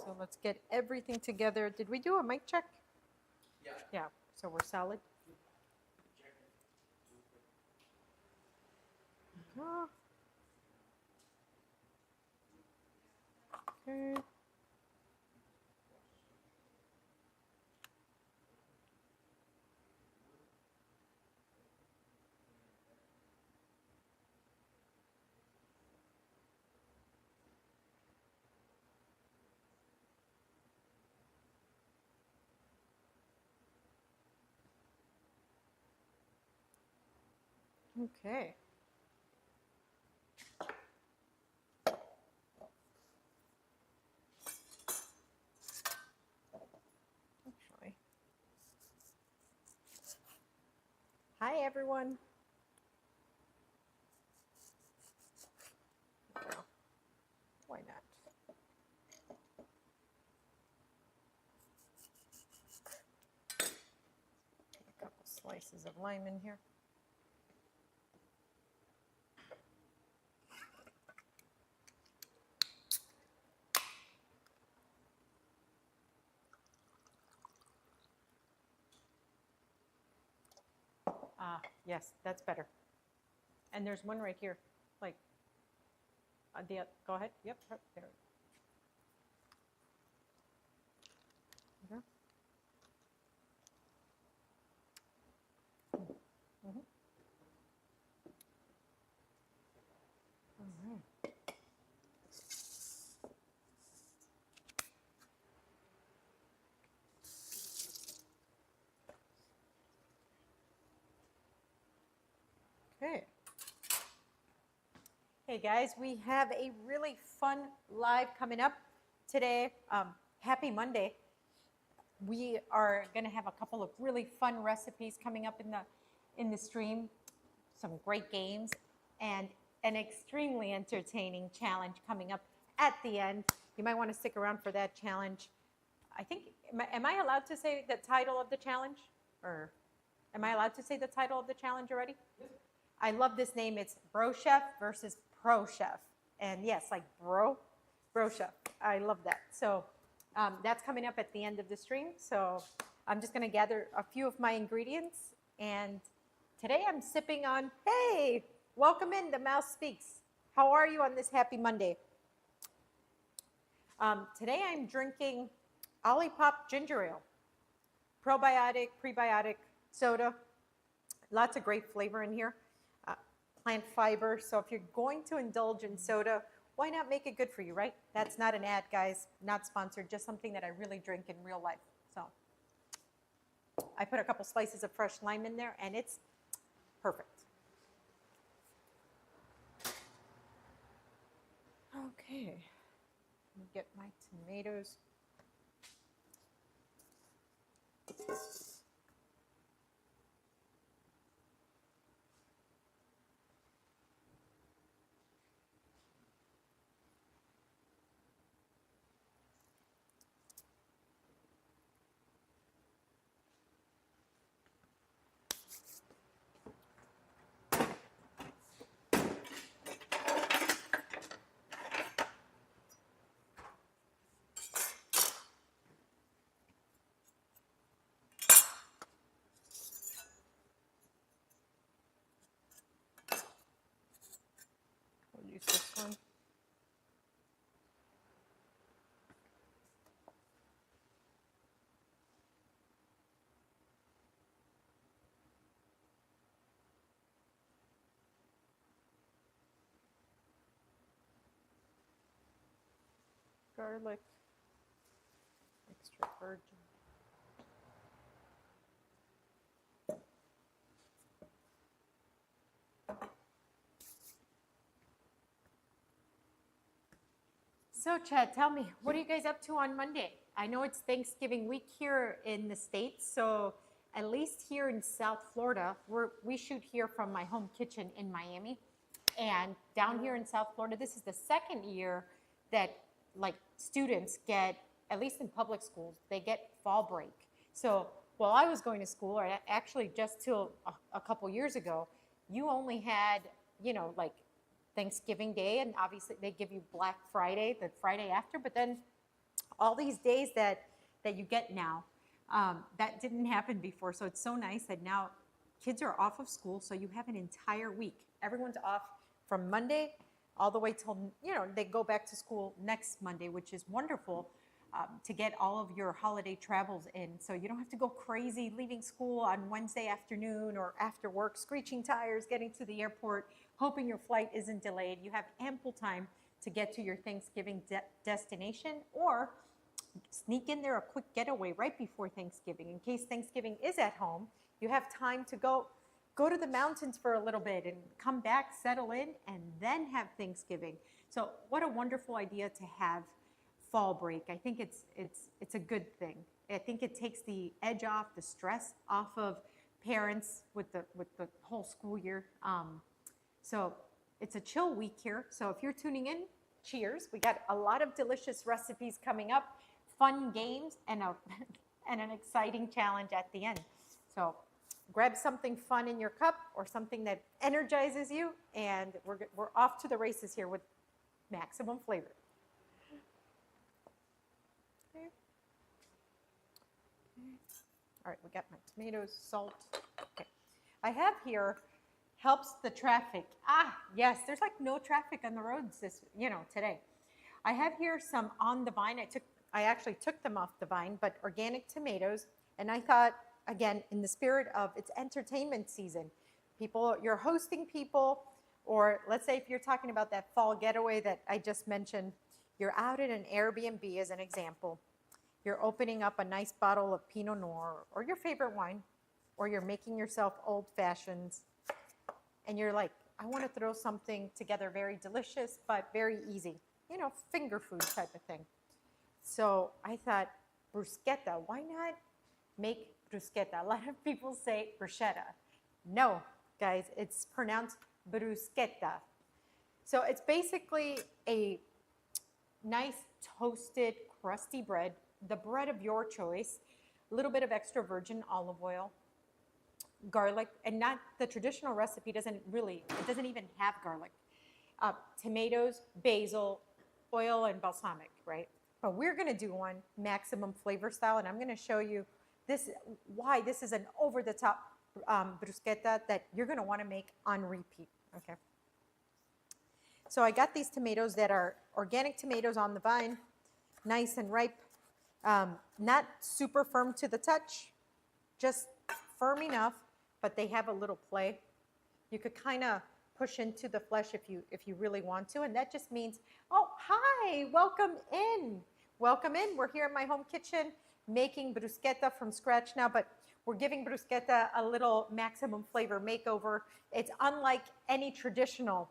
So let's get everything together. Did we do a mic check? Yeah. Yeah, so we're solid. Ah. Okay. Okay. Actually. Hi, everyone. Well, why not? A couple slices of lime in here. Ah, yes, that's better. And there's one right here, like, go ahead. Yep, right there. Okay. Mm-hmm. All right. Okay. Hey guys, we have a really fun live coming up today. Happy Monday. We are going to have a couple of really fun recipes coming up in the stream, some great games, and an extremely entertaining challenge coming up at the end. You might want to stick around for that challenge. I think, am I allowed to say the title of the challenge? Or am I allowed to say the title of the challenge already? Yes. I love this name. It's Bro Chef versus Pro Chef. And yes, like bro chef. I love that. So that's coming up at the end of the stream. So I'm just going to gather a few of my ingredients. And today I'm sipping on, hey, welcome in, The Mouse Speaks. How are you on this happy Monday? Today I'm drinking Olipop Ginger Ale. Probiotic, prebiotic soda. Lots of great flavor in here. Plant fiber. So if you're going to indulge in soda, why not make it good for you, right? That's not an ad, guys. Not sponsored. Just something that I really drink in real life. So I put a couple slices of fresh lime in there, and it's perfect. Okay. Let me get my tomatoes. We'll use this one. Garlic, extra virgin. So Chad, tell me, what are you guys up to on Monday? I know it's Thanksgiving week here in the States, so at least here in South Florida, we shoot here from my home kitchen in Miami. And down here in South Florida, this is the second year that like students get, at least in public schools, they get fall break. So while I was going to school, or actually just till a couple years ago, you only had, you know, like Thanksgiving Day, and obviously they give you Black Friday, the Friday after, but then all these days that you get now, that didn't happen before. So it's so nice that now kids are off of school, so you have an entire week. Everyone's off from Monday all the way till, they go back to school next Monday, which is wonderful, to get all of your holiday travels in. So you don't have to go crazy leaving school on Wednesday afternoon or after work, screeching tires, getting to the airport, hoping your flight isn't delayed. You have ample time to get to your Thanksgiving destination, or sneak in there a quick getaway right before Thanksgiving. In case Thanksgiving is at home, you have time to go to the mountains for a little bit and come back, settle in, and then have Thanksgiving. So what a wonderful idea to have fall break. I think it's a good thing. I think it takes the edge off, the stress off of parents with the whole school year. So it's a chill week here. So if you're tuning in, cheers. We got a lot of delicious recipes coming up, fun games, and an exciting challenge at the end. So grab something fun in your cup or something that energizes you, and we're off to the races here with maximum flavor. Okay. All right, we got my tomatoes, salt. Okay. I have here, helps the traffic. Yes, there's like no traffic on the roads today. I have here some on the vine. I actually took them off the vine, but organic tomatoes. And I thought, again, in the spirit of it's entertainment season, you're hosting people, or let's say if you're talking about that fall getaway that I just mentioned, you're out at an Airbnb as an example. You're opening up a nice bottle of Pinot Noir or your favorite wine, or you're making yourself old fashions, and you're like, I want to throw something together very delicious, but very easy, finger food type of thing. So I thought, bruschetta, why not make bruschetta? A lot of people say bruschetta. No, guys, it's pronounced bruschetta. So it's basically a nice toasted, crusty bread, the bread of your choice, a little bit of extra virgin olive oil, garlic, and not the traditional recipe doesn't even have garlic. Tomatoes, basil, oil, and balsamic, right? But we're gonna do one maximum flavor style, and I'm gonna show you why this is an over-the-top bruschetta that you're gonna wanna make on repeat, okay? So I got these tomatoes that are organic tomatoes on the vine, nice and ripe, not super firm to the touch, just firm enough, but they have a little play. You could kind of push into the flesh if you really want to, and that just means, oh, hi, welcome in. Welcome in. We're here in my home kitchen making bruschetta from scratch now, but we're giving bruschetta a little maximum flavor makeover. It's unlike any traditional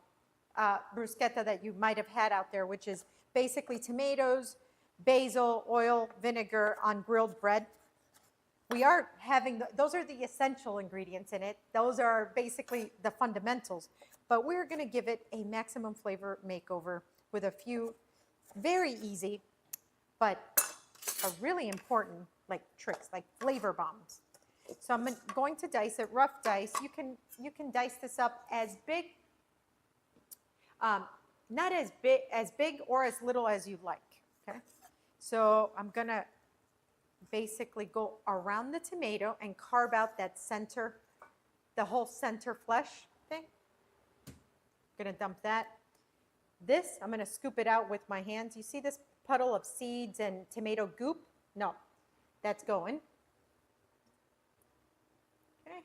bruschetta that you might have had out there, which is basically tomatoes, basil, oil, vinegar on grilled bread. We are having, those are the essential ingredients in it. Those are basically the fundamentals, but we're gonna give it a maximum flavor makeover with a few very easy, but are really important tricks, like flavor bombs. So I'm going to dice it, rough dice. You can dice this up as big, not as big or as little as you like, okay? So I'm gonna basically go around the tomato and carve out that center, the whole center flesh thing. I'm gonna dump that. This, I'm gonna scoop it out with my hands. You see this puddle of seeds and tomato goop? No, that's going. Okay.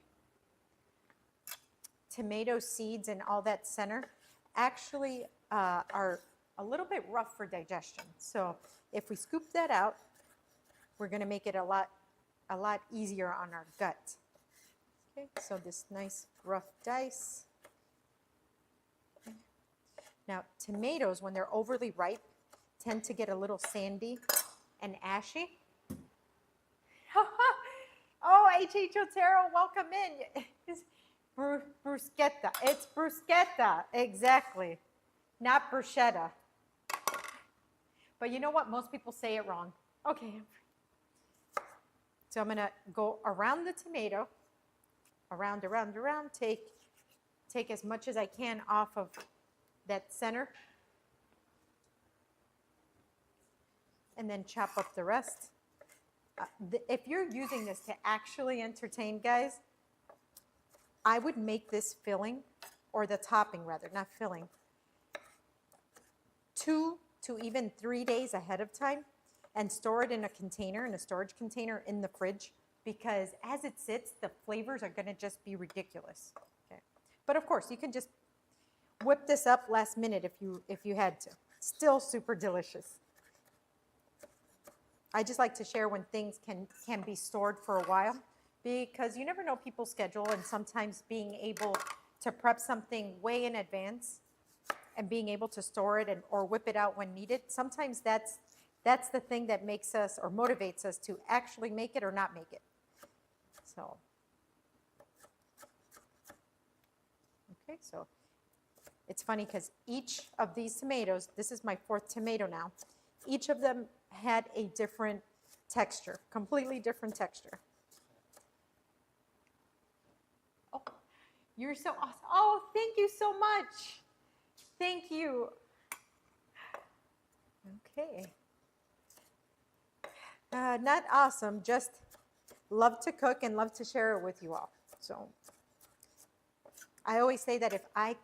Tomato seeds and all that center actually are a little bit rough for digestion. So if we scoop that out, we're gonna make it a lot easier on our gut. Okay, so this nice rough dice. Okay. Now, tomatoes, when they're overly ripe, tend to get a little sandy and ashy. Oh, H.H. Otero, welcome in. It's bruschetta. It's bruschetta, exactly. Not bruschetta. But you know what? Most people say it wrong. Okay. So I'm gonna go around the tomato, around, take as much as I can off of that center. and then chop up the rest. If you're using this to actually entertain, guys, I would make this filling, or the topping rather, not filling, 2 to even 3 days ahead of time and store it in a container, in a storage container in the fridge, because as it sits, the flavors are gonna just be ridiculous. Okay. But of course, you can just whip this up last minute if you had to. Still super delicious. I just like to share when things can be stored for a while, because you never know people's schedule, and sometimes being able to prep something way in advance and being able to store it or whip it out when needed, sometimes that's the thing that makes us or motivates us to actually make it or not make it. So, okay, so it's funny because each of these tomatoes, this is my 4th tomato now, each of them had a different texture, completely different texture. Oh, you're so awesome. Oh, thank you so much. Thank you. Okay. Not awesome, just love to cook and love to share it with you all. So I always say that if I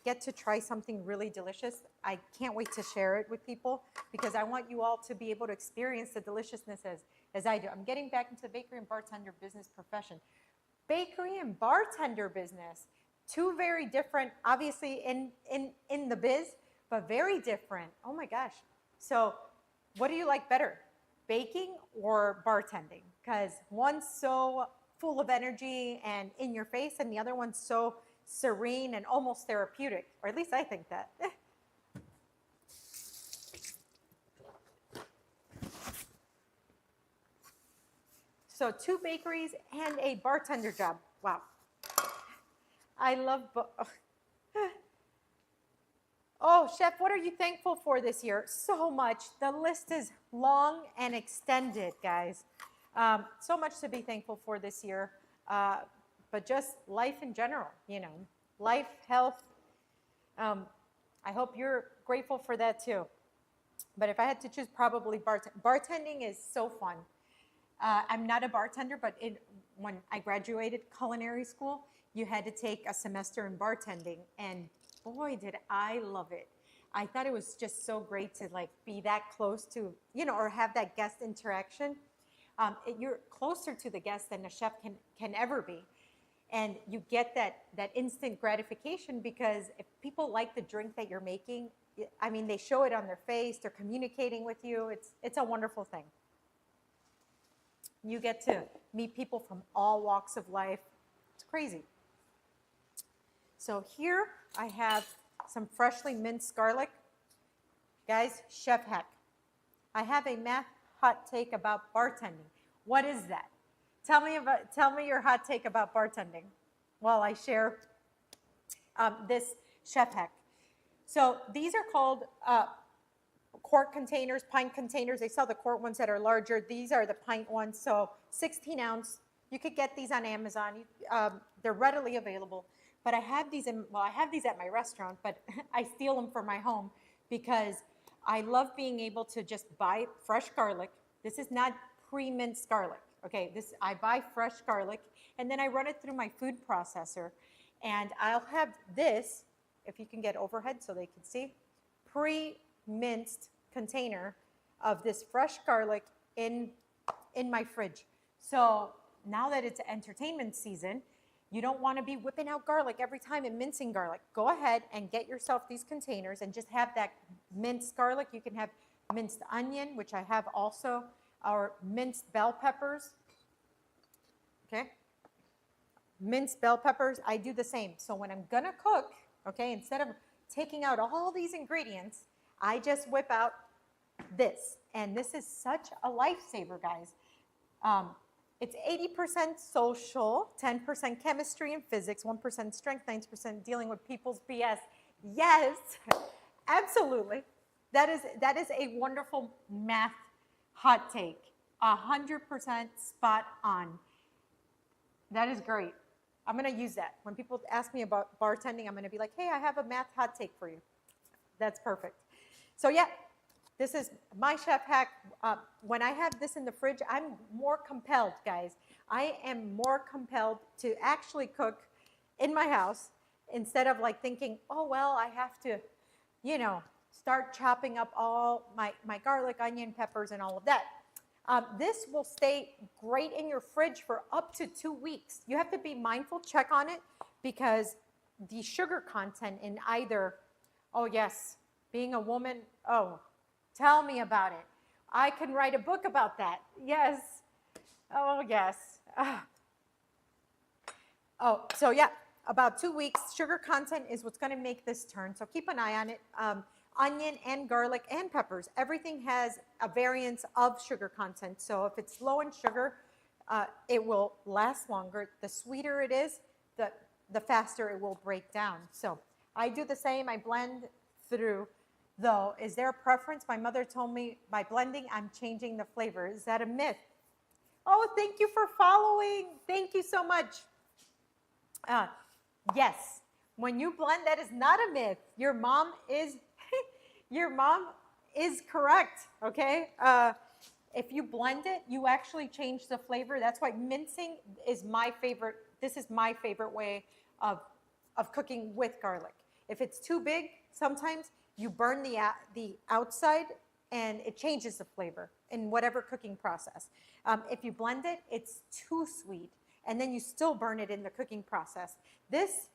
get to try something really delicious, I can't wait to share it with people, because I want you all to be able to experience the deliciousness as I do. I'm getting back into the bakery and bartender business profession. Bakery and bartender business, 2 very different, obviously in the biz, but very different. Oh my gosh. So what do you like better, baking or bartending? Because one's so full of energy and in your face, and the other one's so serene and almost therapeutic, or at least I think that. So 2 bakeries and a bartender job. Wow. I love Oh, Chef, what are you thankful for this year? So much. The list is long and extended, guys. So much to be thankful for this year. But just life in general, life, health. I hope you're grateful for that too. But if I had to choose, probably bartending is so fun. I'm not a bartender, but when I graduated culinary school, you had to take a semester in bartending, and boy, did I love it. I thought it was just so great to be that close to, or have that guest interaction. You're closer to the guest than a chef can ever be. And you get that instant gratification, because if people like the drink that you're making, I mean, they show it on their face, they're communicating with you. It's a wonderful thing. You get to meet people from all walks of life. It's crazy. So here I have some freshly minced garlic. Guys, chef hack. I have a math hot take about bartending. What is that? Tell me your hot take about bartending while I share this chef hack. So these are called quart containers, pint containers. They sell the quart ones that are larger. These are the pint ones, so 16 ounce. You could get these on Amazon. They're readily available. But I have these at my restaurant, but I steal them for my home, because I love being able to just buy fresh garlic. This is not pre-minced garlic. Okay, I buy fresh garlic, and then I run it through my food processor, and I'll have this, if you can get overhead so they can see, pre-minced container of this fresh garlic in my fridge. So now that it's entertainment season, you don't want to be whipping out garlic every time and mincing garlic. Go ahead and get yourself these containers and just have that minced garlic. You can have minced onion, which I have also, or minced bell peppers. Okay? Minced bell peppers, I do the same. So when I'm gonna cook, okay, instead of taking out all these ingredients, I just whip out this. And this is such a lifesaver, guys. It's 80% social, 10% chemistry and physics, 1% strength, 9% dealing with people's BS. Yes, absolutely. That is a wonderful math hot take. 100% spot on. That is great. I'm going to use that. When people ask me about bartending, I'm going to be like, hey, I have a math hot take for you. That's perfect. So yeah, This is my chef hack. When I have this in the fridge, I'm more compelled, guys. I am more compelled to actually cook in my house instead of like thinking, oh, well, I have to, you know, start chopping up all my garlic, onion, peppers, and all of that. This will stay great in your fridge for up to 2 weeks. You have to be mindful, check on it, because the sugar content in either, oh yes, being a woman, oh, tell me about it. I can write a book about that. Yes. Oh, yes. Oh, so yeah, about 2 weeks. Sugar content is what's going to make this turn. So keep an eye on it. Onion and garlic and peppers, everything has a variance of sugar content. So if it's low in sugar, it will last longer. The sweeter it is, the faster it will break down. So I do the same. I blend through. Though, is there a preference? My mother told me by blending, I'm changing the flavor. Is that a myth? Oh, thank you for following. Thank you so much. Yes, when you blend, that is not a myth. Your mom is, your mom is correct, okay? If you blend it, you actually change the flavor. That's why mincing is my favorite. This is my favorite way of cooking with garlic. If it's too big, sometimes you burn the outside and it changes the flavor in whatever cooking process. If you blend it, it's too sweet and then you still burn it in the cooking process. This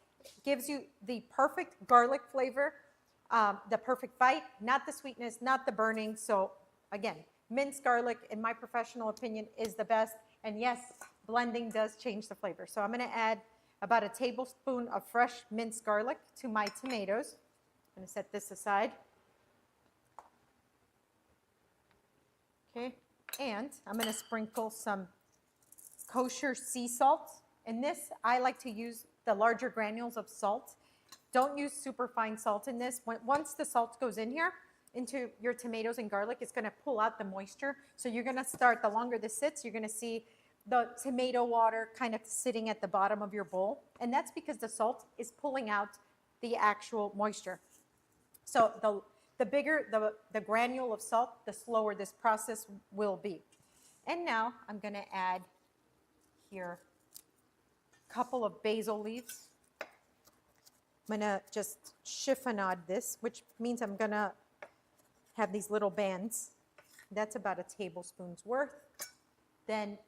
gives you the perfect garlic flavor, the perfect bite, not the sweetness, not the burning. So again, minced garlic, in my professional opinion, is the best. And yes, blending does change the flavor. So I'm gonna add about a tablespoon of fresh minced garlic to my tomatoes. I'm going to set this aside. Okay, and I'm going to sprinkle some kosher sea salt. In this, I like to use the larger granules of salt. Don't use super fine salt in this. Once the salt goes in here, into your tomatoes and garlic, it's going to pull out the moisture. So you're going to start, the longer this sits, you're going to see the tomato water kind of sitting at the bottom of your bowl. And that's because the salt is pulling out the actual moisture. So the bigger the granule of salt, the slower this process will be. And now I'm going to add here a couple of basil leaves. I'm going to just chiffonade this, which means I'm going to have these little bands. That's about a tablespoon's worth. Then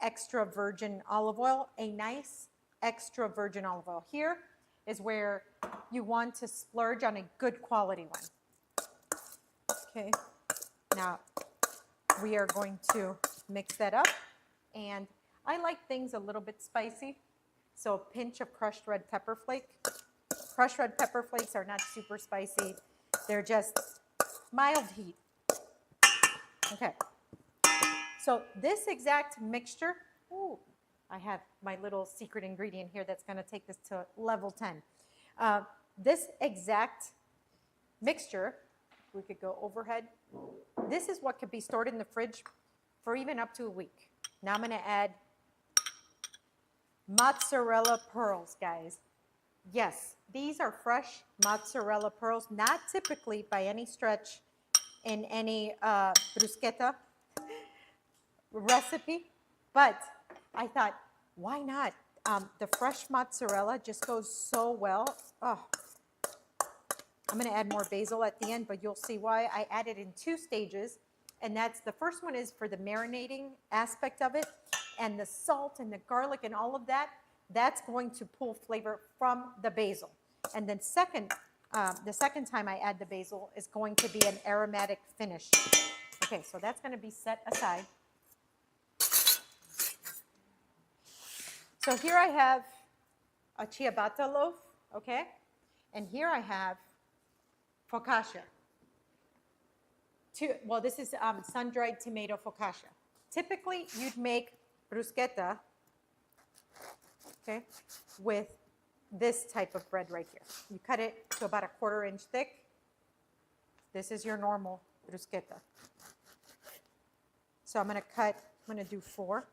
extra virgin olive oil, a nice extra virgin olive oil. Here is where you want to splurge on a good quality one. Okay, now we are going to mix that up, and I like things a little bit spicy, so a pinch of crushed red pepper flake. Crushed red pepper flakes are not super spicy, they're just mild heat. Okay, so this exact mixture, ooh, I have my little secret ingredient here that's going to take this to level 10. This exact mixture, we could go overhead. This is what could be stored in the fridge for even up to a week. Now I'm going to add mozzarella pearls, guys. Yes, these are fresh mozzarella pearls, not typically by any stretch in any bruschetta recipe, but I thought, why not? The fresh mozzarella just goes so well. Oh, I'm going to add more basil at the end, but you'll see why. I added in 2 stages, and that's the first one is for the marinating aspect of it, and the salt and the garlic and all of that, that's going to pull flavor from the basil. And then the second time I add the basil is going to be an aromatic finish. Okay, so that's going to be set aside. So here I have a ciabatta loaf, okay? And here I have focaccia. Well, this is sun-dried tomato focaccia. Typically, you'd make bruschetta, okay, with this type of bread right here. You cut it to about a 1/4 inch thick. This is your normal bruschetta. So I'm going to do 4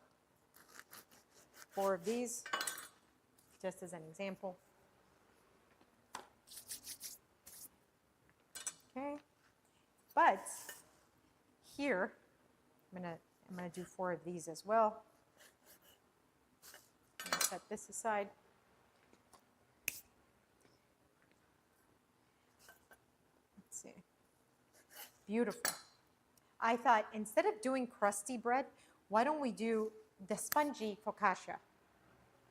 of these, just as an example. Okay, But here, I'm gonna do 4 of these as well. I'm gonna set this aside. Let's see. Beautiful. I thought instead of doing crusty bread, why don't we do the spongy focaccia?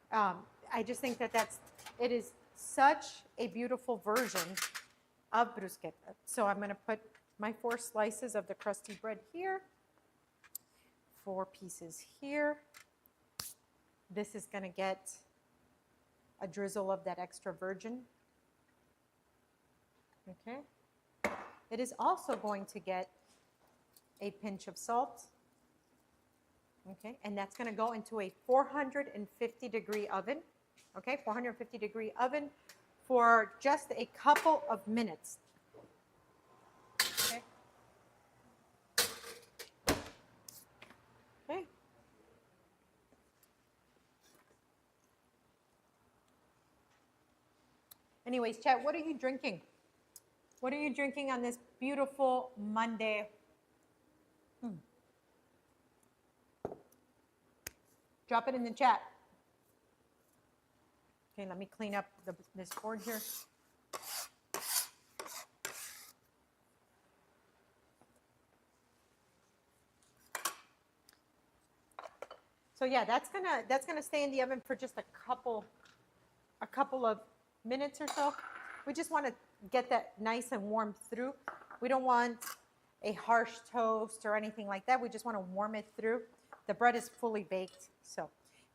I just think that it is such a beautiful version of bruschetta. So I'm going to put my 4 slices of the crusty bread here, 4 pieces here. This is going to get a drizzle of that extra virgin. Okay. It is also going to get a pinch of salt. Okay, and that's going to go into a 450-degree oven. Okay, 450-degree oven for just a couple of minutes. Okay. Okay. Anyways, chat, what are you drinking? What are you drinking on this beautiful Monday? Drop it in the chat. Okay, let me clean up this board here. So yeah, that's gonna stay in the oven for just a couple of minutes or so. We just want to get that nice and warm through. We don't want a harsh toast or anything like that. We just want to warm it through. The bread is fully baked. So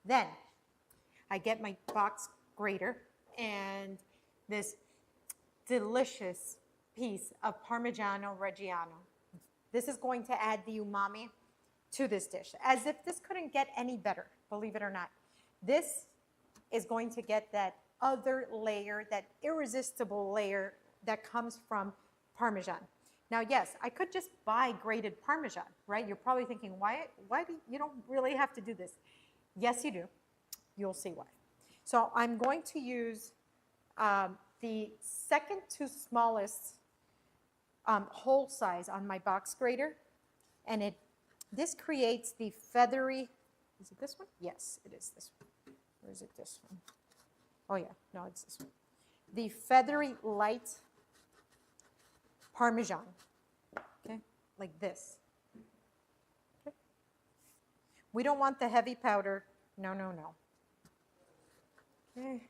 then I get my box grater and this delicious piece of Parmigiano Reggiano. This is going to add the umami to this dish, as if this couldn't get any better, believe it or not. This is going to get that other layer, that irresistible layer that comes from Parmesan. Now, yes, I could just buy grated Parmesan, right? You're probably thinking, why do you don't really have to do this? Yes, you do. You'll see why. So I'm going to use the second to smallest hole size on my box grater, and this creates the feathery. Is it this one? Yes, it is this one. Or is it this one? Oh yeah, no, it's this one. The feathery light Parmesan. Okay, like this. Okay. We don't want the heavy powder. No, no, no. Okay.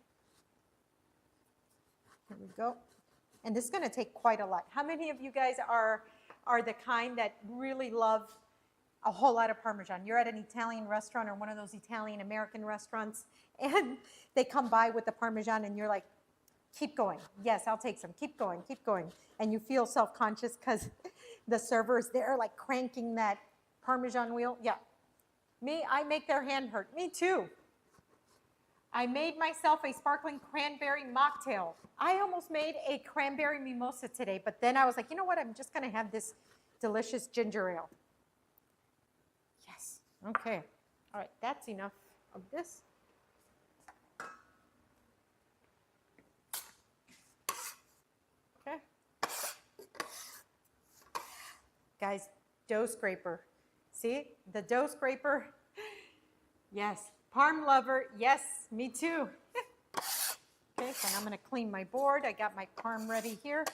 Here we go. And this is going to take quite a lot. How many of you guys are the kind that really love a whole lot of Parmesan? You're at an Italian restaurant or one of those Italian-American restaurants, and they come by with the Parmesan, and you're like, keep going. Yes, I'll take some. Keep going, keep going. And you feel self-conscious because the server is there, like cranking that Parmesan wheel. Yeah. Me, I make their hand hurt. Me too. I made myself a sparkling cranberry mocktail. I almost made a cranberry mimosa today, but then I was like, you know what? I'm just going to have this delicious ginger ale. Yes. Okay. All right. That's enough of this. Okay. Guys, dough scraper. See? The dough scraper. Yes. Parm lover. Yes, me too. Okay, so now I'm going to clean my board. I got my parm ready here.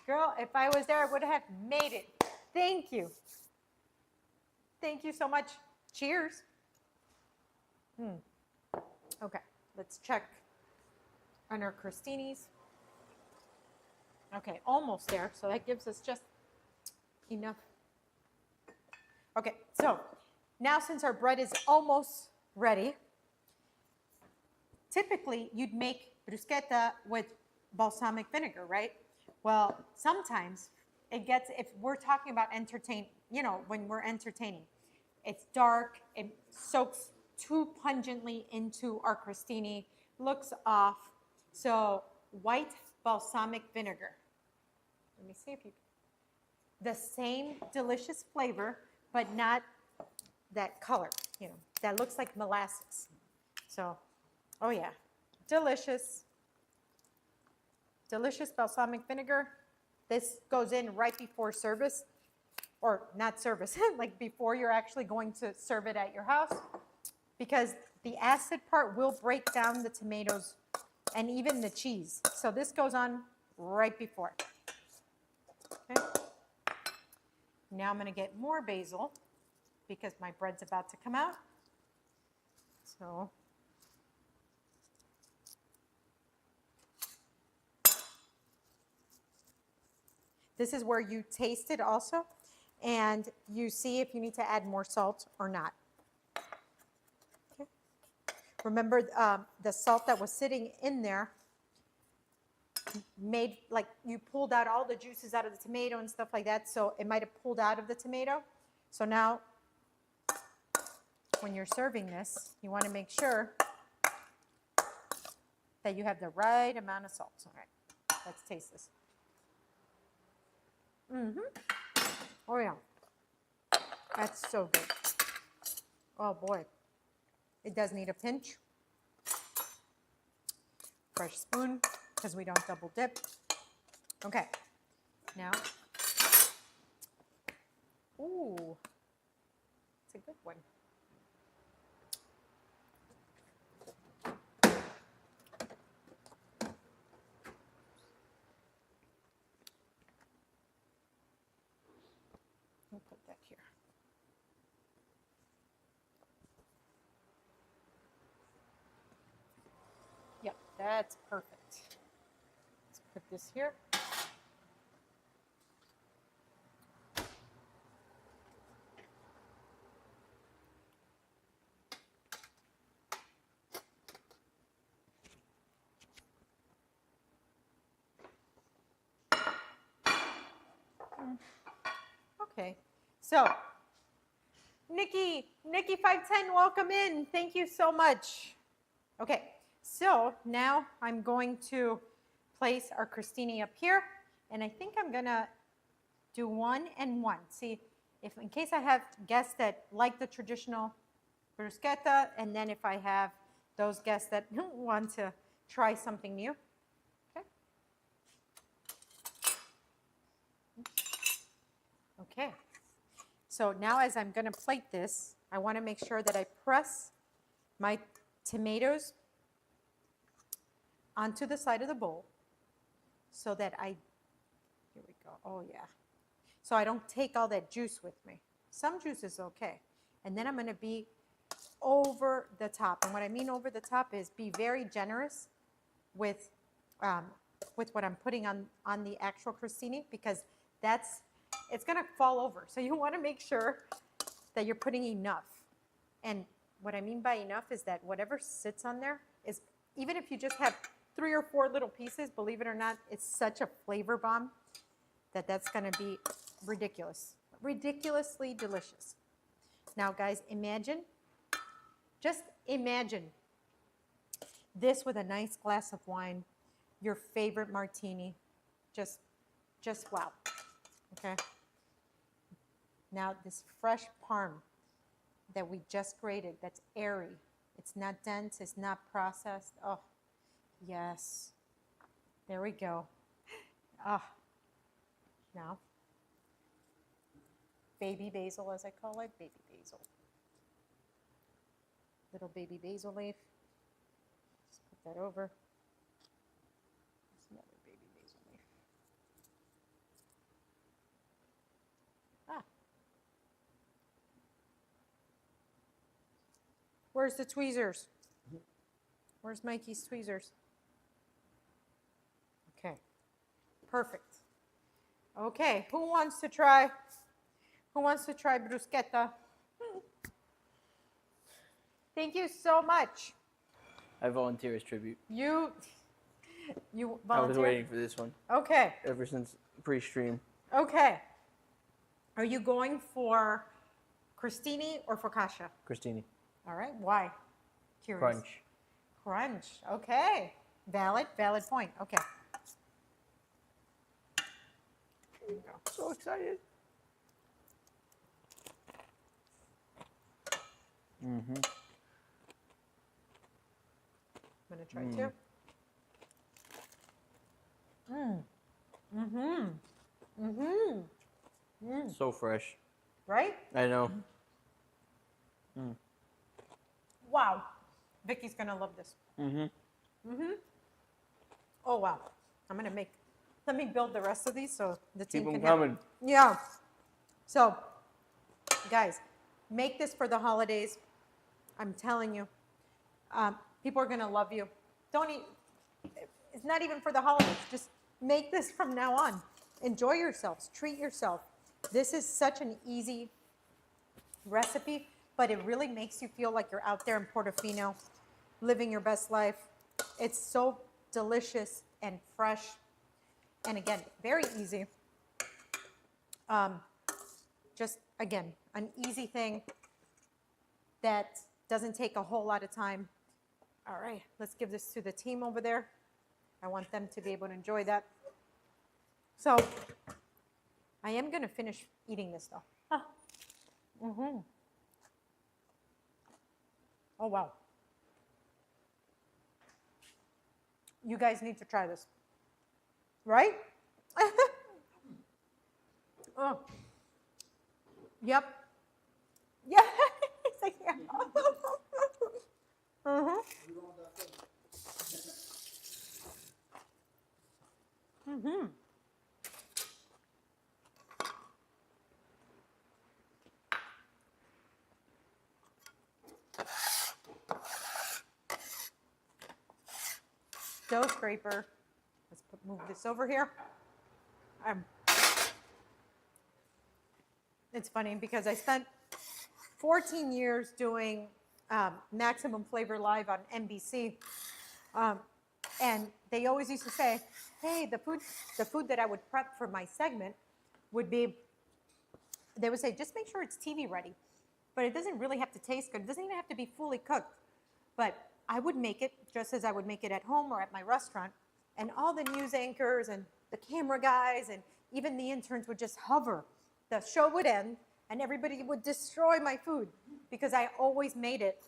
Girl, if I was there, I would have made it. Thank you. Thank you so much. Cheers. Okay, let's check on our crostinis. Okay, almost there. So that gives us just enough. Okay, so now since our bread is almost ready, typically you'd make bruschetta with balsamic vinegar, right? Well, sometimes it gets, if we're talking about when we're entertaining, it's dark, it soaks too pungently into our crostini, looks off. So white balsamic vinegar. Let me see if you, the same delicious flavor, but not that color, that looks like molasses. So, oh yeah, delicious. delicious balsamic vinegar. This goes in right before service, or not service, like before you're actually going to serve it at your house, because the acid part will break down the tomatoes and even the cheese. So this goes on right before. Okay. Now I'm going to get more basil because my bread's about to come out. So this is where you taste it also, and you see if you need to add more salt or not. Okay. Remember, the salt that was sitting in there made, like, you pulled out all the juices out of the tomato and stuff like that, so it might have pulled out of the tomato. So now, when you're serving this, you want to make sure that you have the right amount of salt. All right, let's taste this. Oh yeah, that's so good. Oh boy, it does need a pinch. Fresh spoon, because we don't double dip. Okay, now, ooh, it's a good one. I'll put that here. Yep, that's perfect. Let's put this here. Okay, so Nikki 510, welcome in. Thank you so much. Okay, so now I'm going to place our crostini up here, and I think I'm gonna do 1 and 1. See, if in case I have guests that like the traditional bruschetta, and then if I have those guests that want to try something new. Okay. Okay. So now as I'm going to plate this, I want to make sure that I press my tomatoes onto the side of the bowl so that here we go. Oh yeah. So I don't take all that juice with me. Some juice is okay. And then I'm going to be over the top. And what I mean over the top is be very generous with what I'm putting on the actual crostini, because it's going to fall over. So you want to make sure that you're putting enough. And what I mean by enough is that whatever sits on there is, even if you just have 3 or 4 little pieces, believe it or not, it's such a flavor bomb that's going to be ridiculously delicious. Now, guys, just imagine this with a nice glass of wine, your favorite martini, just wow. Okay. Now, this fresh parm that we just grated, that's airy. It's not dense, it's not processed. Oh, yes. There we go. Ah. Now, baby basil, as I call it, baby basil. Little baby basil leaf. Just put that over. There's another baby basil leaf. Ah. Where's the tweezers? Where's Mikey's tweezers? Okay, perfect. Okay, who wants to try bruschetta? Thank you so much. I volunteer as tribute. You volunteer? I was waiting for this one. Okay. Ever since pre-stream. Okay. Are you going for crostini or focaccia? Crostini. All right. Why? Curious. Crunch. Crunch. Okay. Valid point. Okay. There you go. So excited. Mm-hmm. I'm going to try too. Mm-hmm. Mm-hmm. So fresh. Right? I know. Wow. Vicky's gonna love this. Mm-hmm. Mm-hmm. Oh wow. Let me build the rest of these so the team Keep them can have. coming. Yeah. So, guys, make this for the holidays. I'm telling you, people are gonna love you. Don't eat. It's not even for the holidays. Just make this from now on. Enjoy yourselves. Treat yourself. This is such an easy recipe, but it really makes you feel like you're out there in Portofino, living your best life. It's so delicious and fresh, and again, very easy. Just again, an easy thing that doesn't take a whole lot of time. All right, let's give this to the team over there. I want them to be able to enjoy that. So I am going to finish eating this though. Ah. Mm-hmm. Oh, wow. You guys need to try this. Right? Oh. Yep. Yeah. It's like, yeah. Mm-hmm. Mm-hmm. Dough scraper. Let's move this over here. It's funny because I spent 14 years doing Maximum Flavor Live on NBC, and they always used to say, "Hey, the food that I would prep for my segment would be," they would say, "just make sure it's TV ready, but it doesn't really have to taste good. It doesn't even have to be fully cooked." But I would make it just as I would make it at home or at my restaurant, and all the news anchors and the camera guys and even the interns would just hover. The show would end, and everybody would destroy my food because I always made it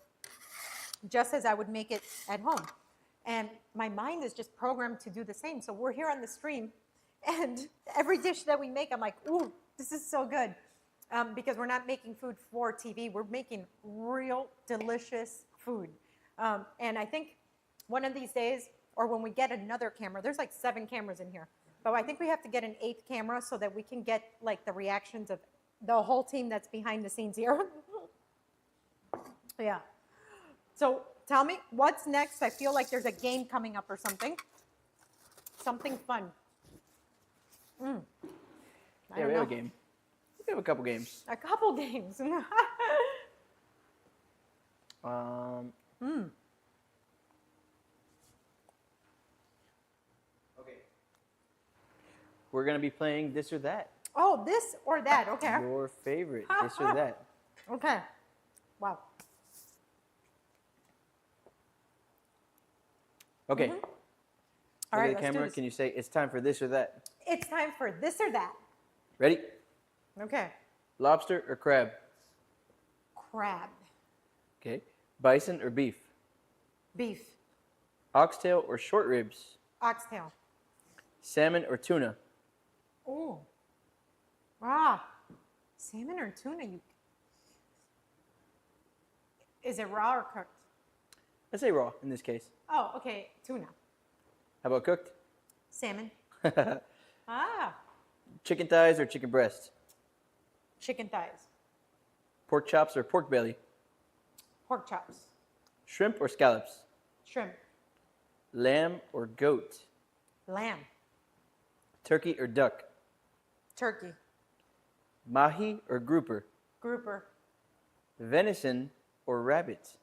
just as I would make it at home. And my mind is just programmed to do the same. So we're here on the stream, and every dish that we make, I'm like, ooh, this is so good. Because we're not making food for TV. We're making real delicious food. And I think one of these days, or when we get another camera, there's like 7 cameras in here. But I think we have to get an 8th camera so that we can get like the reactions of the whole team that's behind the scenes here. Yeah. So tell me, what's next? I feel like there's a game coming up or something. Something fun. I Yeah, don't we have know. a game. We have a couple games. A couple games. Okay. We're gonna be playing this or that. Oh, this or that. Okay. Your favorite, this or that. Okay. Wow. Okay. All Look right, at the let's do camera. this. Can you say it's time for this or that? It's time for this or that. Ready? Okay. Lobster or crab? Crab. Okay. Bison or beef? Beef. Oxtail or short ribs? Oxtail. Salmon or tuna? Oh. Ah. Salmon or tuna? Is it raw or cooked? Let's say raw in this case. Oh, okay. Tuna. How about cooked? Salmon. Ah. Chicken thighs or chicken breast? Chicken thighs. Pork chops or pork belly? Pork chops. Shrimp or scallops? Shrimp. Lamb or goat? Lamb. Turkey or duck? Turkey. Mahi or grouper? Grouper. Venison or rabbit?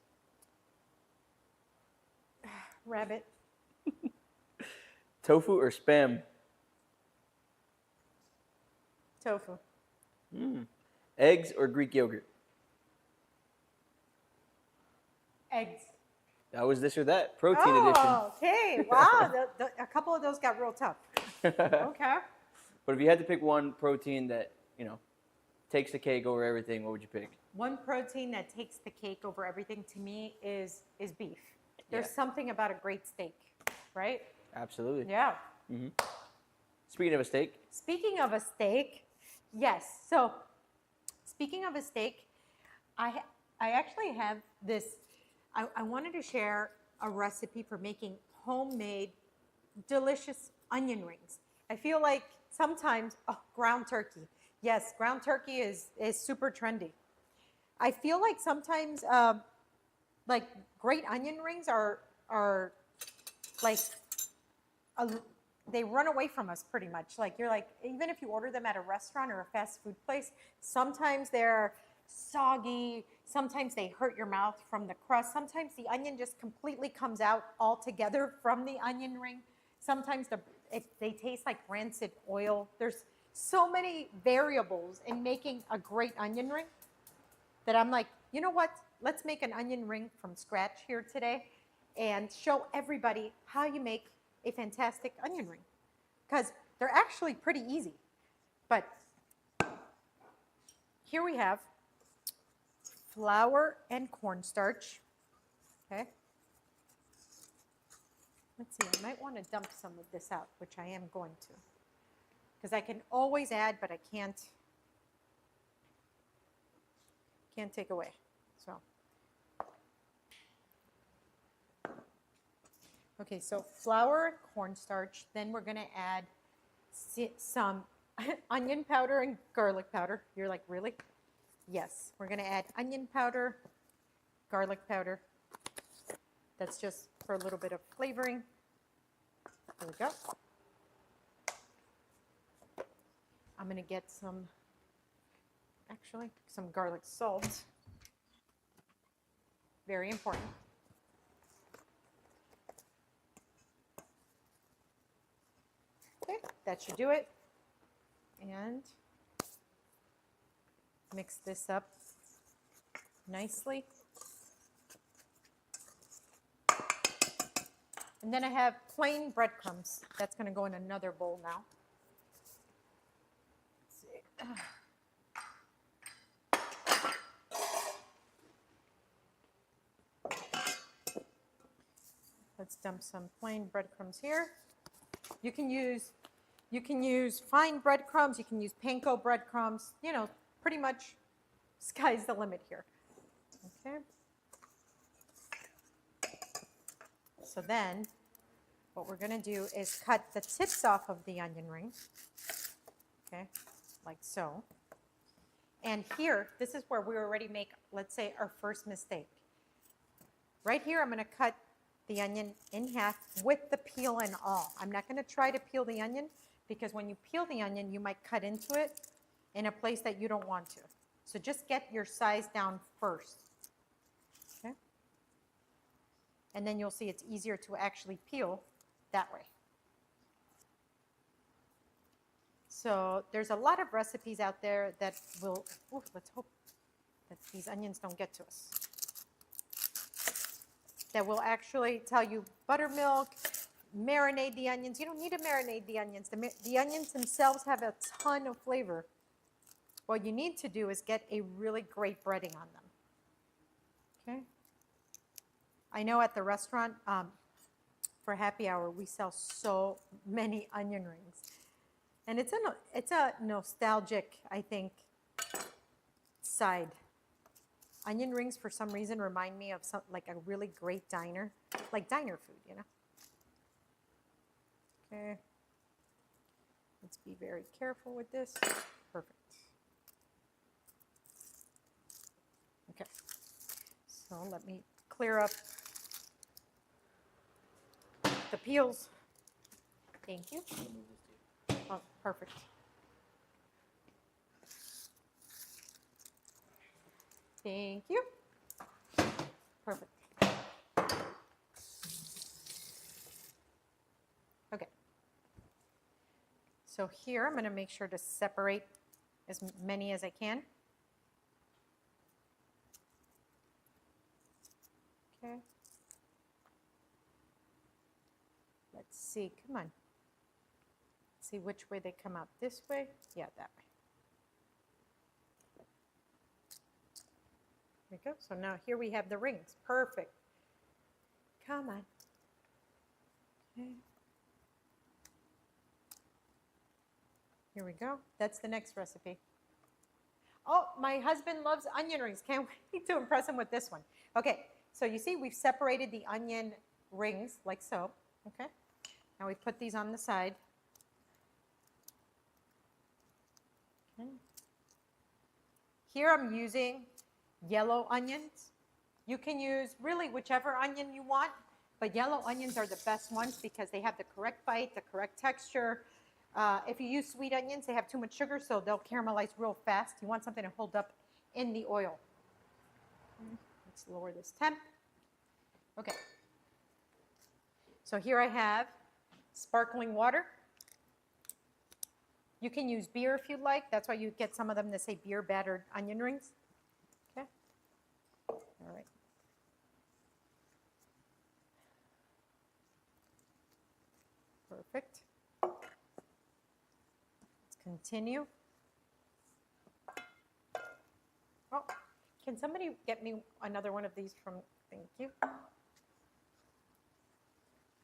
Rabbit. Tofu or spam? Tofu. Eggs or Greek yogurt? Eggs. That was this or that. Protein edition. Okay. Wow. A couple of those got real tough. Okay. But if you had to pick one protein that, takes the cake over everything, what would you pick? One protein that takes the cake over everything to me is beef. There's Yeah. something about a great steak, right? Absolutely. Yeah. Speaking of a steak, Speaking of a steak, yes. So, speaking of a steak, I actually have this. I wanted to share a recipe for making homemade, delicious onion rings. I feel like sometimes, oh, ground turkey. Yes, ground turkey is super trendy. I feel like sometimes, like great onion rings are like a, they run away from us pretty much. Like you're like, even if you order them at a restaurant or a fast food place, sometimes they're soggy, sometimes they hurt your mouth from the crust, sometimes the onion just completely comes out altogether from the onion ring, sometimes they taste like rancid oil. There's so many variables in making a great onion ring that I'm like, you know what? Let's make an onion ring from scratch here today and show everybody how you make a fantastic onion ring. Because they're actually pretty easy. But here we have flour and cornstarch. Okay. Let's see, I might want to dump some of this out, which I am going to. Because I can always add, but I can't take away. So, okay, so flour and cornstarch. Then we're going to add some onion powder and garlic powder. You're like, really? Yes, we're going to add onion powder, garlic powder. That's just for a little bit of flavoring. There we go. I'm going to get some garlic salt. Very important. Okay, that should do it. And mix this up nicely. And then I have plain breadcrumbs. That's going to go in another bowl now. Let's see. Let's dump some plain breadcrumbs here. You can use fine breadcrumbs, you can use panko breadcrumbs, you know, pretty much sky's the limit here. Okay. So then what we're going to do is cut the tips off of the onion ring. Okay? Like so. And here, this is where we already make, let's say, our first mistake. Right here, I'm going to cut the onion in half with the peel and all. I'm not going to try to peel the onion because when you peel the onion, you might cut into it in a place that you don't want to. So just get your size down first. Okay? And then you'll see it's easier to actually peel that way. So there's a lot of recipes out there that will, let's hope that these onions don't get to us, that will actually tell you buttermilk, marinate the onions. You don't need to marinate the onions. The onions themselves have a ton of flavor. What you need to do is get a really great breading on them. Okay? I know at the restaurant, for happy hour, we sell so many onion rings. And it's a nostalgic, I think, side. Onion rings, for some reason, remind me of like a really great diner, like diner food, you know? Okay. Let's be very careful with this. Perfect. Okay. So let me clear up the peels. Thank you. Oh, perfect. Thank you. Perfect. Okay. So here I'm going to make sure to separate as many as I can. Okay. Let's see. Come on. See which way they come out. This way? Yeah, that way. There we go. So now here we have the rings. Perfect. Come on. Okay. Here we go. That's the next recipe. Oh, my husband loves onion rings. Can't wait to impress him with this one. Okay, so you see we've separated the onion rings like so. Okay, now we put these on the side. Okay. Here I'm using yellow onions. You can use really whichever onion you want, but yellow onions are the best ones because they have the correct bite, the correct texture. If you use sweet onions, they have too much sugar, so they'll caramelize real fast. You want something to hold up in the oil. Let's lower this temp. Okay. So here I have sparkling water. You can use beer if you'd like. That's why you get some of them that say beer battered onion rings. Okay. All right. Perfect. Let's continue. Oh, can somebody get me another one of these from, thank you.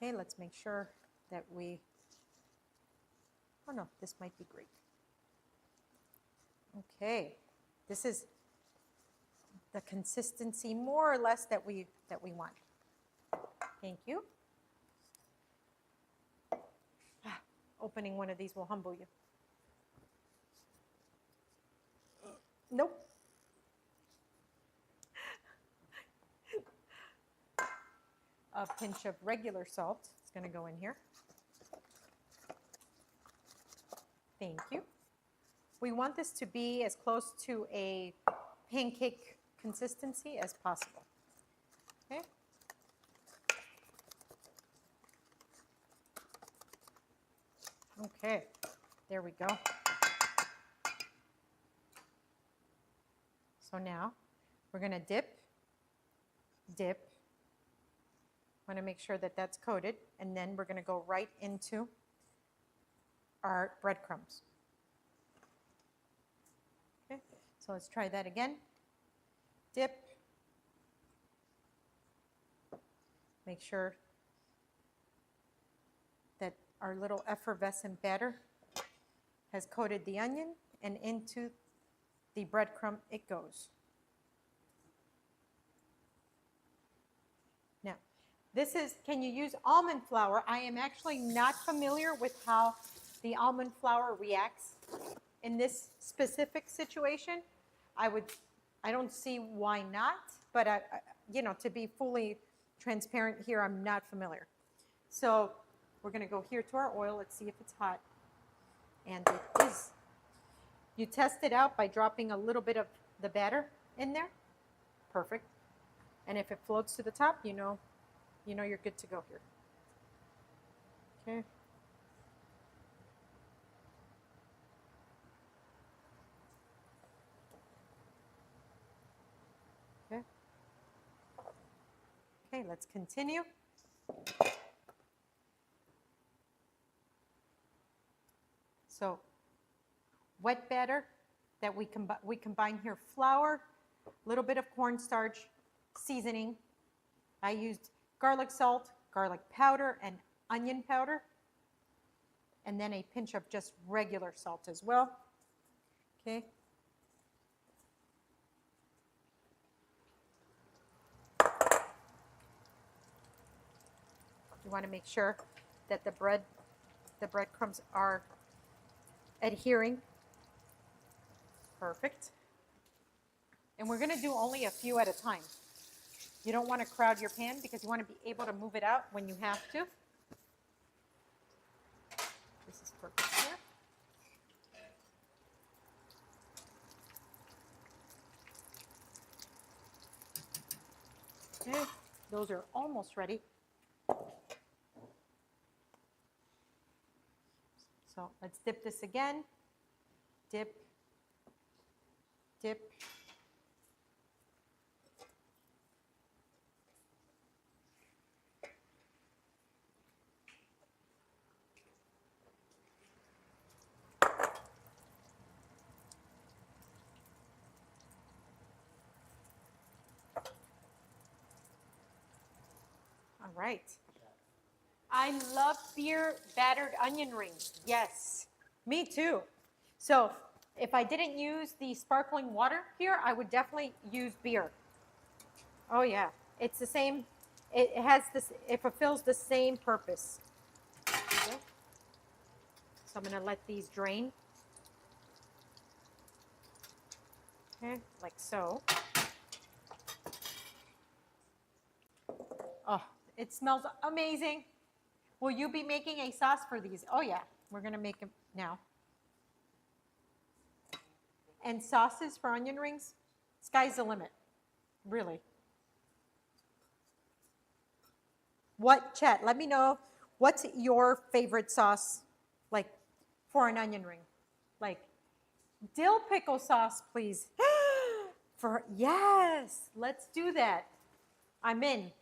Okay, let's make sure that we, oh no, this might be great. Okay, this is the consistency more or less that we want. Thank you. Opening one of these will humble you. Nope. A pinch of regular salt is going to go in here. Thank you. We want this to be as close to a pancake consistency as possible. Okay. Okay, there we go. So now we're going to dip. Want to make sure that that's coated, and then we're going to go right into our breadcrumbs. Okay, so let's try that again. Dip. Make sure that our little effervescent batter has coated the onion, and into the breadcrumb it goes. Now, this is, can you use almond flour? I am actually not familiar with how the almond flour reacts in this specific situation. I don't see why not, but you know, to be fully transparent here, I'm not familiar. So we're going to go here to our oil. Let's see if it's hot. And it is. You test it out by dropping a little bit of the batter in there. Perfect. And if it floats to the top, you know you're good to go here. Okay. Okay. Okay, let's continue. So, wet batter that we combine here: flour, a little bit of cornstarch, seasoning. I used garlic salt, garlic powder, and onion powder, and then a pinch of just regular salt as well. Okay. You want to make sure that the breadcrumbs are adhering. Perfect. And we're going to do only a few at a time. You don't want to crowd your pan because you want to be able to move it out when you have to. This is perfect here. Okay, those are almost ready. So let's dip this again. Dip, dip. All right. I love beer battered onion rings. Yes, me too. So if I didn't use the sparkling water here, I would definitely use beer. Oh yeah, it's the same. It has this. It fulfills the same purpose. Okay. So I'm gonna let these drain. Okay, like so. Oh, it smells amazing. Will you be making a sauce for these? Oh yeah, we're gonna make them now. And sauces for onion rings, sky's the limit, really. What, Chet, let me know, what's your favorite sauce, like, for an onion ring? Like, dill pickle sauce, please. Yes, let's do that. I'm in.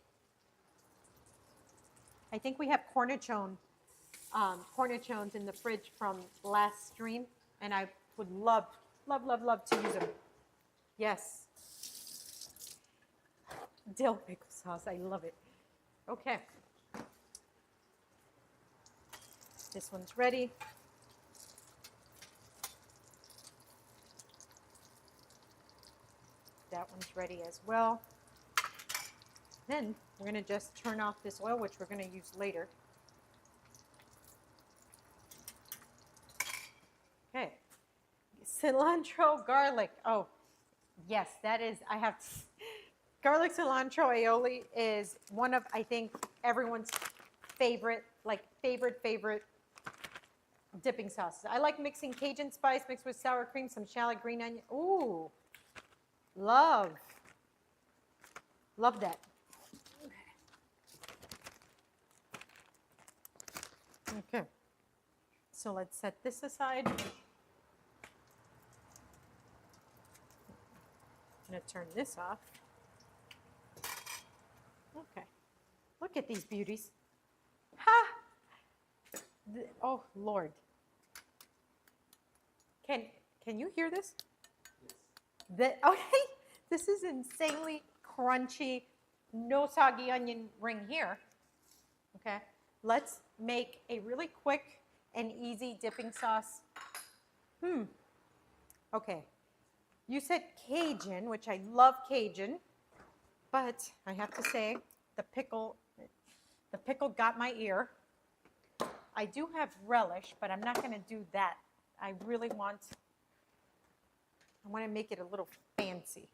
I think we have cornichons in the fridge from last stream, and I would love, love, love, love to use them. Yes. Dill pickle sauce, I love it. Okay. This one's ready. That one's ready as well. Then we're gonna just turn off this oil, which we're gonna use later. Okay. Cilantro, garlic. Oh, yes, that is, I have, garlic cilantro aioli is one of, I think, everyone's favorite, like favorite dipping sauces. I like mixing Cajun spice mixed with sour cream, some shallot, green onion. Ooh, love that. Okay, so let's set this aside. I'm gonna turn this off. Okay, look at these beauties. Ha! Oh, Lord. Can you hear this? Yes. Okay, this is insanely crunchy, no soggy onion ring here. Okay, let's make a really quick and easy dipping sauce. Okay, you said Cajun, which I love Cajun, but I have to say the pickle got my ear. I do have relish, but I'm not going to do that. I want to make it a little fancy.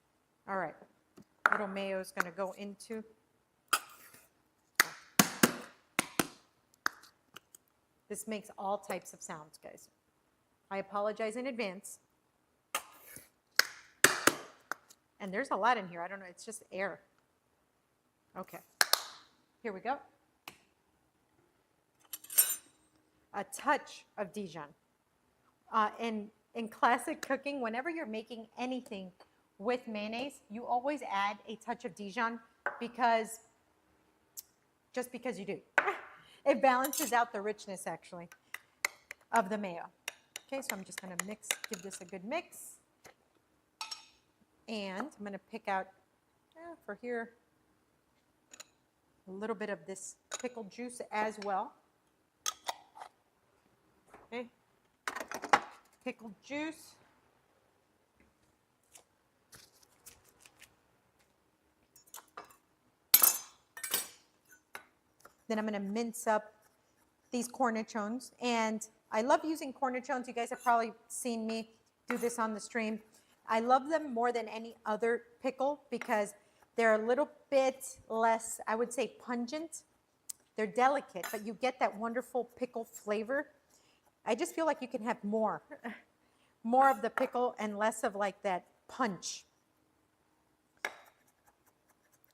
All right, little mayo is going to go into. This makes all types of sounds, guys. I apologize in advance. And there's a lot in here. I don't know. It's just air. Okay. Here we go. A touch of Dijon. In classic cooking, whenever you're making anything with mayonnaise, you always add a touch of Dijon just because you do. It balances out the richness, actually, of the mayo. Okay, so I'm just going to give this a good mix. And I'm going to pick out, for here, a little bit of this pickle juice as well. Okay, pickled juice. Then I'm going to mince up these cornichons. And I love using cornichons. You guys have probably seen me do this on the stream. I love them more than any other pickle because they're a little bit less, I would say, pungent. They're delicate, but you get that wonderful pickle flavor. I just feel like you can have more of the pickle and less of like that punch.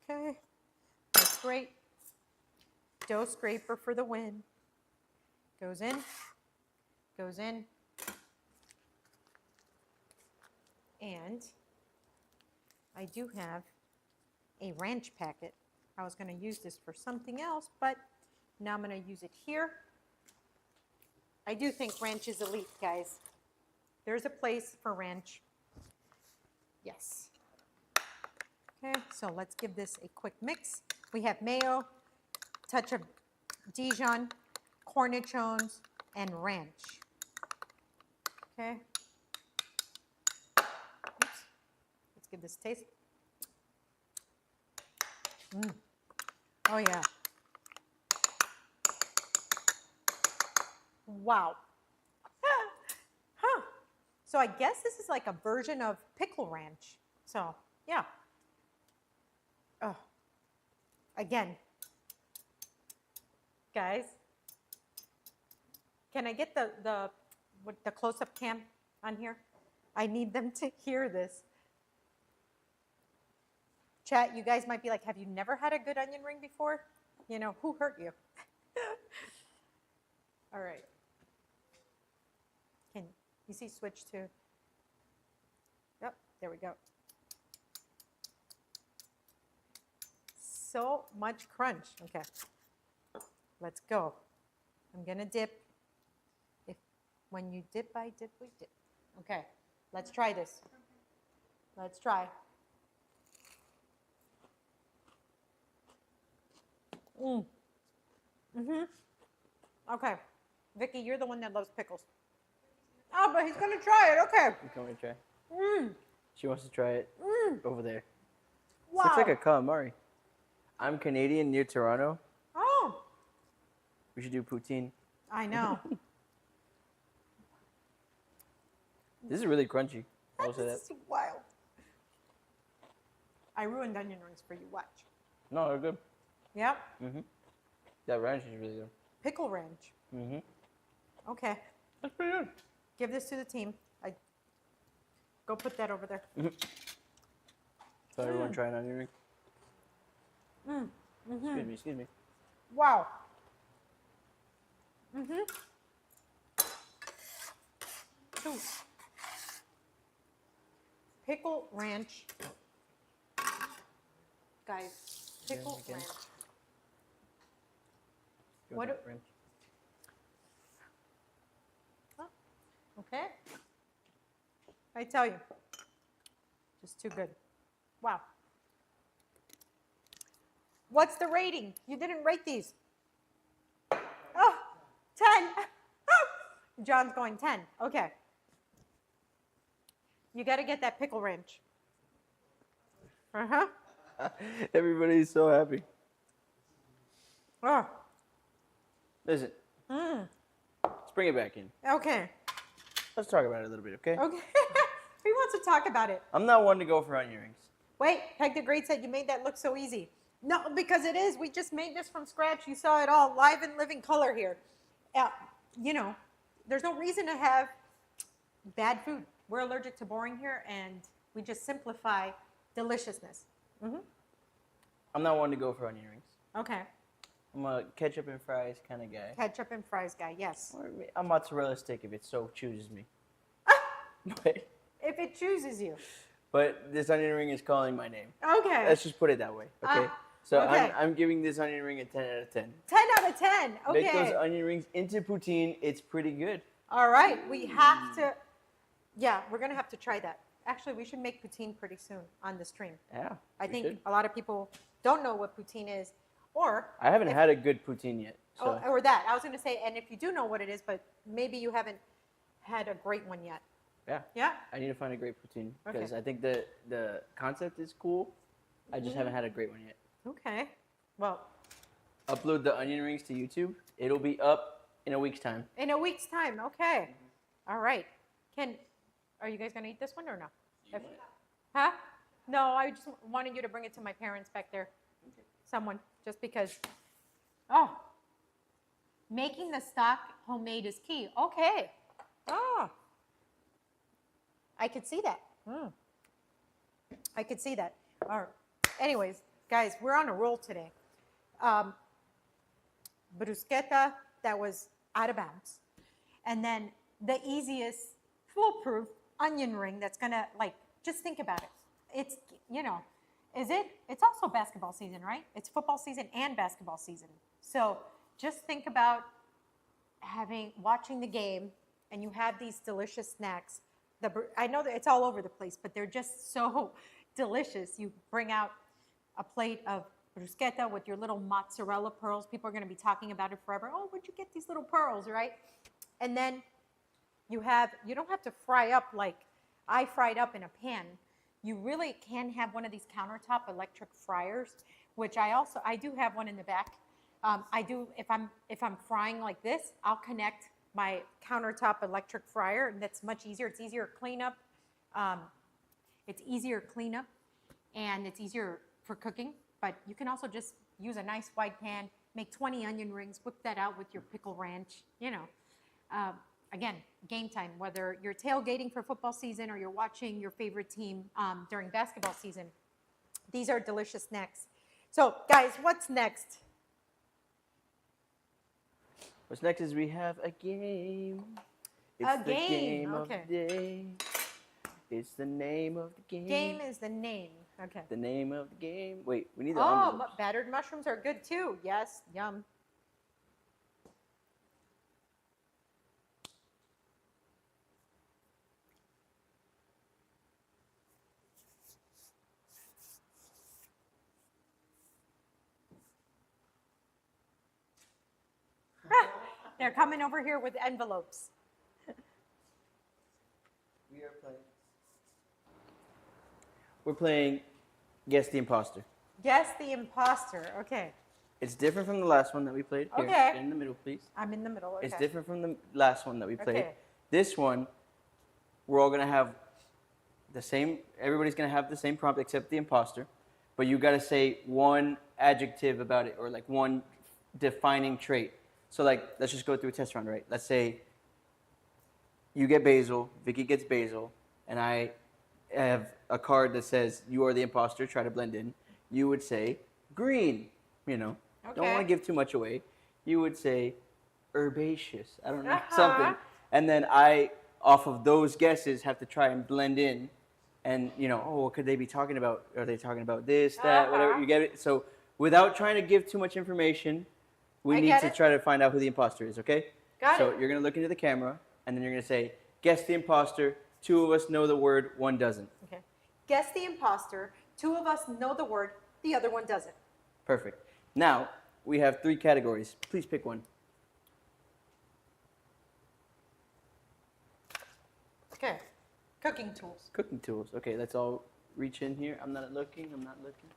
Okay, that's great. Dough scraper for the win. Goes in, goes in. And I do have a ranch packet. I was going to use this for something else, but now I'm going to use it here. I do think ranch is elite, guys. There's a place for ranch. Yes. Okay, so let's give this a quick mix. We have mayo, touch of Dijon, cornichons, and ranch. Okay, give this a taste. Oh, yeah. Wow. Huh. So I guess this is like a version of pickle ranch. So, yeah. Oh. Again. Guys, can I get the close-up cam on here? I need them to hear this. Chat, you guys might be like, have you never had a good onion ring before? You know, who hurt you? All right. Can you see switch to? Yep, there we go. So much crunch. Okay, let's go. I'm gonna dip. When you dip, I dip, we dip. Okay, let's try this. Let's try. Okay, Vicky, you're the one that loves pickles. Oh, but he's gonna try it. Okay. You come and try. She wants to try it over there. Wow. Looks like a calamari. I'm Canadian, near Toronto. Oh. We should do poutine. I know. This is really crunchy. I will say that. This is wild. I ruined onion rings for you. Watch. No, they're good. Yep. That ranch is really good. Pickle ranch. Okay. That's pretty good. Give this to the team. Go put that over there. So everyone try an onion ring. Excuse me. Wow. Ooh. Pickle ranch. Guys, pickle again. ranch. What? Okay. I tell you, just too good. Wow. What's the rating? You didn't rate these. Oh, 10. John's going 10. Okay. You got to get that pickle ranch. Everybody's so happy. Oh. Listen. Let's bring it back in. Okay. Let's talk about it a little bit, okay? Okay. Who wants to talk about it? I'm not one to go for onion rings. Wait, Peg the Great said you made that look so easy. No, because it is. We just made this from scratch. You saw it all live and living color here. You know, there's no reason to have bad food. We're allergic to boring here, and we just simplify deliciousness. I'm not one to go for onion rings. Okay. I'm a ketchup and fries kind of guy. Ketchup and fries guy, yes. Or a mozzarella stick if it so chooses me. But If it chooses you. this onion ring is calling my name. Okay. Let's just put it that way, okay? So okay. I'm giving this onion ring a 10 out of 10. 10 out of 10. Okay. Make those onion rings into poutine. It's pretty good. All right. We have to, yeah, we're going to have to try that. Actually, we should make poutine pretty soon on the stream. Yeah, I we think should. a lot of people don't know what poutine is. Or I haven't had a good poutine yet. So. or that. I was going to say, and if you do know what it is, but maybe you haven't had a great one yet. Yeah. Yeah? I need to find a great poutine because Okay. I think the concept is cool. I just haven't had a great one yet. Okay. Well, Upload the onion rings to YouTube. It'll be up in a week's time. in a week's time. Okay. All right. Are you guys going to eat this one or no? Huh? No, I just wanted you to bring it to my parents back there. Okay. Someone, just because. Oh. Making the stock homemade is key. Okay. Oh. I could see that. I could see that. All right. Anyways, guys, we're on a roll today. Bruschetta that was out of bounds. And then the easiest, foolproof onion ring that's going to, like, just think about it. It's, you know, it's also basketball season, right? It's football season and basketball season. So just think about watching the game and you have these delicious snacks. I know that it's all over the place, but they're just so delicious. You bring out a plate of bruschetta with your little mozzarella pearls. People are going to be talking about it forever. Oh, where'd you get these little pearls, right? And then you don't have to fry up like I fried up in a pan. you really can have one of these countertop electric fryers, which I do have one in the back. I do, if I'm frying like this, I'll connect my countertop electric fryer, and that's much easier. It's easier cleanup. It's easier cleanup, and it's easier for cooking. But you can also just use a nice wide pan, make 20 onion rings, whip that out with your pickle ranch. You know, again, game time. Whether you're tailgating for football season or you're watching your favorite team during basketball season, these are delicious snacks. So, guys, what's next? What's next is we have a game. A the game, game okay. of the day. It's the name of the game. Game is the name. Okay. The name of the game. Wait, we need the Oh, envelopes. battered mushrooms are good too. Yes, yum. They're coming over here with envelopes. We're playing Guess the Imposter. Guess the imposter. Okay. It's different from the last one that we played. Here, Okay. get in the middle, please. I'm in the middle. Okay. It's different from the last one that we played. Okay. This one, we're all going to have the same, everybody's going to have the same prompt except the imposter. But you got to say one adjective about it or like one defining trait. So like, let's just go through a test round, right? Let's say you get basil, Vicky gets basil, and I have a card that says you are the imposter, try to blend in. You would say green, you know. Don't want to Okay. give too much away. You would say herbaceous, I don't know, Uh-huh. something. And then I, off of those guesses, have to try and blend in. And, you know, oh, what could they be talking about? Are they talking about this, that, whatever? Uh-huh. You get it? So without trying to give too much information, we I need get to it. try to find out who the imposter is, okay? Got so it. you're going to look into the camera, and then you're going to say, guess the imposter. Two of us know the word, one doesn't. Okay. Guess the imposter. Two of us know the word. The other one doesn't. Perfect. Now, we have 3 categories. Please pick one. Okay. Cooking tools. Cooking tools. Okay, let's all reach in here. I'm not looking. I'm not looking.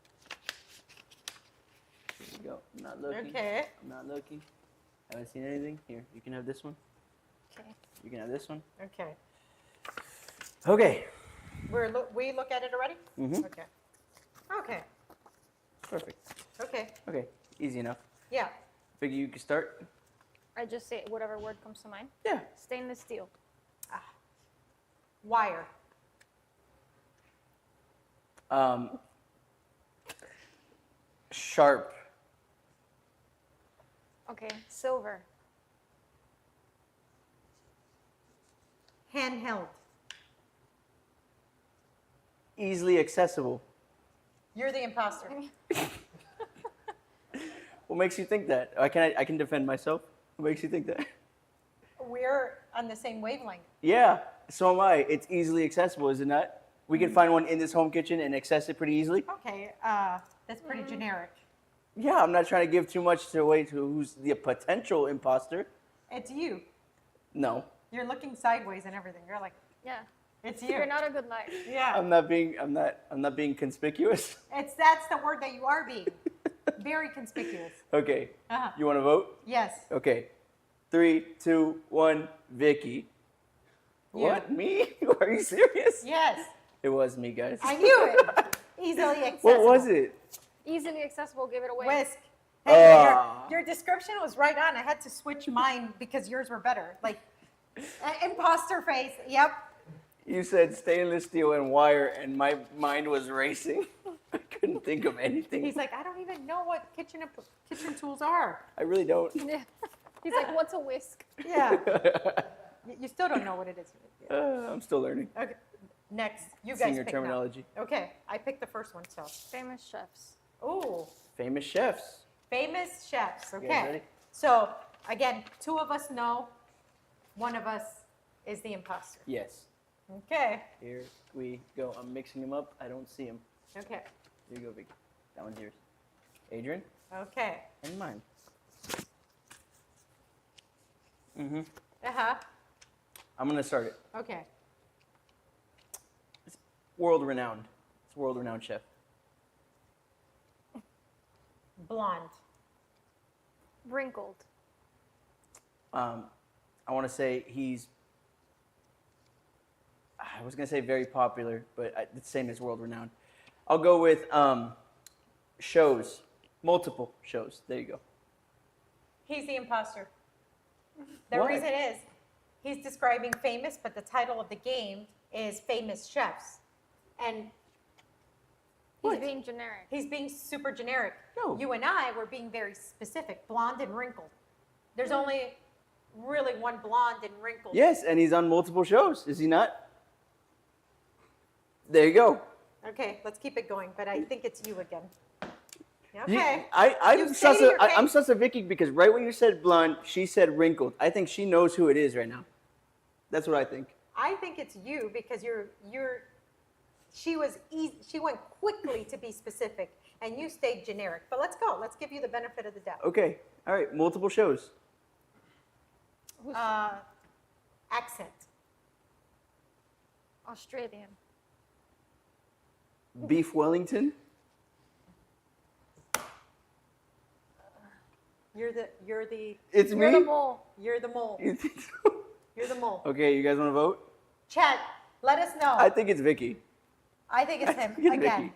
Here we go. I'm not looking. Okay. I'm not looking. Haven't seen anything. Here, you can have this one. Okay. You can have this one. Okay. Okay. We look at it already? Mm-hmm. Okay. Okay. Perfect. Okay. Okay. Easy enough. Yeah. Figure you can start. I just say whatever word comes to mind. Yeah. Stainless steel. Wire. Sharp. Okay. Silver. Handheld. Easily accessible. You're the imposter. What makes you think that? I can defend myself. What makes you think that? We're on the same wavelength. Yeah, so am I. It's easily accessible, is it not? We can find one in this home kitchen and access it pretty easily. Okay. That's pretty generic. Yeah, I'm not trying to give too much away to who's the potential imposter. It's you. No, You're looking sideways and everything. You're like, Yeah. it's you. You're not a good liar. Yeah. I'm not being conspicuous. That's the word that you are being. Very conspicuous. Okay, Uh-huh. you want to vote? Yes. Okay, 3, 2, 1, Vicky. You. What, me? Are you serious? Yes. It was me, guys. I knew it. Easily accessible. What was it? Easily accessible. Give it away. Whisk. Hey, Ah. your description was right on. I had to switch mine because yours were better. Like, imposter face. Yep. You said stainless steel and wire, and my mind was racing. I couldn't think of anything. He's like, I don't even know what kitchen tools are. I really don't. Yeah. He's like, what's a whisk? Yeah. You still don't know what it is. I'm still learning. Okay. Next, you guys Senior pick now. terminology. Okay, I picked the first one. So, Famous chefs. ooh, Famous chefs. famous chefs. guys Okay. ready? So again, 2 of us know. 1 of us is the imposter. Yes. Okay. Here we go. I'm mixing them up. I don't see them. Okay. Here you go, Vicky. That one's yours. Adrian Okay. and mine. Mm-hmm. Uh-huh. I'm gonna start it. Okay. World renowned. It's a world-renowned chef. Blonde. Wrinkled. I want to say he's. I was gonna say very popular, but the same as world-renowned. I'll go with shows, multiple shows. There you go. He's the imposter. The Why? reason is he's describing famous, but the title of the game is Famous Chefs. And He's being generic. he's being super generic. No. You and I were being very specific, blonde and wrinkled. There's only really one blonde and wrinkled. Yes, and he's on multiple shows. Is he not? There you go. Okay, let's keep it going, but I think it's you again. You- Okay. I'm You've sus stated of, your I'm case. sus of Vicky because right when you said blonde, she said wrinkled. I think she knows who it is right now. That's what I think. I think it's you because she went quickly to be specific and you stayed generic. But let's go. Let's give you the benefit of the doubt. Okay. All right. Multiple shows. Accent. Australian. Beef Wellington. You're the It's You're me. the mole. you're the mole. You think so? You're the mole. Okay. You guys want to vote? Chat, let us know. I think it's Vicky. I think it's him I think it's again. Vicky.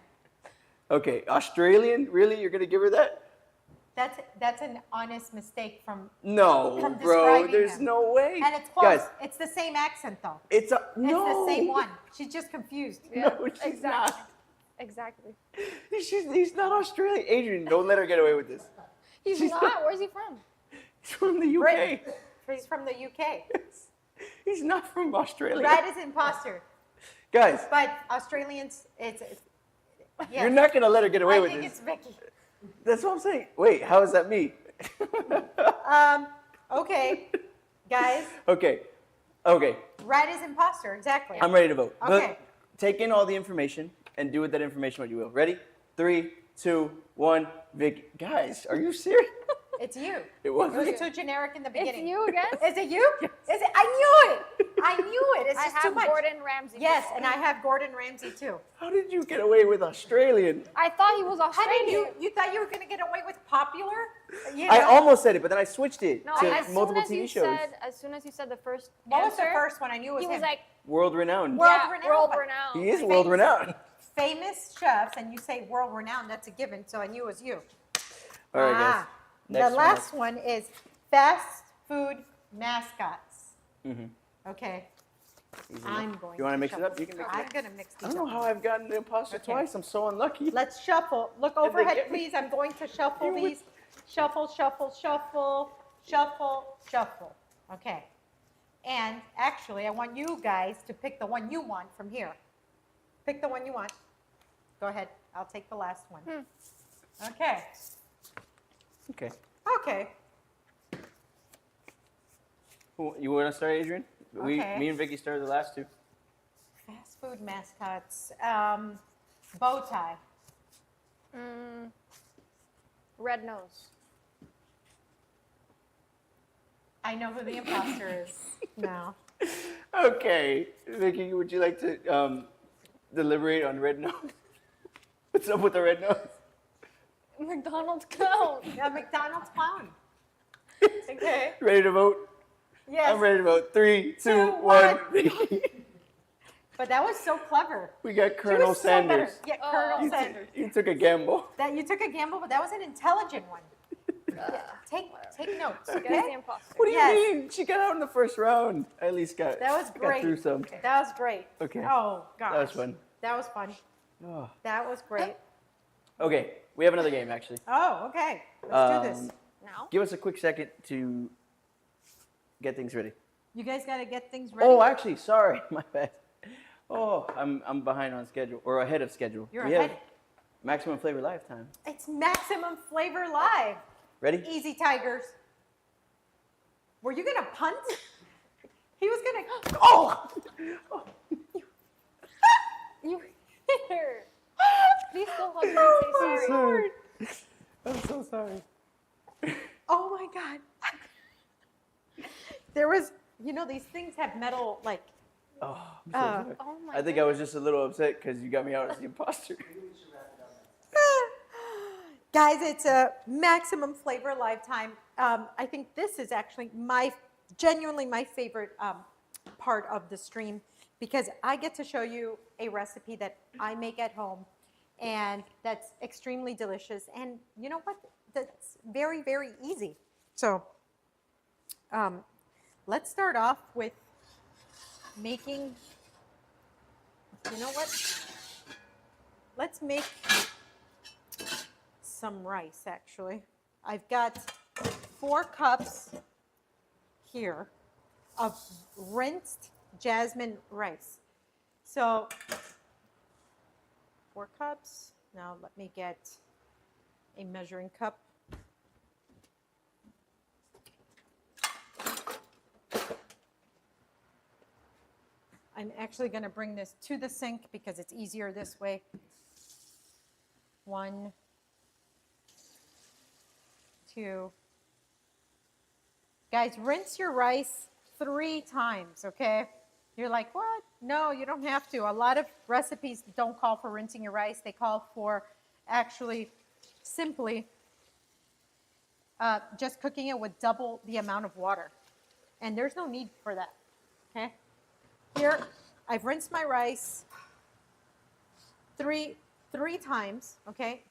Okay. Australian? Really? You're gonna give her that? That's an honest mistake from No, From bro. describing There's him. no way. and it's close. Guys, It's the same accent though. it's a It's no. the same one. She's just confused. Yeah, No, she's exactly. not. Exactly. He's not Australian. Adrian, don't let her get away with this. He's She's not. not- Where's he from? He's from the UK. Britain. He's from the UK. He's not from Australia. Brad is imposter, Guys, but Australians, it's yes. you're not gonna let her get away I with think this. it's Vicky. That's what I'm saying. Wait, how is that me? Okay, guys, Okay. Okay. Brad is imposter. Exactly. I'm ready to vote. But Okay. take in all the information and do with that information what you will. Ready? 3, 2, 1. Vicky. Guys, are you serious? It's you. It was It me. was too generic in the It's beginning. you again? Is it you? Is it? I knew it. I knew it. It's I just too have much. Gordon Ramsay. Yes, and I have Gordon Ramsay too. How did you get away with Australian? I thought he was How Australian. did you thought you were going to get away with popular? You I know? almost said it, but then I switched it No, to as soon multiple as you TV shows. as soon as you said the first What was the answer, first one? I knew it was he was him. like, World renowned. World yeah, renowned. world renowned. He is world renowned. Famous chefs, and you say world renowned. That's a given. So I knew it was you. All right, guys. Next The last one is fast food mascots. Mhm. Okay. Easy I'm enough. going. You want to mix it shuffle. up? You can mix it I'm up. going to mix I these don't know up. how I've gotten the imposter Okay. twice. I'm so unlucky. Let's shuffle. Look And they overhead, get me. please. I'm going to shuffle You would- these. Shuffle, shuffle, shuffle, shuffle, shuffle. Okay. And actually, I want you guys to pick the one you want from here. Pick the one you want. Go ahead. I'll take the last one. Okay. Okay. Okay. You want to start, Adrian? Okay. Me and Vicky started the last two. Fast food mascots. Bow tie. red nose. I know who the imposter is now. Okay, Vicky, would you like to deliberate on red nose? What's up with the red nose? McDonald's clown. A McDonald's clown. Okay. Ready to vote? Yes. I'm ready to vote. 3, 2, 2, 1. 1. Vicky. But that was so clever. We got She Colonel was so better. Sanders. Yeah, Oh. Colonel You, Sanders. you took a gamble. That you took a gamble, but that was an intelligent one. Take notes, Guess the okay? imposter. What do you Yes. mean? She got out in the first round. I at least got, That was got great. through some. That was great. Okay. Oh gosh. That was fun. That was fun. Oh. That was great. Okay, we have another game actually. Oh, okay. Let's do this. Now? Give us a quick second to get things ready. You guys got to get things ready. Oh, actually, sorry, my bad. Oh, I'm behind on schedule or ahead of schedule. You're we ahead. have Maximum Flavor Lifetime. It's Maximum Flavor Live. Ready? Easy, Tigers. Were you gonna punt? He was gonna. Oh! You here. Please go hug me and say sorry. I'm so sorry. Oh my God. There was, these things have metal, like, Oh, I'm so Uh, sorry. Oh my I think I was just a little upset because you got me out as the imposter. Guys, it's a maximum flavor lifetime. I think this is actually genuinely my favorite part of the stream because I get to show you a recipe that I make at home and that's extremely delicious. And you know what? That's very, very easy. So let's start off with making, you know what? Let's make some rice actually. I've got 4 cups here of rinsed jasmine rice. So 4 cups. Now let me get a measuring cup. I'm actually going to bring this to the sink because it's easier this way. 1, 2. Guys, rinse your rice 3 times, okay? You're like, what? No, you don't have to. A lot of recipes don't call for rinsing your rice. They call for actually simply just cooking it with double the amount of water. And there's no need for that, okay? Here, I've rinsed my rice three times, okay?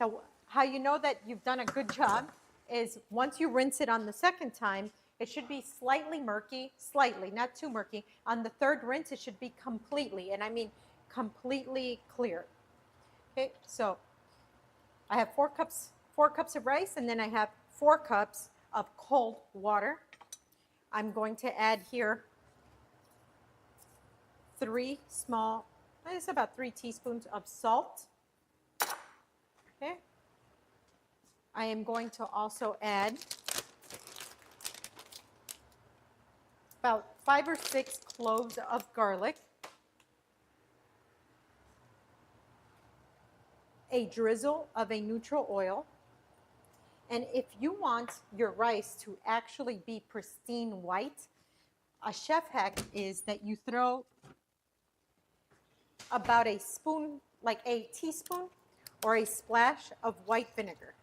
How you know that you've done a good job is once you rinse it on the second time, it should be slightly murky, slightly, not too murky. On the third rinse, it should be completely, and I mean completely clear. Okay, so I have 4 cups of rice, and then I have 4 cups of cold water. I'm going to add here 3 small, it's about 3 teaspoons of salt. Okay. I am going to also add about 5 or 6 cloves of garlic, a drizzle of a neutral oil, and if you want your rice to actually be pristine white, a chef hack is that you throw about a spoon, like a teaspoon or a splash of white vinegar.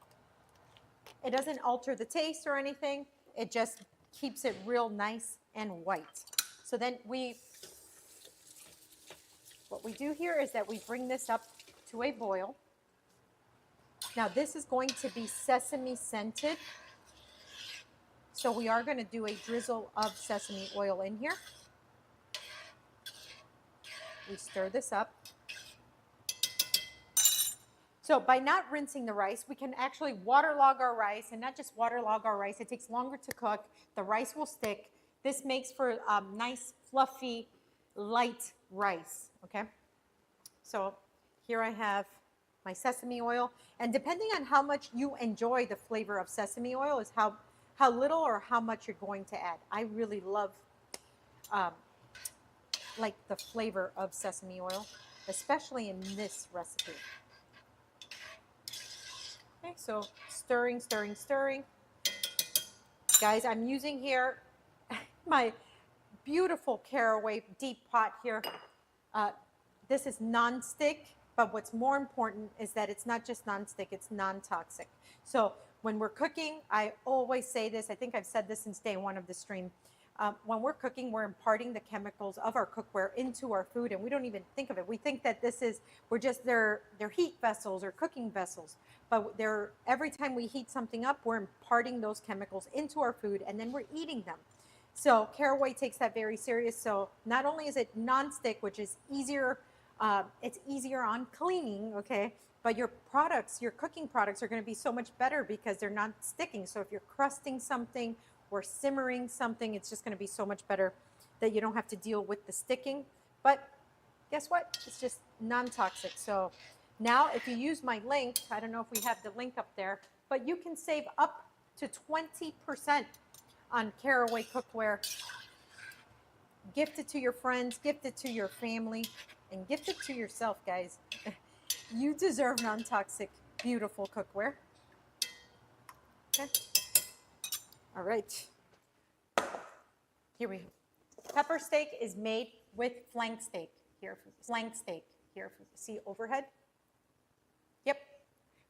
It doesn't alter the taste or anything. It just keeps it real nice and white. So then what we do here is that we bring this up to a boil. Now this is going to be sesame scented. So we are going to do a drizzle of sesame oil in here. We stir this up. So by not rinsing the rice, we can actually waterlog our rice, and not just waterlog our rice, it takes longer to cook. The rice will stick. This makes for nice, fluffy, light rice, okay? So here I have my sesame oil, and depending on how much you enjoy the flavor of sesame oil is how little or how much you're going to add. I really love like the flavor of sesame oil, especially in this recipe. Okay, so stirring, stirring, stirring. Guys, I'm using here my beautiful Caraway deep pot here. This is non-stick, but what's more important is that it's not just non-stick, it's non-toxic. So when we're cooking, I always say this, I think I've said this since day 1 of the stream. When we're cooking, we're imparting the chemicals of our cookware into our food, and we don't even think of it. We think that they're heat vessels or cooking vessels, but every time we heat something up, we're imparting those chemicals into our food, and then we're eating them. So Caraway takes that very serious. So not only is it non-stick, which is easier, it's easier on cleaning, okay, but your cooking products are going to be so much better because they're not sticking. So if you're crusting something or simmering something, it's just going to be so much better that you don't have to deal with the sticking. But guess what? It's just non-toxic. So now if you use my link, I don't know if we have the link up there, but you can save up to 20% on Caraway cookware. Gift it to your friends, gift it to your family, and gift it to yourself, guys. You deserve non-toxic, beautiful cookware. Okay. All right. Here we go. Pepper steak is made with flank steak here. Flank steak here. See overhead? Yep.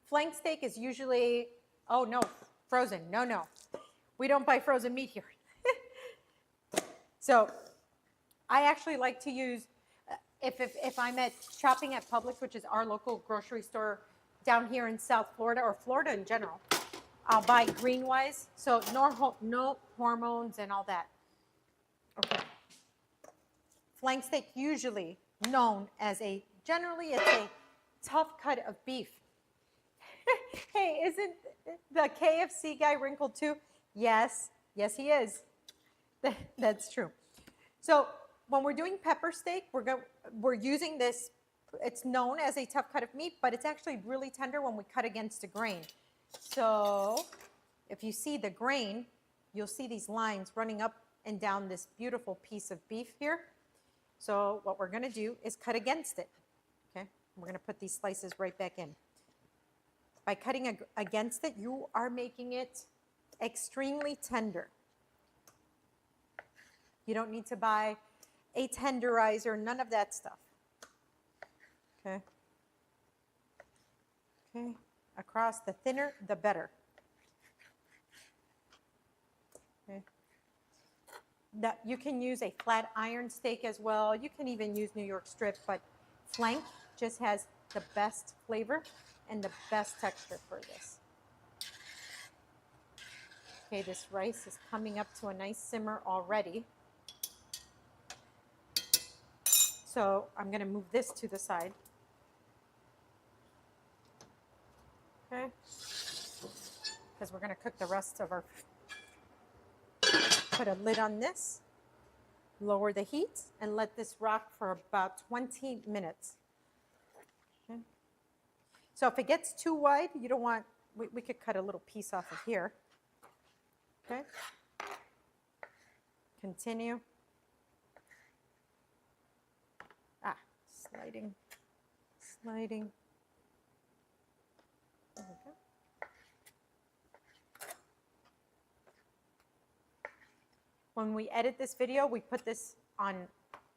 Flank steak is usually, oh no, frozen. No, no. We don't buy frozen meat here. So I actually like to use, if I'm at shopping at Publix, which is our local grocery store down here in South Florida, or Florida in general, I'll buy Greenwise. So no hormones and all that. Okay. Flank steak usually known as generally it's a tough cut of beef. Hey, isn't the KFC guy wrinkled too? Yes, yes he is. That's true. So when we're doing pepper steak, we're using this, it's known as a tough cut of meat, but it's actually really tender when we cut against the grain. So if you see the grain, you'll see these lines running up and down this beautiful piece of beef here. So what we're going to do is cut against it. Okay, we're going to put these slices right back in. By cutting against it, you are making it extremely tender. You don't need to buy a tenderizer, none of that stuff. Okay. Okay, across, the thinner, the better. Okay. That, you can use a flat iron steak as well. You can even use New York strip, but flank just has the best flavor and the best texture for this. Okay, this rice is coming up to a nice simmer already. So I'm going to move this to the side. Okay, because we're going to cook the rest of our, put a lid on this, lower the heat, and let this rock for about 20 minutes. Okay. So if it gets too wide, you don't want, we could cut a little piece off of here. Okay. Continue. Sliding, sliding. There we go. When we edit this video, we put this on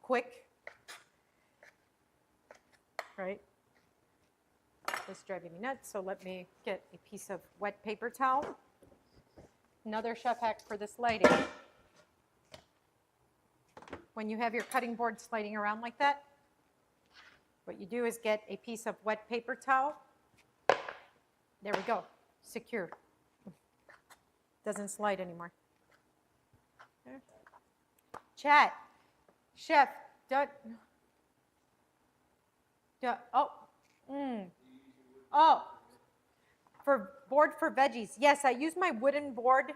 quick, right? This is driving me nuts, so let me get a piece of wet paper towel. Another chef hack for this lighting. When you have your cutting board sliding around like that, what you do is get a piece of wet paper towel. There we go, secure. Doesn't slide anymore. Okay. Chat, chef, for board for veggies. Yes, I use my wooden board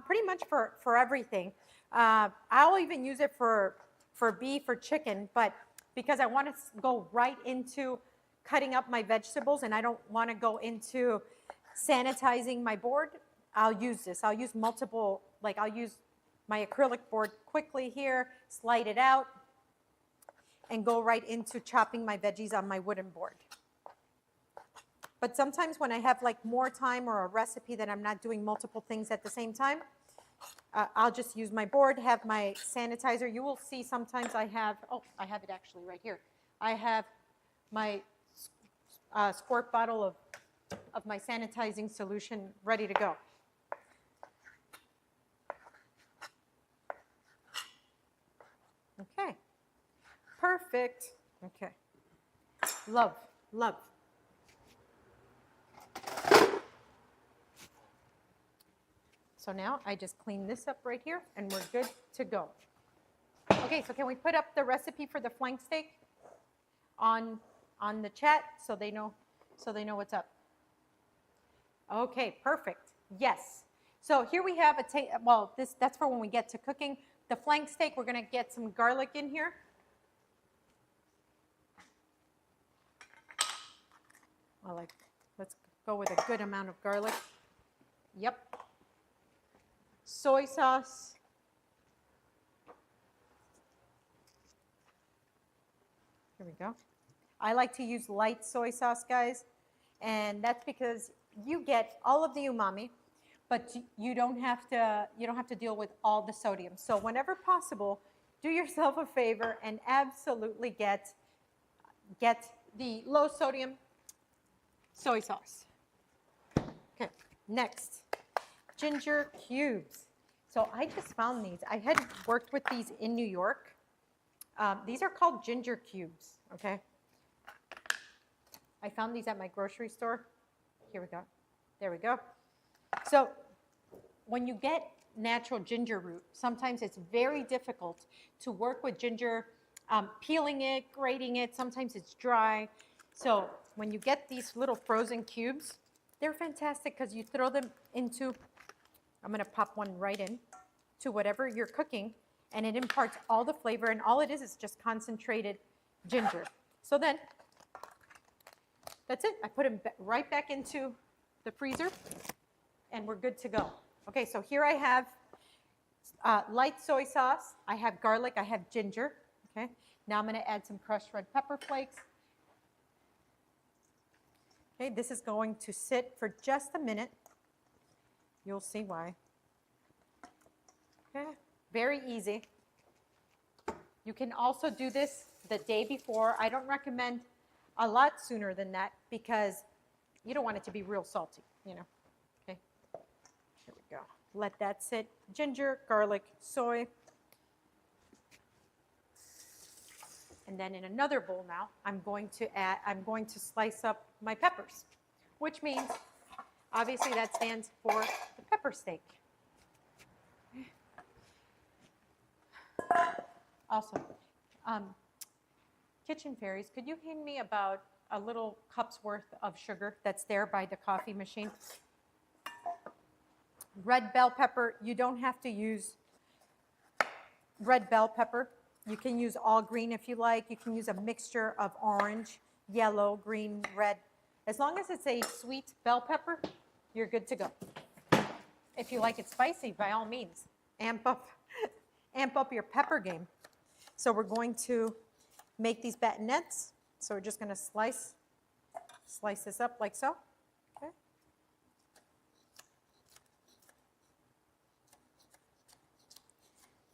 pretty much for everything. I'll even use it for beef or chicken, but because I want to go right into cutting up my vegetables and I don't want to go into sanitizing my board, I'll use this. I'll use multiple, like I'll use my acrylic board quickly here, slide it out, and go right into chopping my veggies on my wooden board. But sometimes when I have like more time or a recipe that I'm not doing multiple things at the same time, I'll just use my board, have my sanitizer. You will see sometimes I have it actually right here. I have my squirt bottle of my sanitizing solution ready to go. Okay, perfect. Okay, love, love. So now I just clean this up right here and we're good to go. Okay, so can we put up the recipe for the flank steak on the chat so they know what's up? Okay, perfect. Yes. So here we have that's for when we get to cooking. The flank steak, we're going to get some garlic in here. Let's go with a good amount of garlic. Yep. Soy sauce. Here we go. I like to use light soy sauce, guys, and that's because you get all of the umami, but you don't have to deal with all the sodium. So whenever possible, do yourself a favor and absolutely get the low sodium soy sauce. Okay, next, ginger cubes. So I just found these. I had worked with these in New York. These are called ginger cubes, okay? I found these at my grocery store. Here we go. There we go. So when you get natural ginger root, sometimes it's very difficult to work with ginger, peeling it, grating it. Sometimes it's dry. So when you get these little frozen cubes, they're fantastic because you throw them into, I'm going to pop one right in, to whatever you're cooking, and it imparts all the flavor, and all it is just concentrated ginger. So then, that's it. I put them right back into the freezer, and we're good to go. Okay, so here I have light soy sauce. I have garlic. I have ginger. Okay, now I'm going to add some crushed red pepper flakes. Okay, this is going to sit for just a minute. You'll see why. Okay, very easy. You can also do this the day before. I don't recommend a lot sooner than that because you don't want it to be real salty, you know. Okay, here we go. Let that sit. Ginger, garlic, soy. And then in another bowl now, I'm going to slice up my peppers, which means obviously that stands for the pepper steak. Awesome. Kitchen Fairies, could you hand me about a little cup's worth of sugar that's there by the coffee machine? Red bell pepper, you don't have to use red bell pepper. You can use all green if you like. You can use a mixture of orange, yellow, green, red. As long as it's a sweet bell pepper, you're good to go. If you like it spicy, by all means, amp up your pepper game. So we're going to make these batonettes. So we're just going to slice this up like so. Okay.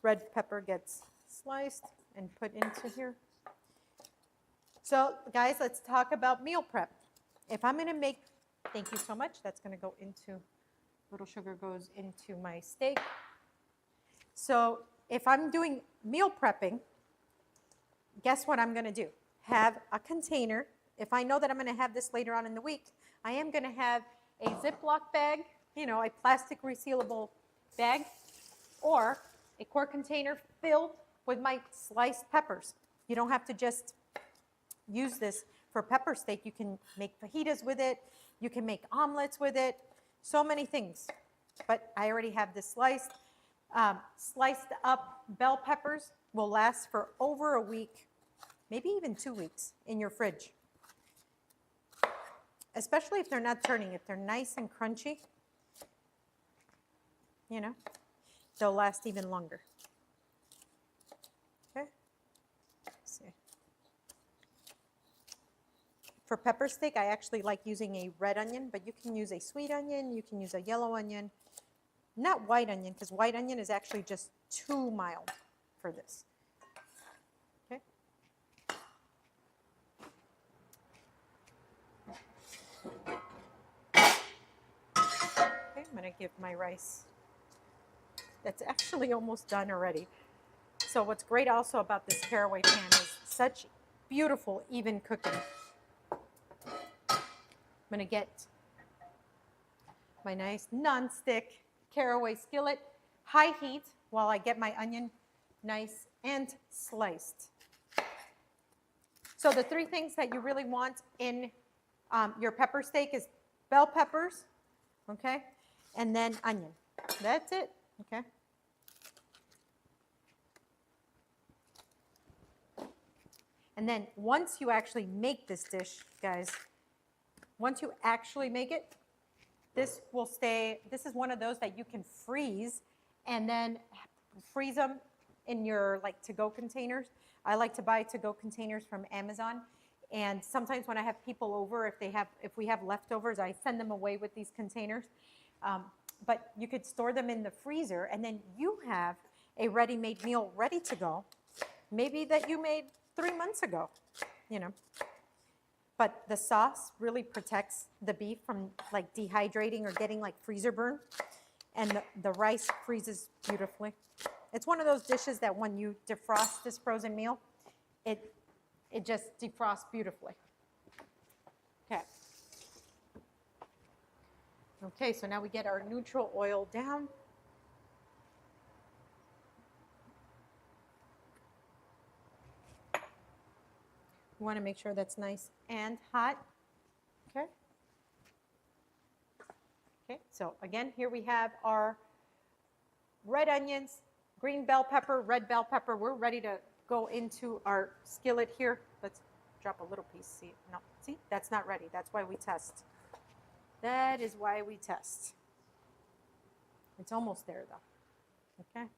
Red pepper gets sliced and put into here. So guys, let's talk about meal prep. If I'm going to make, thank you so much, that's going to go into, little sugar goes into my steak. So if I'm doing meal prepping, guess what I'm going to do? Have a container. If I know that I'm going to have this later on in the week, I am going to have a Ziploc bag, you know, a plastic resealable bag, or a quart container filled with my sliced peppers. You don't have to just use this for pepper steak. You can make fajitas with it. You can make omelets with it. So many things. But I already have this sliced. Sliced up bell peppers will last for over a week, maybe even 2 weeks in your fridge. Especially if they're not turning. If they're nice and crunchy, you know, they'll last even longer. Okay. Let's see. For pepper steak, I actually like using a red onion, but you can use a sweet onion, you can use a yellow onion, not white onion, because white onion is actually just too mild for this. Okay. Okay, I'm going to give my rice. That's actually almost done already. So what's great also about this caraway pan is such beautiful, even cooking. I'm going to get my nice non-stick caraway skillet, high heat, while I get my onion nice and sliced. So the three things that you really want in your pepper steak is bell peppers, okay, and then onion. That's it, okay. And then once you actually make this dish, guys, once you actually make it, this will stay, this is one of those that you can freeze and then freeze them in your like to-go containers. I like to buy to-go containers from Amazon. And sometimes when I have people over, if we have leftovers, I send them away with these containers. But you could store them in the freezer and then you have a ready-made meal ready to go maybe that you made 3 months ago, you know. But the sauce really protects the beef from like dehydrating or getting like freezer burn. And the rice freezes beautifully. It's one of those dishes that when you defrost this frozen meal, it just defrosts beautifully. Okay. Okay, so now we get our neutral oil down. We want to make sure that's nice and hot. Okay. Okay, so again, here we have our red onions, green bell pepper, red bell pepper. We're ready to go into our skillet here. Let's drop a little piece. See, no, see, that's not ready. That's why we test. That is why we test. It's almost there though. Okay,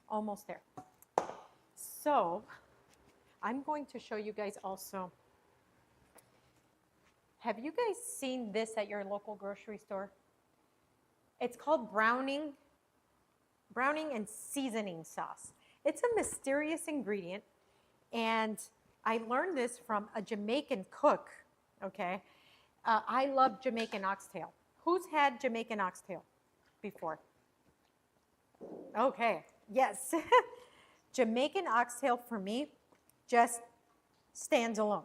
almost there. So I'm going to show you guys also. Have you guys seen this at your local grocery store? It's called browning and seasoning sauce. It's a mysterious ingredient, and I learned this from a Jamaican cook, okay? I love Jamaican oxtail. Who's had Jamaican oxtail before? Okay, yes. Jamaican oxtail for me just stands alone.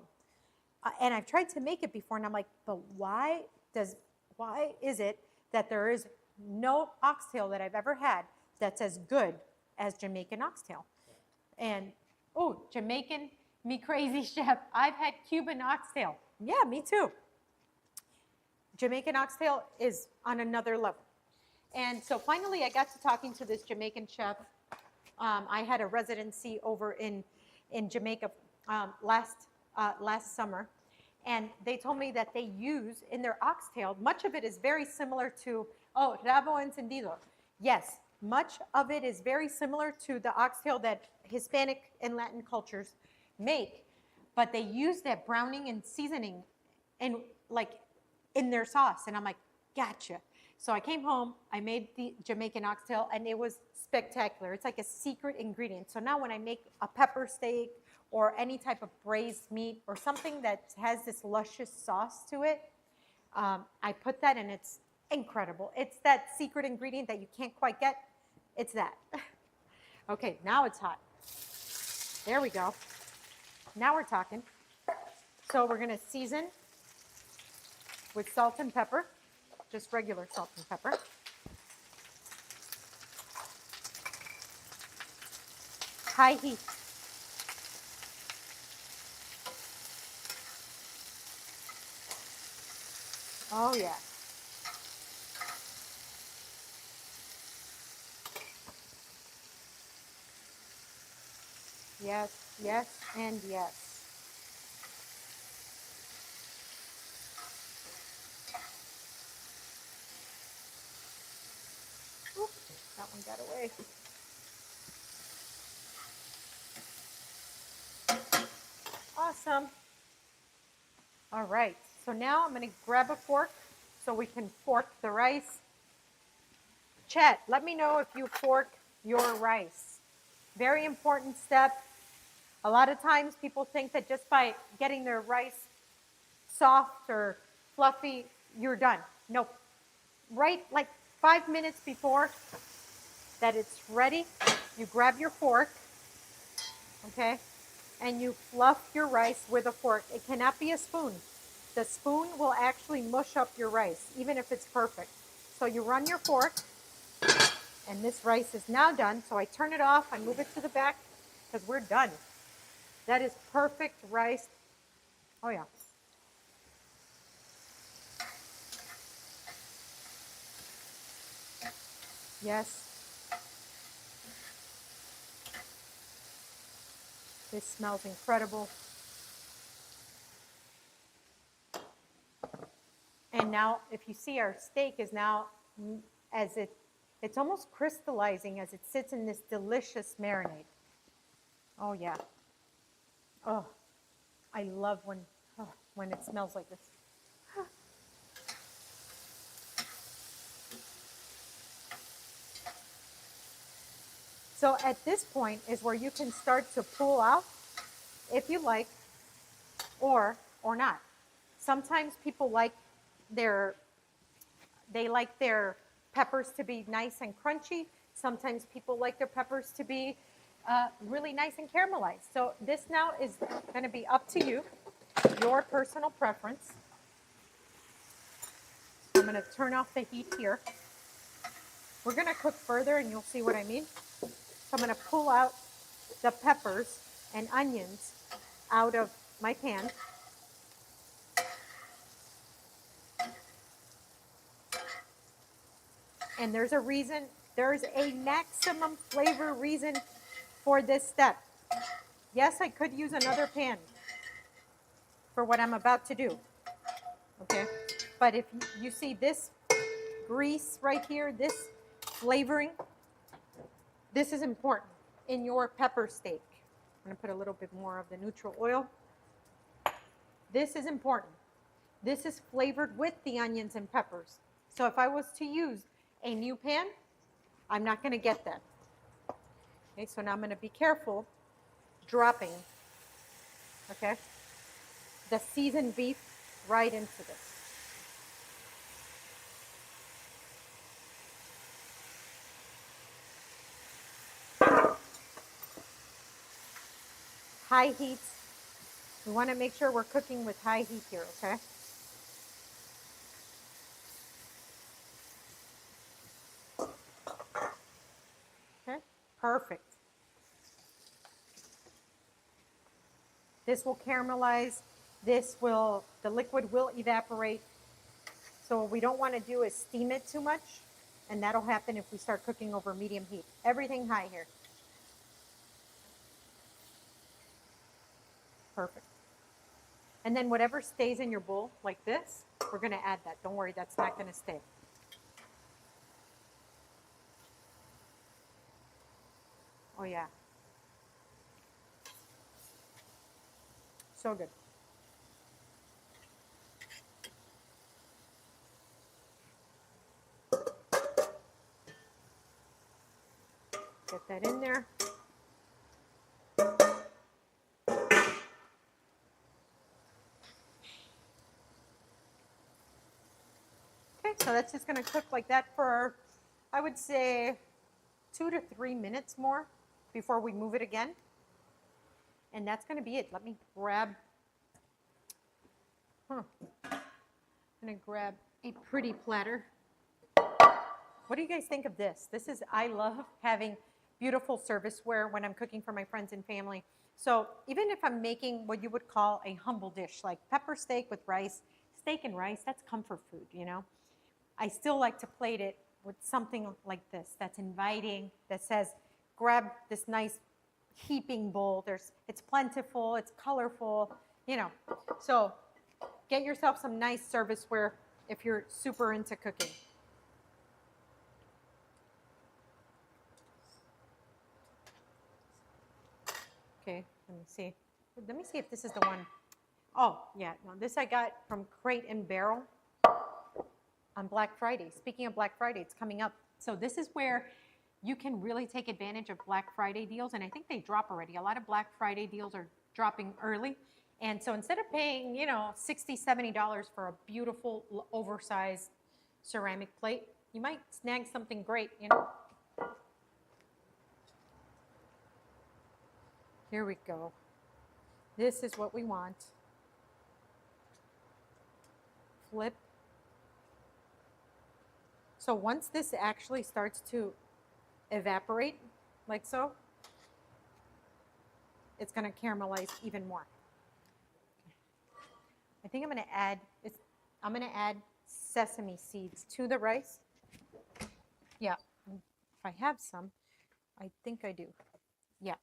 And I've tried to make it before, and I'm like, but why is it that there is no oxtail that I've ever had that's as good as Jamaican oxtail? And, oh, Jamaican, me crazy chef, I've had Cuban oxtail. Yeah, me too. Jamaican oxtail is on another level. And so finally I got to talking to this Jamaican chef. I had a residency over in Jamaica last summer. And they told me that they use in their oxtail, much of it is very similar to, oh, rabo encendido. Yes, much of it is very similar to the oxtail that Hispanic and Latin cultures make, but they use that browning and seasoning and like in their sauce. And I'm like, gotcha. So I came home, I made the Jamaican oxtail, and it was spectacular. It's like a secret ingredient. So now when I make a pepper steak or any type of braised meat or something that has this luscious sauce to it, I put that, and it's incredible. It's that secret ingredient that you can't quite get. It's that. Okay, now it's hot. There we go. Now we're talking. So we're going to season with salt and pepper, just regular salt and pepper. High heat. Oh, yeah. Yes, yes, and yes. Oop, that one got away. Awesome. All right, so now I'm going to grab a fork so we can fork the rice. Chet, let me know if you fork your rice. Very important step. A lot of times people think that just by getting their rice soft or fluffy, you're done. Nope. Right like 5 minutes before that it's ready, you grab your fork, okay, and you fluff your rice with a fork. It cannot be a spoon. The spoon will actually mush up your rice, even if it's perfect. So you run your fork, and this rice is now done. So I turn it off, I move it to the back, because we're done. That is perfect rice. Oh, yeah. Yes. This smells incredible. And now, if you see, our steak is now, it's almost crystallizing as it sits in this delicious marinade. Oh, yeah. Oh, I love when it smells like this. So at this point is where you can start to pull out if you like, or not. Sometimes people like their peppers to be nice and crunchy. Sometimes people like their peppers to be really nice and caramelized. So this now is going to be up to you, your personal preference. I'm going to turn off the heat here. We're going to cook further and you'll see what I mean. So I'm going to pull out the peppers and onions out of my pan. And there's a reason, there's a maximum flavor reason for this step. Yes, I could use another pan for what I'm about to do, okay? But if you see this grease right here, this flavoring, this is important in your pepper steak. I'm gonna put a little bit more of the neutral oil. This is important. This is flavored with the onions and peppers. So if I was to use a new pan, I'm not going to get that. Okay, so now I'm going to be careful dropping, okay, the seasoned beef right into this. High heat. We want to make sure we're cooking with high heat here, okay? Okay, perfect. This will caramelize. The liquid will evaporate. So what we don't want to do is steam it too much, and that'll happen if we start cooking over medium heat. Everything high here. Perfect. And then whatever stays in your bowl, like this, we're going to add that. Don't worry, that's not going to stay. Oh, yeah. So good. Get that in there. Okay, so that's just going to cook like that for, I would say, 2 to 3 minutes more before we move it again. And that's going to be it. Let me grab, I'm going to grab a pretty platter. What do you guys think of this? I love having beautiful serviceware when I'm cooking for my friends and family. So even if I'm making what you would call a humble dish, like pepper steak with rice, steak and rice, that's comfort food, you know? I still like to plate it with something like this that's inviting, that says, grab this nice heaping bowl. It's plentiful, it's colorful, you know. So get yourself some nice serviceware if you're super into cooking. Okay, let me see. Let me see if this is the one. Oh, yeah, no, this I got from Crate and Barrel on Black Friday. Speaking of Black Friday, it's coming up. So this is where you can really take advantage of Black Friday deals, and I think they drop already. A lot of Black Friday deals are dropping early. And so instead of paying, $60, $70 for a beautiful oversized ceramic plate, you might snag something great, Here we go. This is what we want. Flip. So once this actually starts to evaporate, like so, it's going to caramelize even more. I think I'm going to add sesame seeds to the rice. Yeah, if I have some, I think I do. Yeah.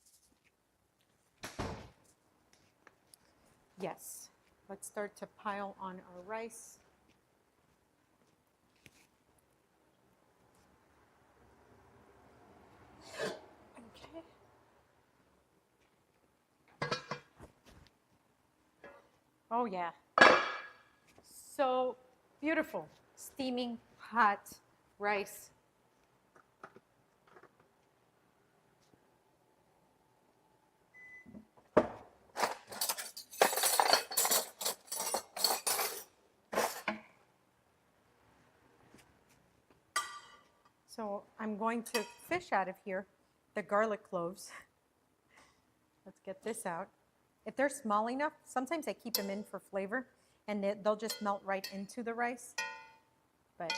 Yes. Let's start to pile on our rice. Okay. Oh, yeah. So beautiful. Steaming hot rice. So I'm going to fish out of here the garlic cloves. Let's get this out. If they're small enough, sometimes I keep them in for flavor, and they'll just melt right into the rice. But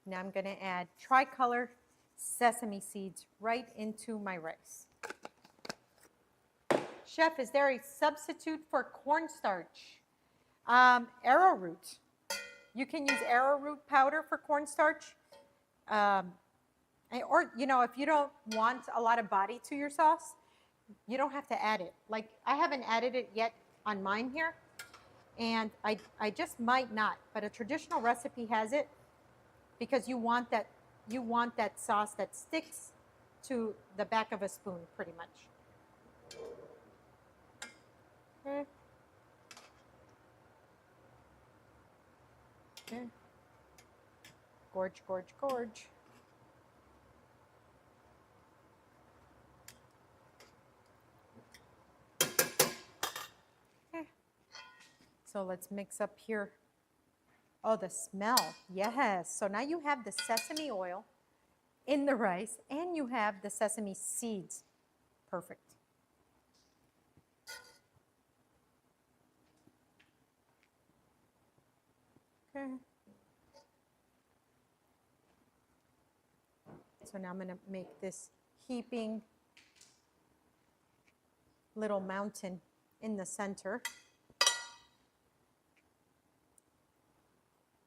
now I'm going to add tricolor sesame seeds right into my rice. Chef, is there a substitute for cornstarch? Arrowroot. You can use arrowroot powder for cornstarch. Or, you know, if you don't want a lot of body to your sauce, you don't have to add it. Like, I haven't added it yet on mine here, and I just might not. But a traditional recipe has it because you want that sauce that sticks to the back of a spoon, pretty much. Okay. Okay. Gorge, gorge, gorge. Okay. So let's mix up here. Oh, the smell. Yes. So now you have the sesame oil in the rice and you have the sesame seeds. Perfect. Okay. So now I'm going to make this heaping little mountain in the center.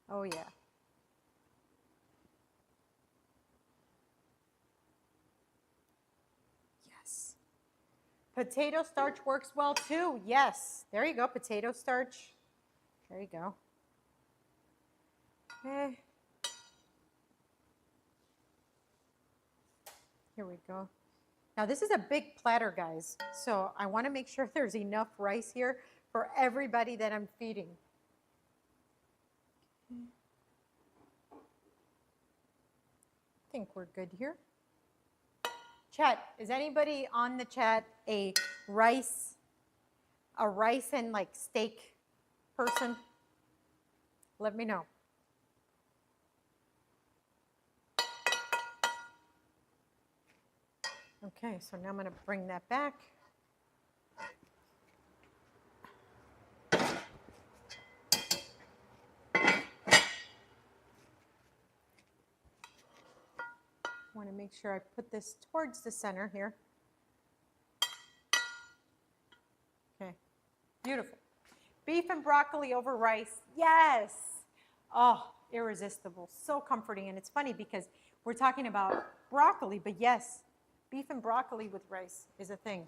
Oh, yeah. Yes. Potato starch works well too. Yes. There you go, potato starch. There you go. Okay. Here we go. Now this is a big platter, guys. So I want to make sure there's enough rice here for everybody that I'm feeding. I think we're good here. Chat, is anybody on the chat a rice and like steak person? Let me know. Okay, so now I'm going to bring that back. I want to make sure I put this towards the center here. Okay, beautiful. Beef and broccoli over rice. Yes. Oh, irresistible. So comforting. And it's funny because we're talking about broccoli, but yes, beef and broccoli with rice is a thing.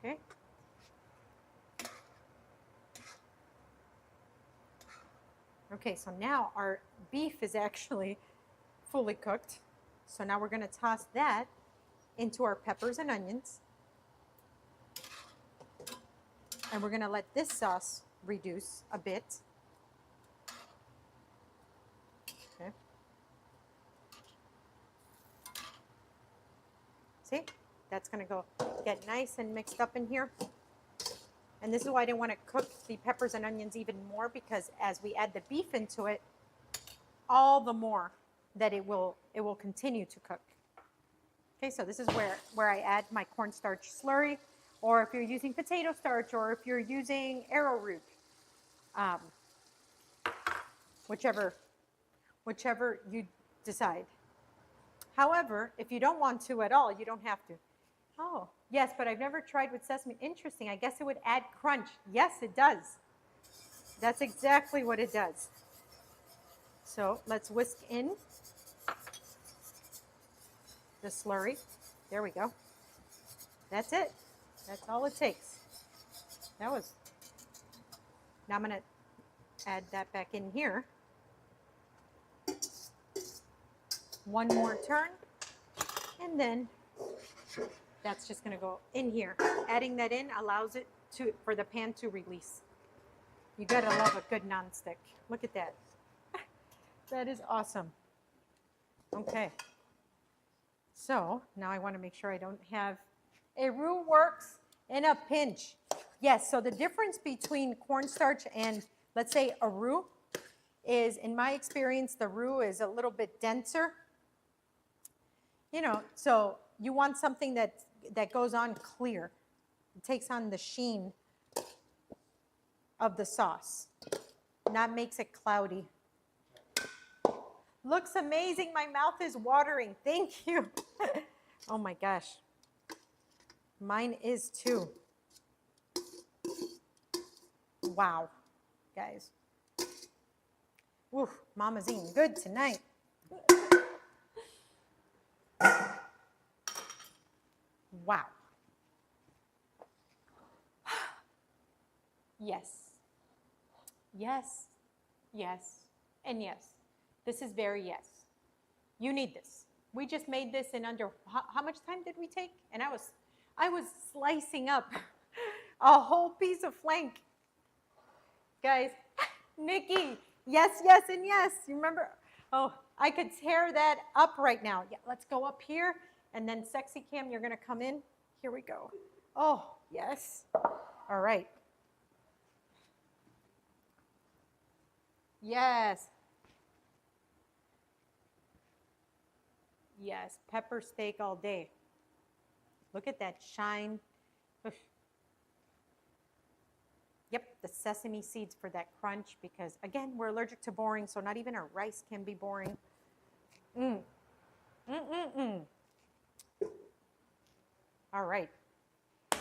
Okay. Okay, so now our beef is actually fully cooked. So now we're going to toss that into our peppers and onions. And we're going to let this sauce reduce a bit. Okay. See? That's going to go get nice and mixed up in here. And this is why I didn't want to cook the peppers and onions even more, because as we add the beef into it, all the more that it will continue to cook. Okay, so this is where I add my cornstarch slurry, or if you're using potato starch, or if you're using arrowroot, whichever you decide. However, if you don't want to at all, you don't have to. Oh, yes, but I've never tried with sesame. Interesting. I guess it would add crunch. Yes, it does. That's exactly what it does. So let's whisk in the slurry. There we go. That's it. That's all it takes. Now I'm going to add that back in here. One more turn, and then that's just going to go in here. Adding that in allows it for the pan to release. You got to love a good nonstick. Look at that. That is awesome. Okay. So now I want to make sure I don't have a roux works in a pinch. Yes, so the difference between cornstarch and, let's say, a roux is, in my experience, the roux is a little bit denser. You know, so you want something that goes on clear. It takes on the sheen of the sauce, not makes it cloudy. Looks amazing. My mouth is watering. Thank you. Oh my gosh. Mine is too. Wow, guys. Oof, Mama's eating good tonight. Wow. Yes. Yes. Yes. And yes. This is very yes. You need this. We just made this in under, how much time did we take? And I was slicing up a whole piece of flank. Guys, Nikki, yes, yes, and yes. You remember? Oh, I could tear that up right now. Yeah, let's go up here. And then Sexy Cam, you're going to come in. Here we go. Oh, yes. All right. Yes. Yes, pepper steak all day. Look at that shine. Oof. Yep, the sesame seeds for that crunch because, again, we're allergic to boring, so not even our rice can be boring. Mm. Mm-mm-mm. All right.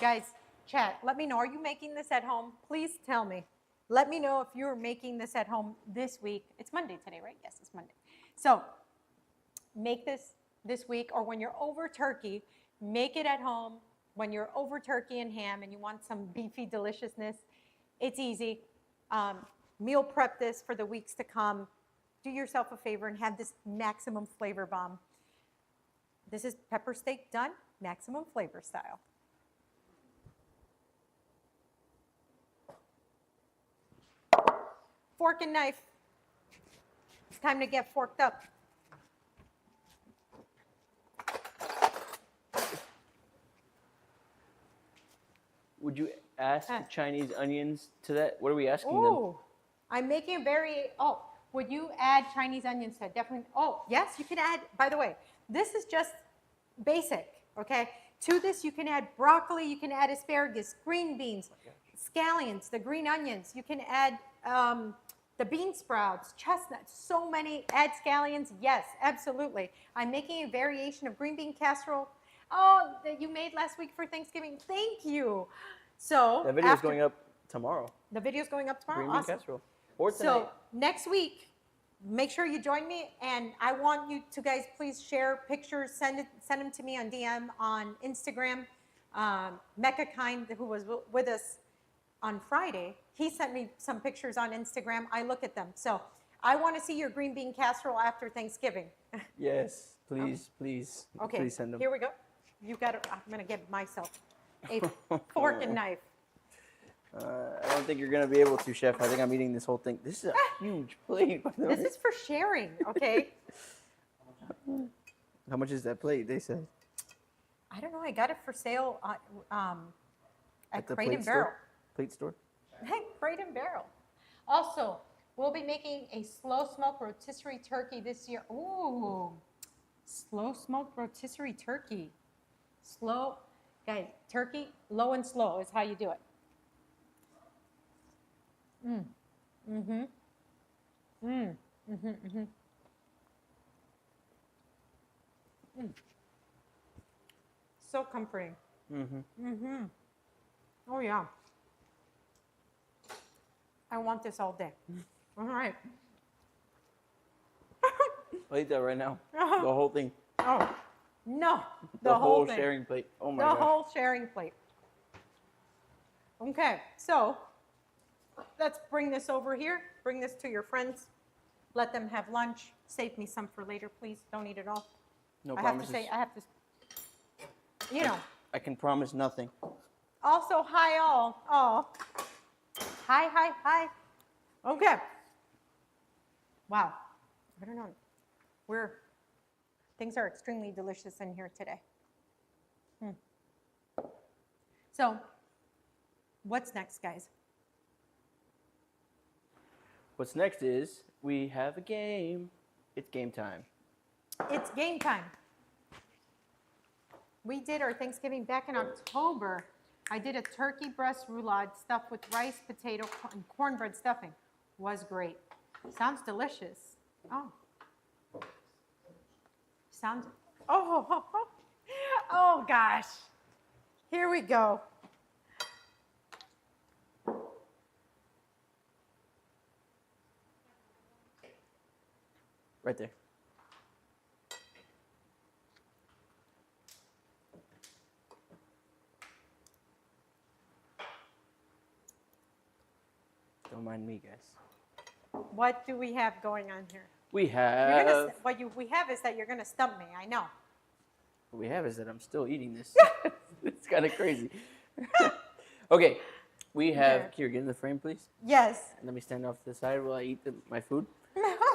Guys, chat, let me know. Are you making this at home? Please tell me. Let me know if you're making this at home this week. It's Monday today, right? Yes, it's Monday. So make this week, or when you're over turkey, make it at home. When you're over turkey and ham and you want some beefy deliciousness, it's easy. Meal prep this for the weeks to come. Do yourself a favor and have this maximum flavor bomb. This is pepper steak done, maximum flavor style. Fork and knife. It's time to get forked up. Would you ask the Chinese onions to that? What are we asking them? Oh, I'm making a very, would you add Chinese onions to it? Definitely. Oh, yes, you can add, by the way, this is just basic, okay? To this, you can add broccoli, you can add asparagus, green beans, scallions, the green onions. You can add the bean sprouts, chestnuts, so many. Add scallions, yes, absolutely. I'm making a variation of green bean casserole. Oh, that you made last week for Thanksgiving. Thank you. So That video is going up tomorrow. The video's going up tomorrow. Green bean Awesome. casserole. Or tonight. So next week, make sure you join me, and I want you to guys please share pictures. Send them to me on DM on Instagram. Mecca Kind, who was with us on Friday, he sent me some pictures on Instagram. I look at them. So I want to see your green bean casserole after Thanksgiving. Yes, please, please, Okay, please send them. here we go. You got to, I'm going to get myself a fork and knife. I don't think you're gonna be able to, Chef. I think I'm eating this whole thing. This is a huge plate, by the way. This is for sharing, okay? How much is that plate? They said. I don't know. I got it for sale at the Crate plate and Barrel. store? Plate store. Hey, Crate and Barrel. Also, we'll be making a slow smoke rotisserie turkey this year. Ooh, slow smoke rotisserie turkey. Slow, guys, turkey, low and slow is how you do it. So comforting. Oh yeah. I want this all day. All right. I'll eat that right now. The whole thing. Oh, no. The whole thing. sharing plate. Oh my The gosh. whole sharing plate. Okay, so let's bring this over here. Bring this to your friends. Let them have lunch. Save me some for later, please. Don't eat it all. No I promises. have to, you know. I can promise nothing. Also, hi all. Oh. Hi, hi, hi. Okay. Wow. I don't know. Things are extremely delicious in here today. So, what's next, guys? What's next is we have a game. It's game time. It's game time. We did our Thanksgiving back in October. I did a turkey breast roulade stuffed with rice, potato, and cornbread stuffing. Was great. Sounds delicious. Oh. Sounds, oh, oh gosh. Here we go. Right there. Don't mind me, guys. What do we have going on here? We You're have. gonna, we have is that you're going to stump me. I know. What we have is that I'm still eating this. It's kind of crazy. Okay, we have. Okay. Here, get in the frame, please. Yes. Let me stand off to the side while I eat my food.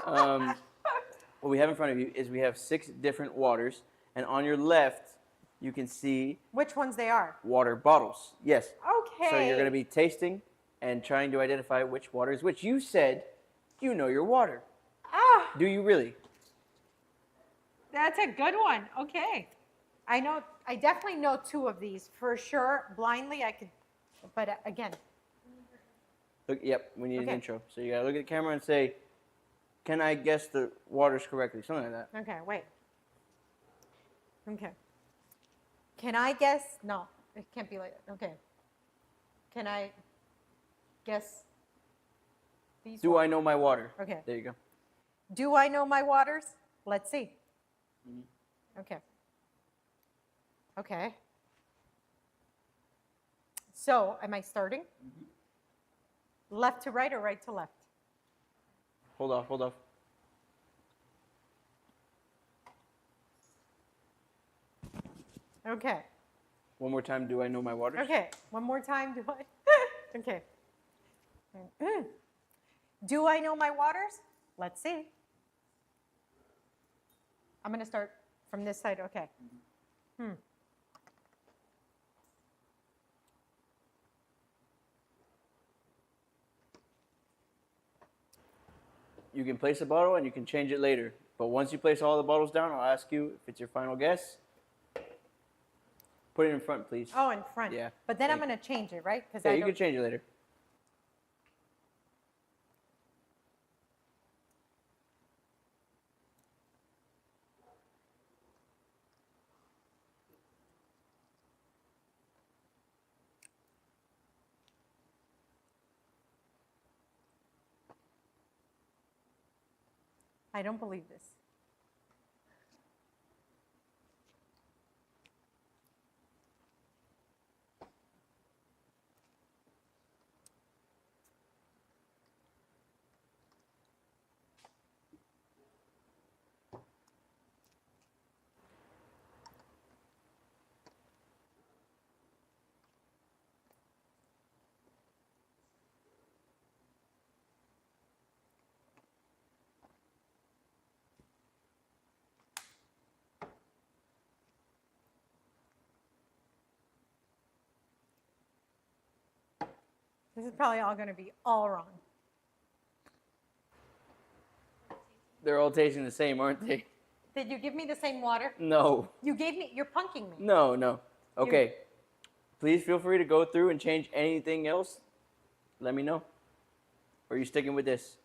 What we have in front of you is we have 6 different waters, and on your left, you can see Which ones they are? water bottles. Yes. Okay. So you're going to be tasting and trying to identify which water is which. You said you know your water. Ah, Do you really? that's a good one. Okay. I know, I definitely know 2 of these for sure. Blindly, I could, but again, Look, yep, we need an Okay. intro. So you got to look at the camera and say, can I guess the waters correctly? Something like that. okay, wait. Okay. Can I guess? No, it can't be like that. Okay. Can I guess these? Do I know my water? Okay. There you go. Do I know my waters? Let's see. Okay. Okay. So, am I starting? Left to right or right to left? Hold off, hold off. Okay. One more time, do I know my waters? Okay. One more time. Do I? Okay. Do I know my waters? Let's see. I'm going to start from this side. Okay. You can place a bottle and you can change it later. But once you place all the bottles down, I'll ask you if it's your final guess. Put it in front, please. Oh, in front. Yeah. But then I'm Thank going to change it, right? Because Yeah, I you don't. can change it later. I don't believe this. This is probably all going to be all wrong. They're all tasting the same, aren't they? Did you give me the same water? No. You gave me, you're punking me. No, no. Okay. Please feel free to go through and change anything else. Let me know. Or are you sticking with this?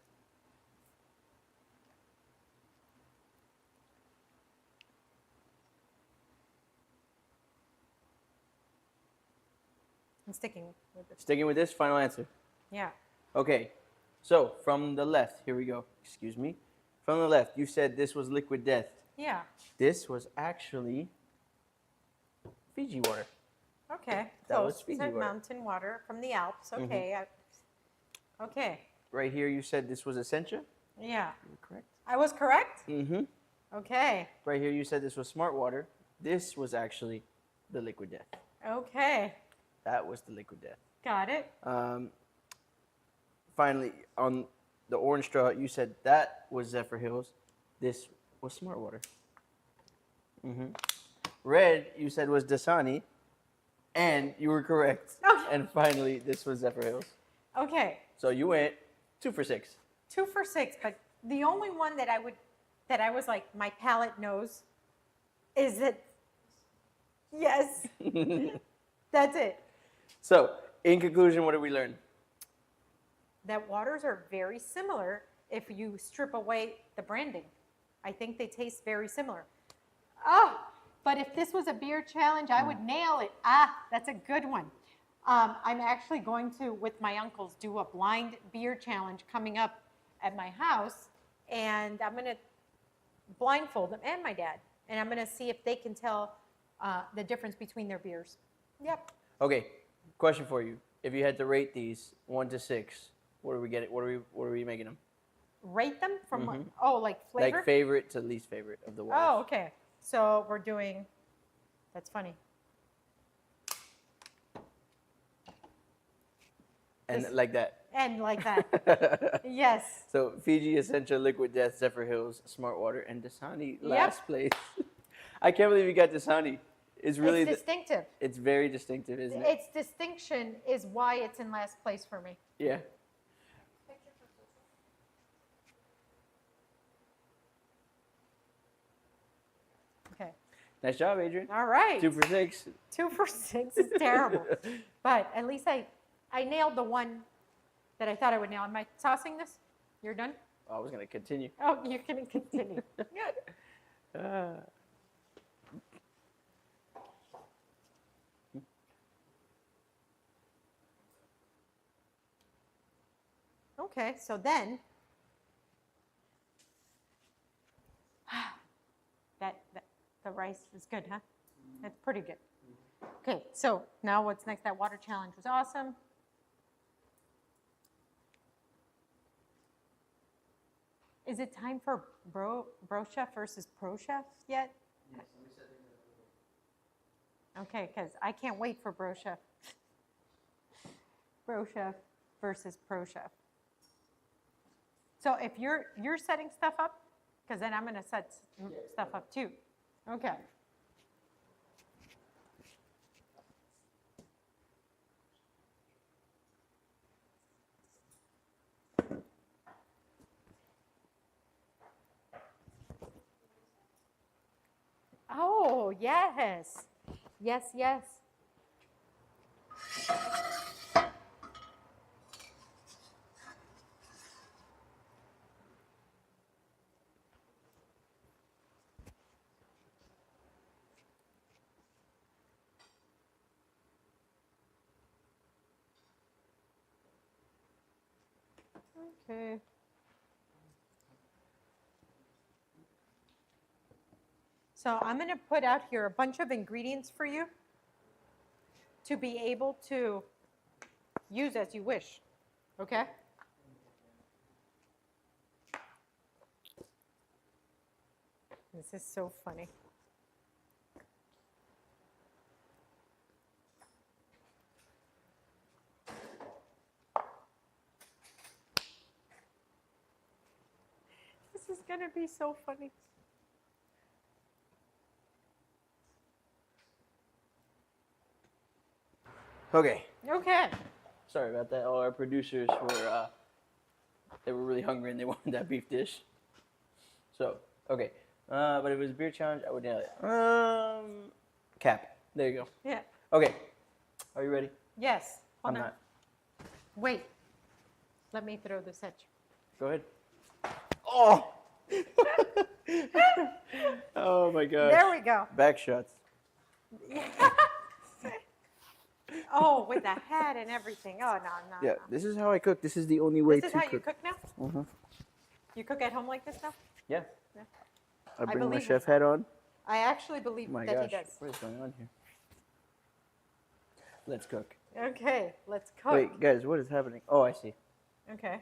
I'm sticking with this. Sticking with this? Final answer. Yeah. Okay. So, from the left, here we go. Excuse me. From the left, you said this was liquid death. Yeah. This was actually Fiji water. Okay. That was Close. Fiji Said water. mountain water from the Alps. Okay. Okay. Right here, you said this was Essentia. Yeah. You were correct. I was correct? Mm-hmm. Okay. Right here, you said this was Smart Water. This was actually the liquid death. Okay. That was the liquid death. Got it. Finally, on the orange straw, you said that was Zephyr Hills. This was Smart Water. Mm-hmm. Red, you said was Dasani, and you were correct. Okay. And finally, this was Zephyr Hills. Okay. So you went 2 for 6. 2 for 6, but The only one that I was like, my palate knows, is that, yes, that's it. So, in conclusion, what did we learn? That waters are very similar if you strip away the branding. I think they taste very similar. Oh, but if this was a beer challenge, I would nail it. Ah, that's a good one. I'm actually going to, with my uncles, do a blind beer challenge coming up at my house, and I'm going to blindfold them and my dad, and I'm going to see if they can tell the difference between their beers. Yep. Okay, question for you. If you had to rate these 1 to 6, what are we getting? What are we making them? Rate them from what? Oh, like flavor? Like favorite to least favorite of the waters. Oh, okay. So we're doing, that's funny. And This- like that. And like that. Yes. So Fiji, Essentia, Liquid Death, Zephyr Hills, Smart Water, and Dasani last place. I can't believe you got Dasani. It's really, It's distinctive. it's very distinctive, isn't it? Its distinction is why it's in last place for me. Yeah. Okay. Nice job, Adrian. All right. 2 for 6. 2 for 6 is terrible. But at least I nailed the one that I thought I would nail. Am I tossing this? You're done? I was gonna continue. Oh, you're going to continue. Okay, so then that the rice is good, huh? That's pretty good. Okay, so now what's next? That water challenge was awesome. Is it time for Bro Chef versus Pro Chef yet? Okay, because I can't wait for Bro Chef. Bro Chef versus Pro Chef. So if you're setting stuff up, because then I'm going to set stuff up too. Okay. Oh, yes. Yes, yes. Okay. So I'm going to put out here a bunch of ingredients for you to be able to use as you wish. Okay? This is so funny. This is going to be so funny. Okay. Okay. Sorry about that. All our producers were they were really hungry and they wanted that beef dish. So, okay. But if it was a beer challenge, I would nail it. Cap. There you go. Yeah. Okay. Are you ready? Yes. Hold I'm on. not. Wait. Let me throw this at you. Go ahead. Oh! Oh my gosh. There we go. Back shots. Oh, with the hat and everything. Oh, no, no. Yeah, no. this is how I cook. This is the only way This is to how cook. you cook now? Mhm. You cook at home like this now? Yeah. Yeah. I bring my believe chef it. hat on. I actually believe Oh my that gosh. he does. What is going on here? Let's cook. Okay, let's cook. Wait, guys, what is happening? Oh, I see. Okay.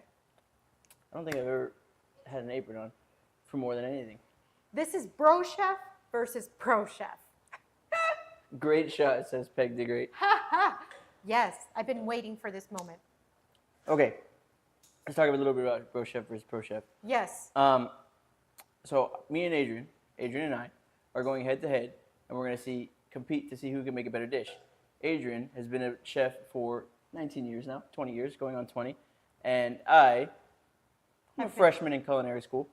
I don't think I've ever had an apron on for more than anything. This is Bro Chef versus Pro Chef. Great shot, says Peg the Great. Yes, I've been waiting for this moment. Okay, let's talk a little bit about Bro Chef versus Pro Chef. Yes. So me and Adrian and I, are going head to head, and we're going to compete to see who can make a better dish. Adrian has been a chef for 19 years now, 20 years, going on 20, and I I'm a have been- freshman in culinary school.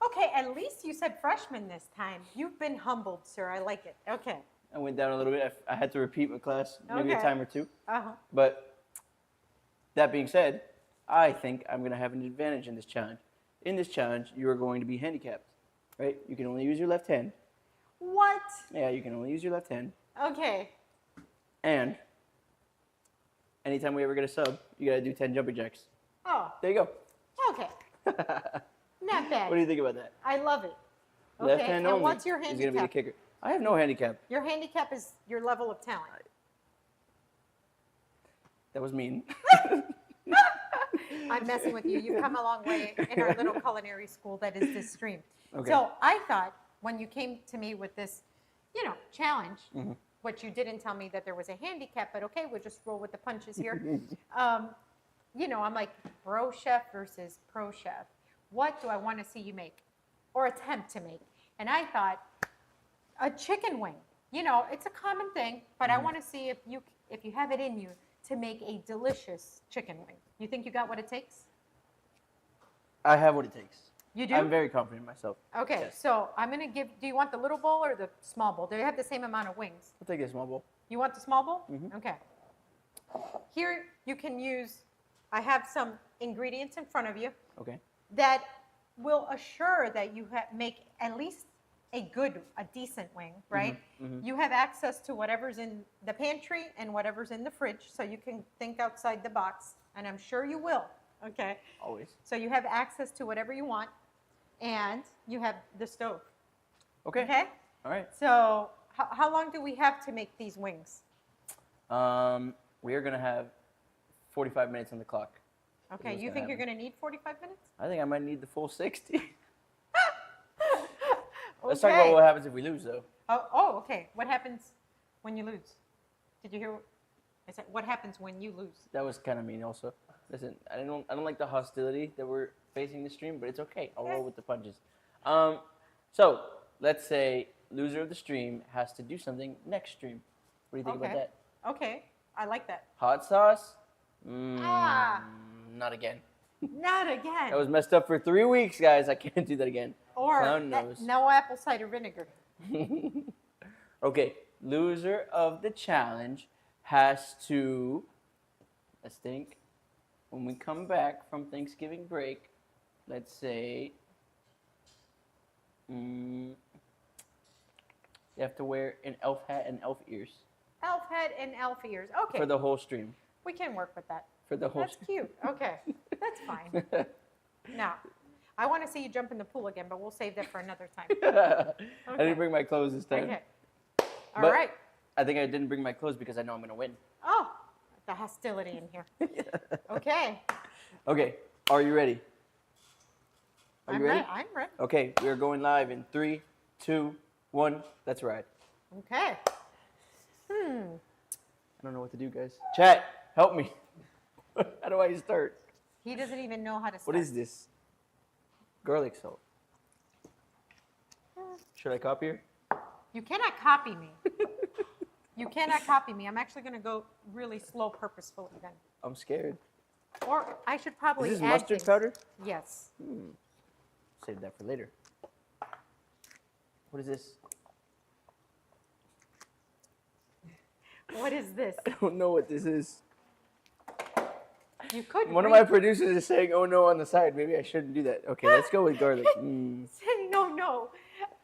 Okay, at least you said freshman this time. You've been humbled, sir. I like it. Okay. I went down a little bit. I had to repeat my class maybe a Okay. time or two. Uh-huh. But that being said, I think I'm going to have an advantage in this challenge. In this challenge, you are going to be handicapped, right? You can only use your left hand. What? Yeah, you can only use your left hand. Okay. And anytime we ever get a sub, you got to do 10 jumping jacks. Oh, There you go. okay. What Not bad. do you think about that? I love it. Okay. Left hand and only what's your is going to be the handicap? kicker. I have no handicap. Your handicap is your level of talent. That was mean. I'm messing with you. You've come a long way in our little culinary school that is this stream. Okay. So I thought when you came to me with this, challenge, Mm-hmm. which you didn't tell me that there was a handicap, but okay, we'll just roll with the punches here. I'm like bro chef versus pro chef. What do I want to see you make or attempt to make? And I thought a chicken wing. It's a common thing, but I want to see if you have it in you to make a delicious chicken wing. You think you got what it takes? I have what it takes. You do? I'm very confident in myself. Okay, Yes. so I'm going to do you want the little bowl or the small bowl? They have the same amount of wings. I'll take a small bowl. You want the small bowl? Mhm. Okay. Here you can use, I have some ingredients in front of you Okay. that will assure that you make at least a decent wing, right? You have access to whatever's in the pantry and whatever's in the fridge, so you can think outside the box, and I'm sure you will, okay? Always. So you have access to whatever you want, and you have the stove, Okay. okay? All right. So how long do we have to make these wings? We are going to have 45 minutes on the clock. Okay, what's you gonna think you're happen. going to need 45 minutes? I think I might need the full 60. Let's talk about Okay. what happens if we lose, though. Oh, okay. What happens when you lose? Did you hear? I said, what happens when you lose? That was kind of mean, also. Listen, I don't like the hostility that we're facing this stream, but it's okay. I'll roll with the punches. So let's say loser of the stream has to do something next stream. What do you think about Okay. that? Okay, I like that. Hot sauce? Ah. Not again. Not again. That was messed up for 3 weeks, guys. I can't do that again. or clown nose. no apple cider vinegar. Okay, loser of the challenge has to, let's think, when we come back from Thanksgiving break, let's say, you have to wear an elf hat and elf ears Elf head and elf ears. Okay, for the whole stream. we can work with that. For the whole That's cute. Okay, that's fine. Now, I want to see you jump in the pool again, but we'll save that for another time. I Okay. didn't bring my clothes this time. Okay. All But- right. I think I didn't bring my clothes because I know I'm going to win. Oh, the hostility in here. Okay. Okay, are you ready? Are you ready? I'm ready. Okay, we are going live in 3, 2, 1. Let's ride. Okay. I don't know what to do, guys. Chat, help me. How do I start? He doesn't even know how to start. What is this? Garlic salt. Should I copy her? You cannot copy me. You cannot copy me. I'm actually going to go really slow purposefully then. I'm scared. Or I should probably Is this add mustard things. powder? Yes. Save that for later. What is this? What is this? I don't know what this is. You could One of read- my producers is saying, oh no, on the side. Maybe I shouldn't do that. Okay, let's go with garlic. Say no.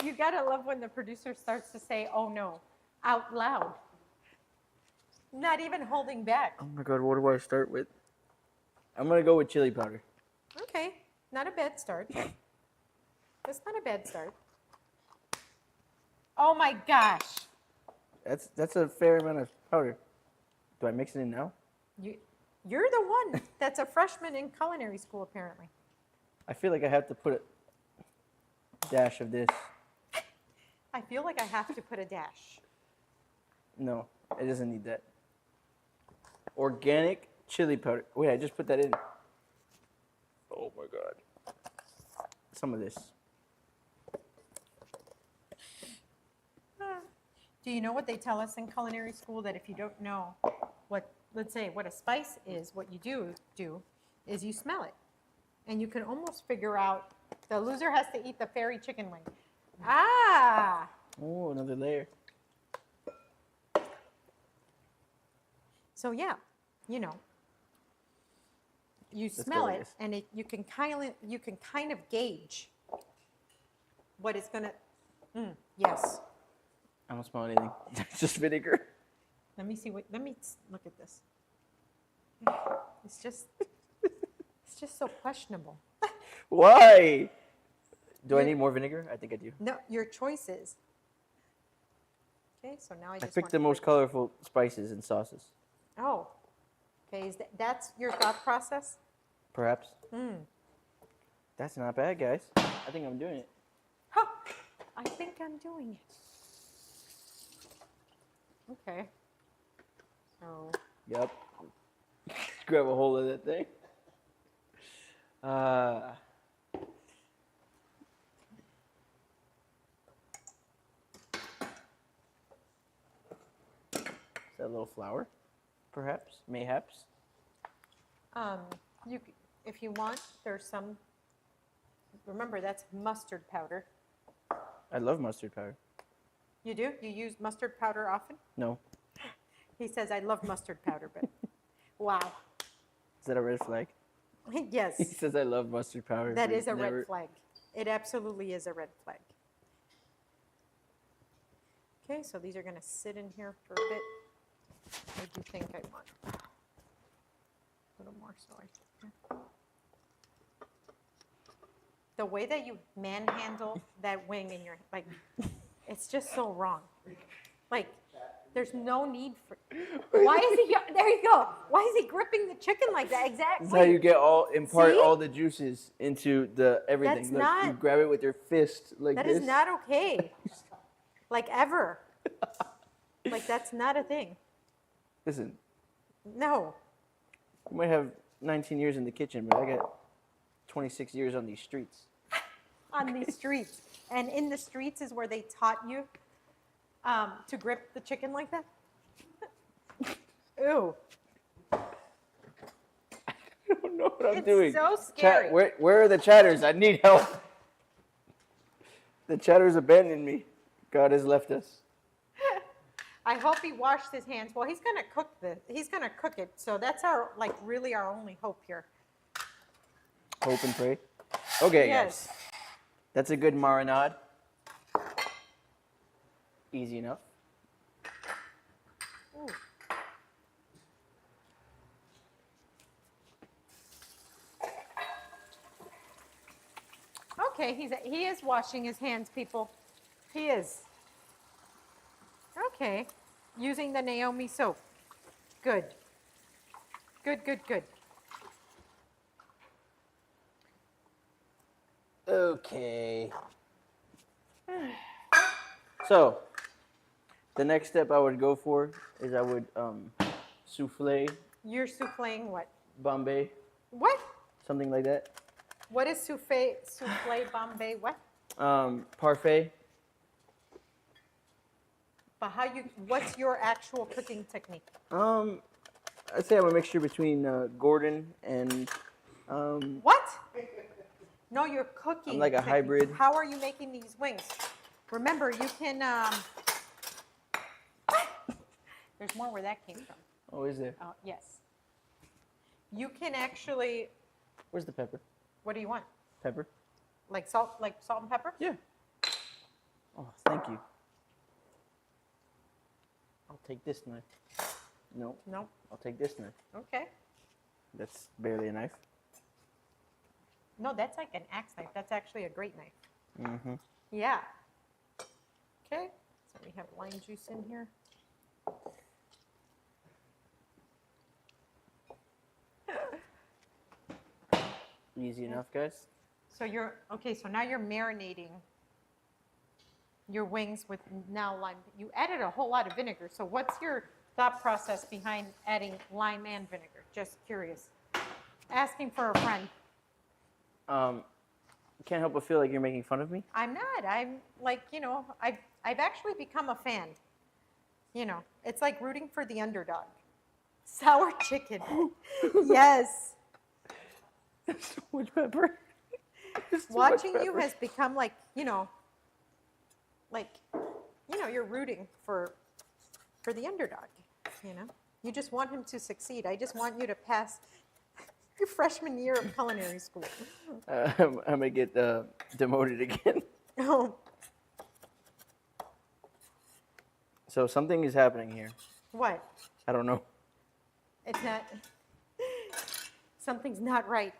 You got to love when the producer starts to say, oh no, out loud. Not even holding back. Oh my god, what do I start with? I'm going to go with chili powder. Okay, not a bad start. That's not a bad start. Oh my gosh. That's a fair amount of powder. Do I mix it in now? You're the one that's a freshman in culinary school, apparently. I feel like I have to put a dash of this. I feel like I have to put a dash. No, it doesn't need that. Organic chili powder. Wait, I just put that in. Oh my god. Some of this. Do you know what they tell us in culinary school? That if you don't know what, let's say, what a spice is, what you do is you smell it. And you can almost figure out, the loser has to eat the fairy chicken wing. Ah! Oh, another layer. So yeah, you know, you That's smell gorgeous. it, and you can kind of gauge what it's gonna. Yes. I don't smell anything. It's just vinegar. Let me see what. Let me look at this. It's just so questionable. Why? Do I You- need more vinegar? I think I do. No, your choices. Okay, so now I I just picked want the to most break- colorful spices and sauces. Oh, okay. That's your thought process? Perhaps. Mm. That's not bad, guys. I think I'm doing it. Huh. I think I'm doing it. Okay. So Yep. Grab a hold of that thing. Is that a little flour? Perhaps? Mayhaps? if you want, there's some. Remember, that's mustard powder. I love mustard powder. You do? You use mustard powder often? No. He says, I love mustard powder, but wow. Is that a red flag? He Yes, says I love mustard powder. that but is a never- red flag. It absolutely is a red flag. Okay, so these are going to sit in here for a bit. What do you think I want? A little more soy. The way that you manhandle that wing in your, like, it's just so wrong. Like, there's no need for, why is he, there you go. Why is he gripping the chicken like that? Exactly. This is how you get impart See? all the juices into the everything. That's Look, not- you grab it with your fist like That this. is not okay. Like, ever. Like, that's not a thing. Listen, No. you might have 19 years in the kitchen, but I got 26 years on these streets. On these streets. And in the streets is where they taught you to grip the chicken like that? Ew. I don't know what I'm It's doing. so scary. Where are the chatters? I need help. The chatters abandoned me. God has left us. I hope he washed his hands. Well, he's gonna cook this. He's gonna cook it. So that's really our only hope here. Hope and pray. Okay, Yes. guys. That's a good marinade. Easy enough. Ooh. Okay, he is washing his hands, people. He is. Okay, using the Naomi soap. Good. Good, good, good. Okay. So, the next step I would go for is I would souffle You're souffling what? Bombay, What? something like that. What is souffle Bombay? What? Parfait. But what's your actual cooking technique? I'd say I'm a mixture between Gordon and What? No, you're cooking. I'm like a technique. hybrid. How are you making these wings? Remember, you can. There's more where that came from. oh, is there? Oh, yes. You can actually. Where's the pepper? What do you want? Pepper? Like salt and pepper? Yeah. Oh, thank you. I'll take this knife. No, No. I'll take this knife. Okay. That's barely a knife. No, that's like an axe knife. That's actually a great knife. Mm-hmm. Yeah. Okay. So we have lime juice in here. Easy enough, guys. So so now you're marinating your wings with now lime. You added a whole lot of vinegar. So what's your thought process behind adding lime and vinegar? Just curious. Asking for a friend. Can't help but feel like you're making fun of me. I'm not. I'm like, I've actually become a fan. It's like rooting for the underdog. Sour chicken. Yes. So much pepper. There's too much Watching you pepper. has become like, you're rooting for the underdog, You just want him to succeed. I just want you to pass your freshman year of culinary school. I'm gonna get demoted again. Oh, So something is happening here. what? I don't know. It's not, something's not right.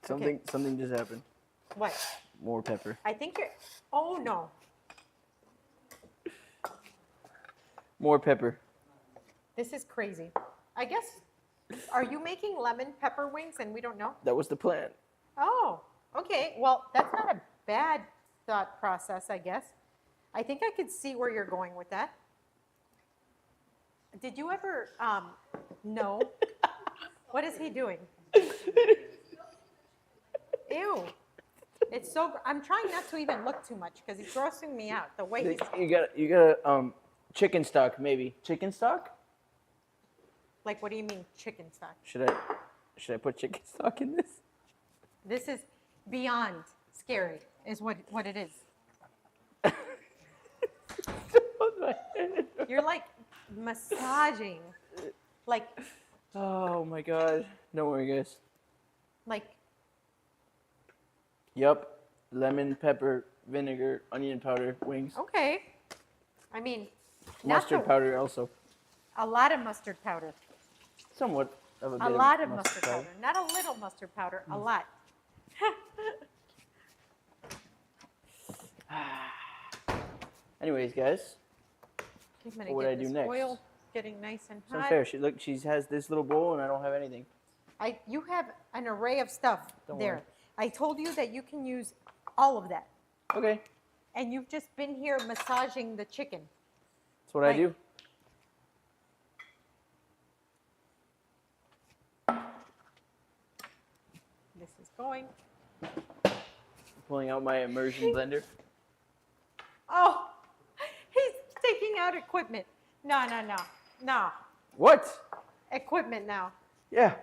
Something just happened. What? More pepper. I think you're, oh no. More pepper. This is crazy. I guess, are you making lemon pepper wings and we don't know? That was the plan. Oh, okay. Well, that's not a bad thought process, I guess. I think I could see where you're going with that. Did you ever know? What is he doing? Ew. It's so, I'm trying not to even look too much because he's grossing me out. The way he's, You got chicken stock maybe. Chicken stock? like, what do you mean chicken stock? Should I put chicken stock in this? This is beyond scary, is what it is. You're like massaging, like Oh my god. Don't worry, guys. like Yup. Lemon, pepper, vinegar, onion powder, wings. okay. I mean, not Mustard the- powder also. a lot of mustard powder. Somewhat of a bit A of lot of mustard powder. Not a little mustard powder, a lot. Anyways, guys, I'm gonna What would get I do this next? oil getting nice and it's hot. unfair. She has this little bowl and I don't have anything. You have an array of stuff Don't there. worry. I told you that you can use all of that. Okay. And you've just been here massaging the chicken. That's what I Like- do. This is going. Pulling out my immersion blender. Oh, he's taking out equipment. No. What? Equipment now. Yeah.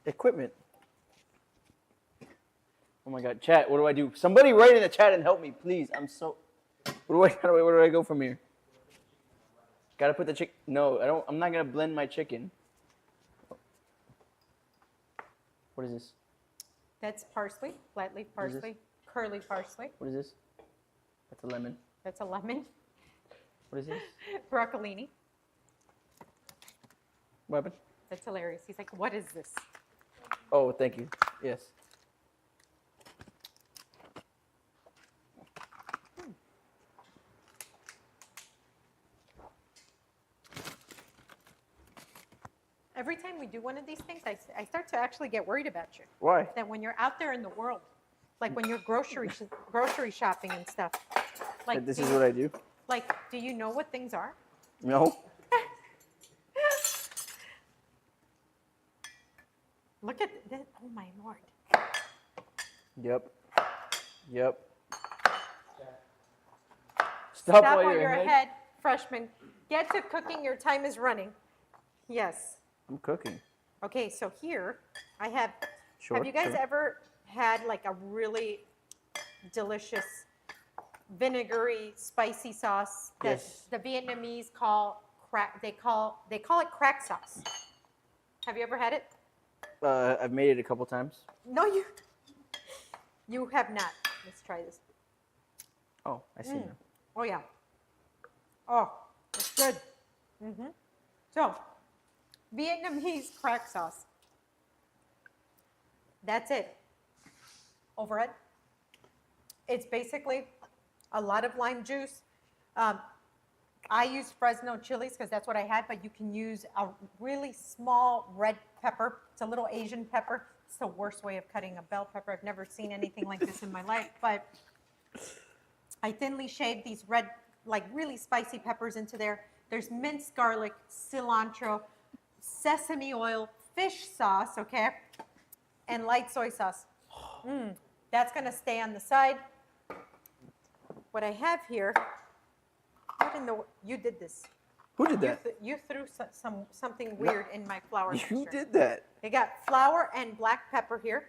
Equipment. Oh my god, chat, what do I do? Somebody write in the chat and help me, please. Where do I go from here? Gotta put the chicken. No, I'm not gonna blend my chicken. What is this? That's parsley, flat leaf What is this? parsley, curly parsley. What is this? That's a lemon. That's a lemon. What is this? Broccolini. What happened? That's hilarious. He's like, what is this? Oh, thank you. Yes. Every time we do one of these things, I start to actually get worried about you. Why? That when you're out there in the world, like when you're grocery shopping and stuff, like This do is you- what I do? like, do you know what things are? No. Look at this. Oh my lord. Yep. Yep. Stop while while you're you're ahead. ahead, freshman. Get to cooking. Your time is running. Yes. I'm cooking. Okay, so here I have. Sure. Have you guys sure. ever had like a really delicious vinegary, spicy sauce that Yes. the Vietnamese call crack? They call it crack sauce. Have you ever had it? I've made it a couple times. No, you have not. Let's try this. Oh, I see now. Oh yeah. Oh, it's good. So, Vietnamese crack sauce. That's it. Over it. It's basically a lot of lime juice. I use Fresno chilies because that's what I had, but you can use a really small red pepper. It's a little Asian pepper. It's the worst way of cutting a bell pepper. I've never seen anything like this in my life, but I thinly shaved these red, like really spicy peppers into there. There's minced garlic, cilantro, sesame oil, fish sauce, okay, and light soy sauce. That's gonna stay on the side. What I have here, what in the, you did this. Who did that? You threw something weird in my flour mixture. You did that. I got flour and black pepper here,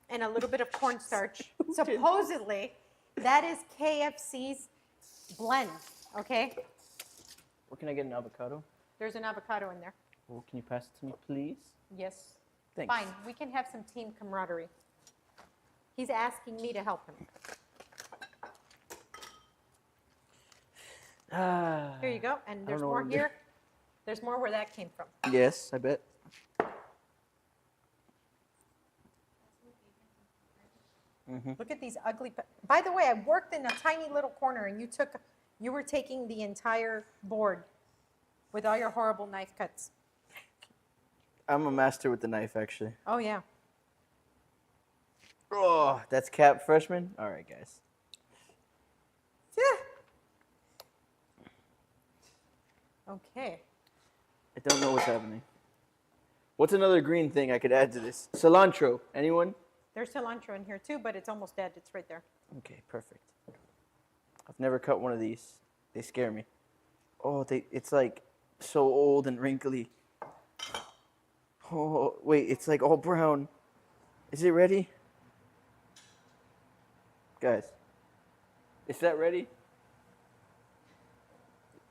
and a little bit of cornstarch. Supposedly, that is KFC's blend. Okay, Where can I get an avocado? there's an avocado in there. Oh, can you pass it to me, please? Yes. Thanks. Fine. We can have some team camaraderie. He's asking me to help him. Ah. Here you go. And there's know more what I'm doing. here. There's more where that came from. Yes, I bet. Look at these ugly. By the way, I worked in a tiny little corner, and you were taking the entire board with all your horrible knife cuts. I'm a master with the knife, actually. Oh yeah. Oh, that's Cap freshman? All right, guys. Yeah. Okay. I don't know what's happening. What's another green thing I could add to this? Cilantro. Anyone? There's cilantro in here too, but it's almost dead. It's right there. Okay, perfect. I've never cut one of these. They scare me. Oh, it's like so old and wrinkly. Oh, wait, it's like all brown. Is it ready? Guys, is that ready?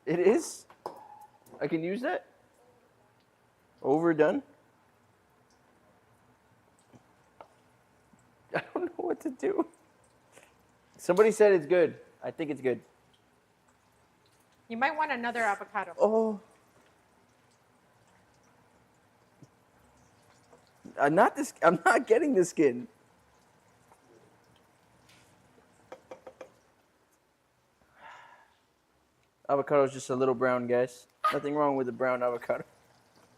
It is? I can use that? Overdone? I don't know what to do. Somebody said it's good. I think it's good. You might want another avocado. Oh. I'm not getting the skin. Avocado is just a little brown, guys. Nothing wrong with a brown avocado.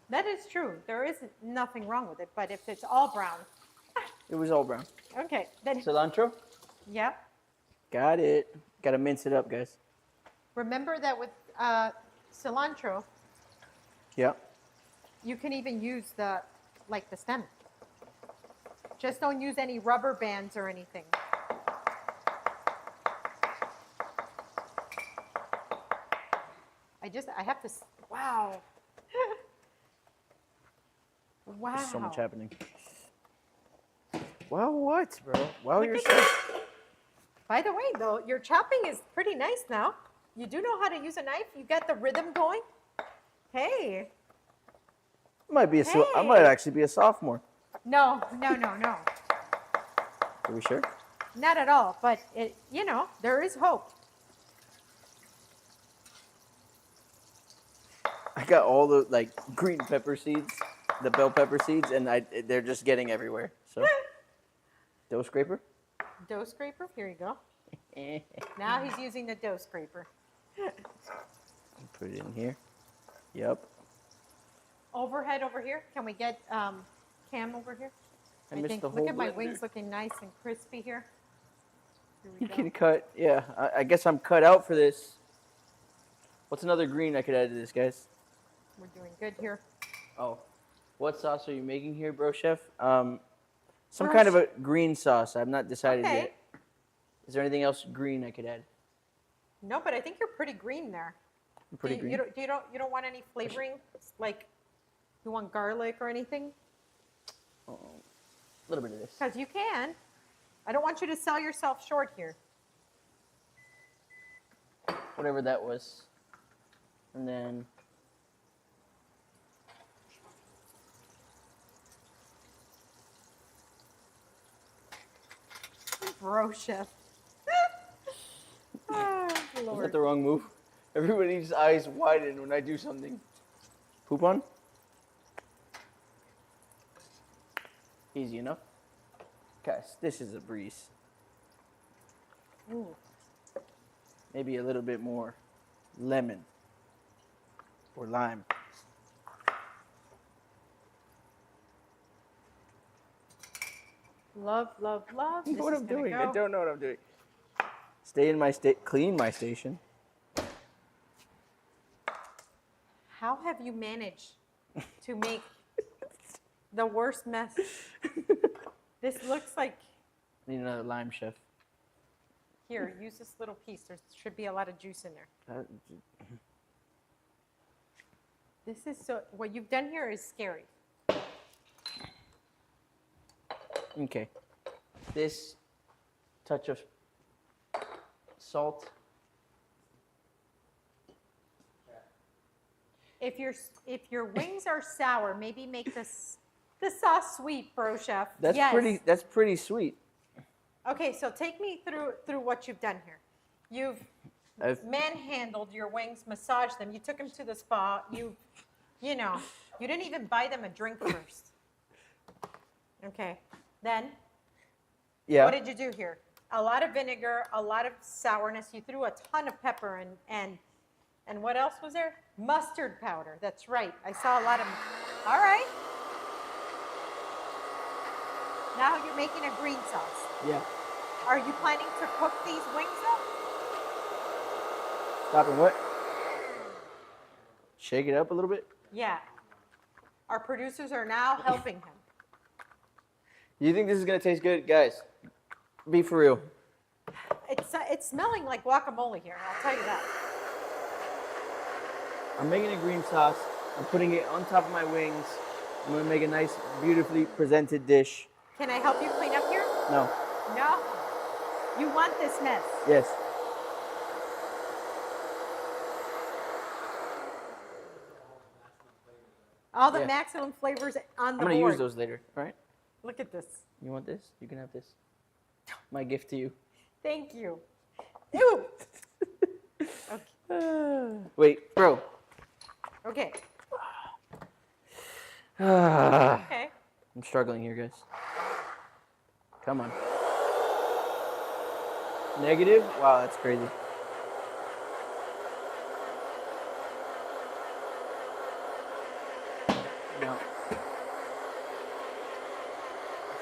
That is true. There isn't nothing wrong with it, but if it's all brown, It was all brown. okay, then Cilantro? yeah. Got it. Gotta mince it up, guys. Remember that with cilantro, Yeah. you can even use the stem. Just don't use any rubber bands or anything. I have to, wow. Wow. There's so much happening. Wow, what, bro? Wow, Look you're at so... this. By the way, though, your chopping is pretty nice now. You do know how to use a knife. You got the rhythm going. Hey. I might Hey. actually be a sophomore. No. Are we sure? Not at all. But, there is hope. I got all the green pepper seeds, the bell pepper seeds, and they're just getting everywhere. So, dough scraper. Dough scraper. Here you go. Now he's using the dough scraper. Put it in here. Yep. Overhead over here. Can we get Cam over here? I missed the whole Look at my blender. wings looking nice and crispy here. Here we You go. can cut. Yeah, I guess I'm cut out for this. What's another green I could add to this, guys? We're doing good here. Oh, what sauce are you making here, bro, chef? Some Bro kind of a green sauce. I'm not decided Okay. yet. Is there anything else green I could add? No, but I think you're pretty green there. I'm pretty you, green. You don't want any flavoring? Like, you want garlic or anything? A little bit of this. Because you can. I don't want you to sell yourself short here. Whatever that was. And then Bro, chef. Oh, is Lord. that the wrong move? Everybody's eyes widen when I do something. Poop on? Easy enough. Guys, this is a breeze. Ooh. Maybe a little bit more lemon or lime. Love, love, love. I know what This is I'm gonna doing. go. I don't know what I'm doing. Stay in my clean my station. How have you managed to make the worst mess? This looks like, Need another lime, chef. Here, use this little piece. There should be a lot of juice in there. This is so, what you've done here is scary. Okay. This touch of salt. If your wings are sour, maybe make the sauce sweet, Bro Chef. That's Yes. That's pretty sweet. Okay, so take me through what you've done here. You've manhandled your wings, massaged them. You took them to the spa. You didn't even buy them a drink first. Okay, then Yeah. what did you do here? A lot of vinegar, a lot of sourness. You threw a ton of pepper and what else was there? Mustard powder. That's right. I saw a lot of. All right. Now you're making a green sauce. Yeah. Are you planning to cook these wings up? Stopping what? Shake it up a little bit. Yeah. Our producers are now helping him. You think this is gonna taste good, guys? Be for real. It's smelling like guacamole here, I'll tell you that. I'm making a green sauce. I'm putting it on top of my wings. I'm gonna make a nice, beautifully presented dish. Can I help you clean up here? No. No. You want this mess. Yes. All the Yeah. maximum flavors on I'm the gonna board. use those later. All right. Look at this. You want this? You can have this. My gift to you. Thank you. Ew. Okay. Wait, bro. Okay. I'm Okay. struggling here, guys. Come on. Negative? Wow, that's crazy. No.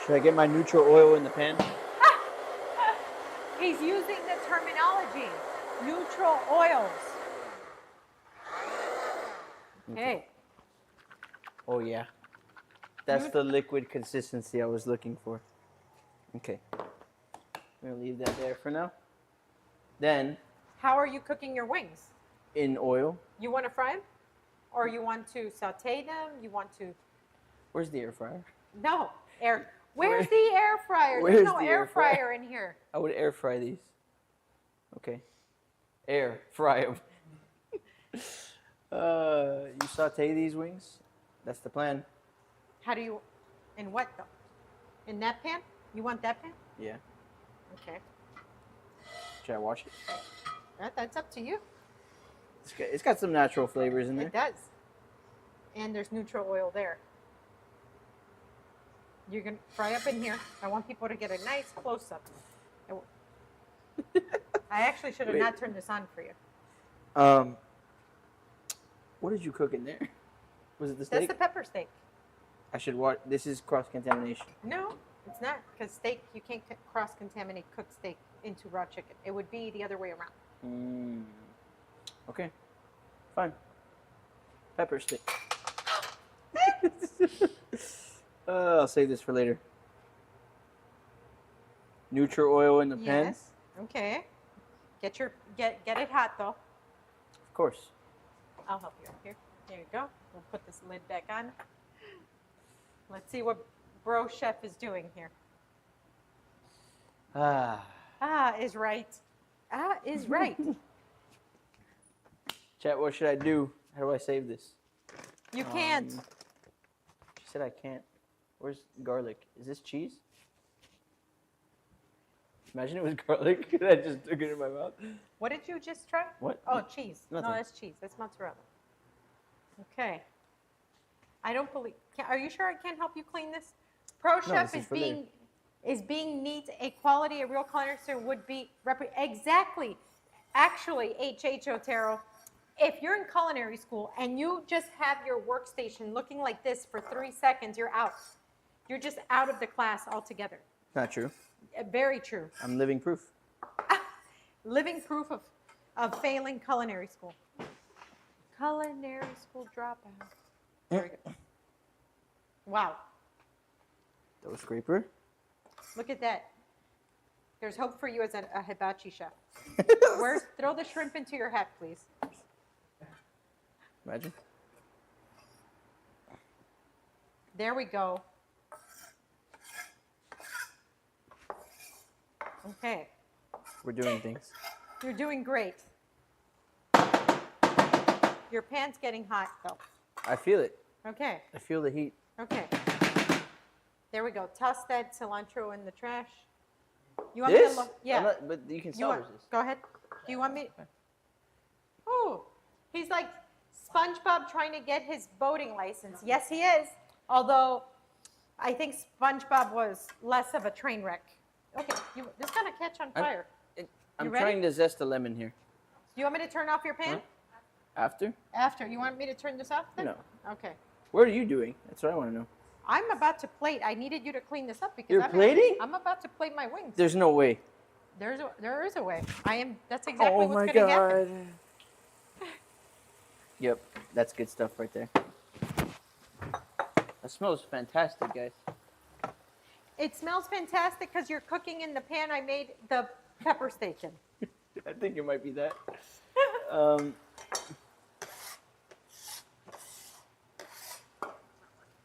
Should I get my neutral oil in the pan? He's using the terminology. Neutral oils. Okay. Oh, yeah. That's the liquid consistency I was looking for. Okay. I'm going to leave that there for now. Then, How are you cooking your wings? in oil. You want to fry them? Or you want to saute them? You want to... Where's the air fryer? No. Where's Where- the air fryer? where's There's no the air air fryer? fryer in here. I would air fry these. Okay. Air fry them. You saute these wings? That's the plan. How do you... In what though? In that pan? You want that pan? Yeah. Okay. Should I wash it? That's up to you. It's got some natural flavors in there. It does. And there's neutral oil there. You're going to fry up in here. I want people to get a nice close-up. I actually should have Wait. not turned this on for you. What did you cook in there? Was it the That's steak? the pepper steak. I should watch. This is cross-contamination. No, it's not. Because steak, you can't cross-contaminate cooked steak into raw chicken. It would be the other way around. Okay. Fine. Pepper steak. I'll save this for later. Neutral oil in the pan? Yes. Okay. Get it hot though. Of course. I'll help you. Here. There you go. We'll put this lid back on. Let's see what Bro Chef is doing here. Ah. Ah is right. Ah is right. Chat, what should I do? How do I save this? You can't. She said I can't. Where's garlic? Is this cheese? Imagine it was garlic and I just took it in my mouth. What did you just try? What? Oh, cheese. Nothing. No, that's cheese. That's mozzarella. Okay. I don't believe. Are you sure I can't help you clean this? Pro Chef this is is for later. being neat. A quality, a real culinary student would be exactly. Actually, H.H. Otero, if you're in culinary school and you just have your workstation looking like this for 3 seconds, you're out. You're just out of the class altogether. Not true. Very true. I'm living proof. Living proof of failing culinary school. Culinary school dropout. Very good. Wow. Dough scraper. Look at that. There's hope for you as a hibachi chef. Throw the shrimp into your hat, please. Imagine. There we go. Okay, We're doing things. you're doing great. Your pan's getting hot, though. I feel it. Okay, I feel the heat. okay. There we go. Toss that cilantro in the trash. You want me This? to look? I'm Yeah. not- but you can You want, salvage this. go ahead. Do you want me? Oh, he's like SpongeBob trying to get his boating license. Yes, he is. Although, I think SpongeBob was less of a train wreck. Okay, this is gonna catch on fire. I'm ready? trying to zest the lemon here. Do you want me to turn off your pan? After? After. You want me to turn this off then? No. Okay. What are you doing? That's what I want to know. I'm about to plate. I needed you to clean this up because You're I'm plating? I'm about to plate my wings. There's no way. There is a way. That's exactly Oh what's my gonna god. happen. Yep, that's good stuff right there. That smells fantastic, guys. It smells fantastic because you're cooking in the pan I made the pepper steak in. I think it might be that.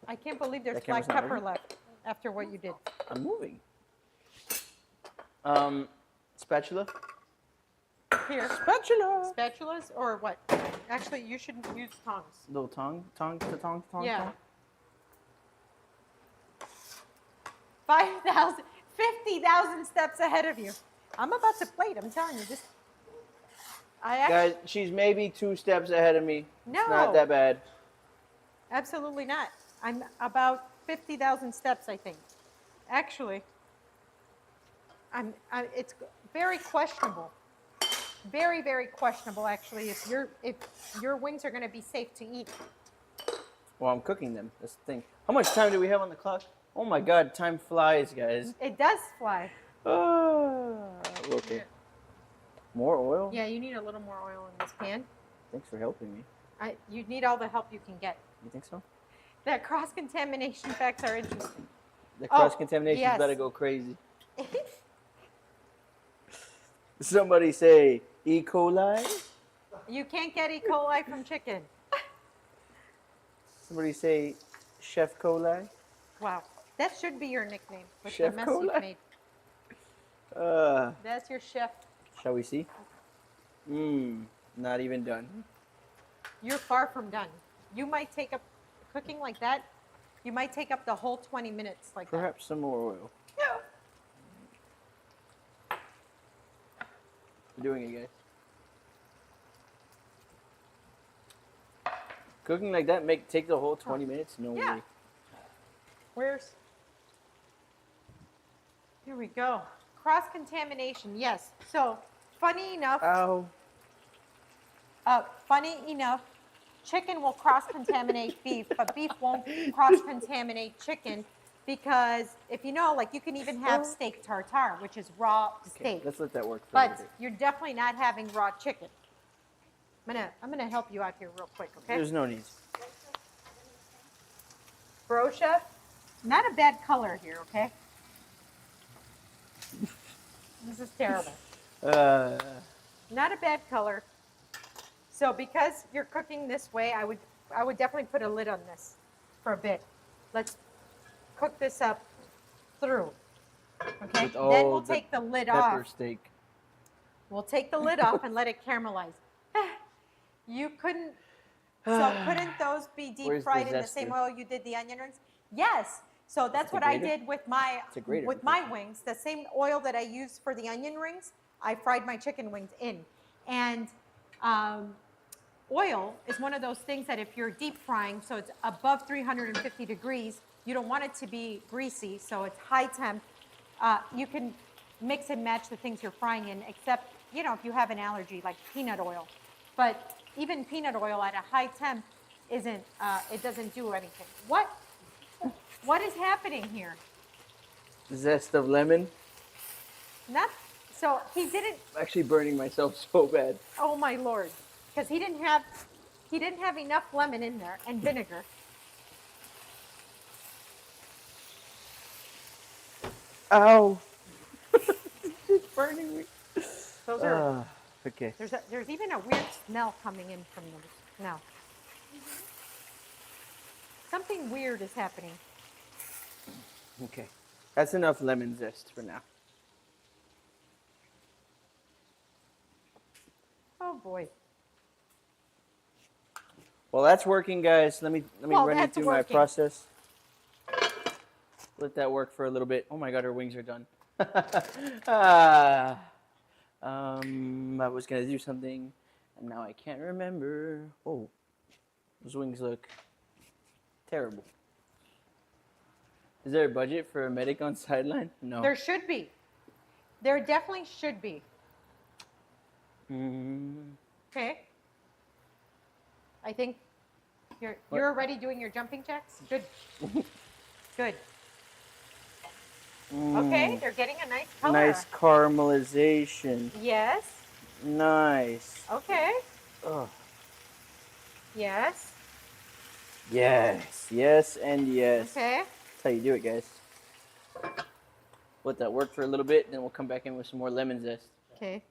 I can't believe there's That black camera's not pepper working? left after what you did. I'm moving. Spatula. Here, Spatula. spatulas or what? Actually, you should use tongs. Little tongue. Yeah. Tongue. 5,000, 50,000 steps ahead of you. I'm about to plate. I'm telling you this. I actually, Guys, she's maybe 2 steps ahead of me. No. It's not that bad. absolutely not. I'm about 50,000 steps, I think. Actually, it's very questionable. Very, very questionable, actually, if your wings are going to be safe to eat. Well, I'm cooking them. That's the thing. How much time do we have on the clock? Oh my god, time flies, guys. It does fly. Okay. More oil? Yeah, you need a little more oil in this pan. Thanks for helping me. You need all the help you can get. You think so? That cross-contamination facts are interesting. The Oh, cross-contamination's yes. better go crazy. Somebody say E. coli? You can't get E. coli from chicken. Somebody say Chef Coli? Wow, that should be your nickname with Chef the mess Coli? you've made. Uh, That's your chef. shall we see? Not even done. You're far from done. You might take up cooking like that. You might take up the whole 20 minutes like Perhaps some more oil. that. We're doing it, guys. Cooking like that take the whole 20 minutes? No Yeah. way. Here we go. Cross-contamination, yes. So, funny enough, Ow. chicken will cross-contaminate beef, but beef won't cross-contaminate chicken because if you know, like you can even have steak tartare, which is raw steak, Let's let that work for a but bit. you're definitely not having raw chicken. I'm gonna help you out here real quick, okay? There's no need. Bro Chef, not a bad color here, okay? This is terrible. Not a bad color. So because you're cooking this way, I would definitely put a lid on this for a bit. Let's cook this up through. Okay? With Then all we'll the take the lid Pepper off. steak. We'll take the lid off and let it caramelize. You couldn't couldn't those be deep Where's the fried in the same zester? oil you did the onion rings? Yes. So that's a what I grater? did with my It's a grater, with because- my wings. The same oil that I used for the onion rings, I fried my chicken wings in. And oil is one of those things that if you're deep frying, so it's above 350 degrees, you don't want it to be greasy, so it's high temp. You can mix and match the things you're frying in, except, you know, if you have an allergy like peanut oil. But even peanut oil at a high temp isn't, it doesn't do anything. What is happening here? Zest of lemon. So he didn't, I'm actually burning myself so bad. oh my Lord, because he didn't have enough lemon in there and vinegar. Ow. It's burning me. Those are. Okay. There's even a weird smell coming in from them now. Something weird is happening. Okay. That's enough lemon zest for now. Oh boy. Well, that's working, guys. Let me Well, run you that's through my working. process. Let that work for a little bit. Oh my God, our wings are done. I was gonna do something, and now I can't remember. Oh, those wings look terrible. Is there a budget for a medic on sideline? No. There should be. There definitely should be. Mm, Okay. I think you're What? already doing your jumping jacks. Good. Good. Okay, they're getting a nice color. Nice caramelization. Yes. Nice. Okay. Oh. Yes. Yes. Yes and yes. Okay. That's how you do it, guys. Let that work for a little bit, then we'll come back in with some more lemon zest. Okay.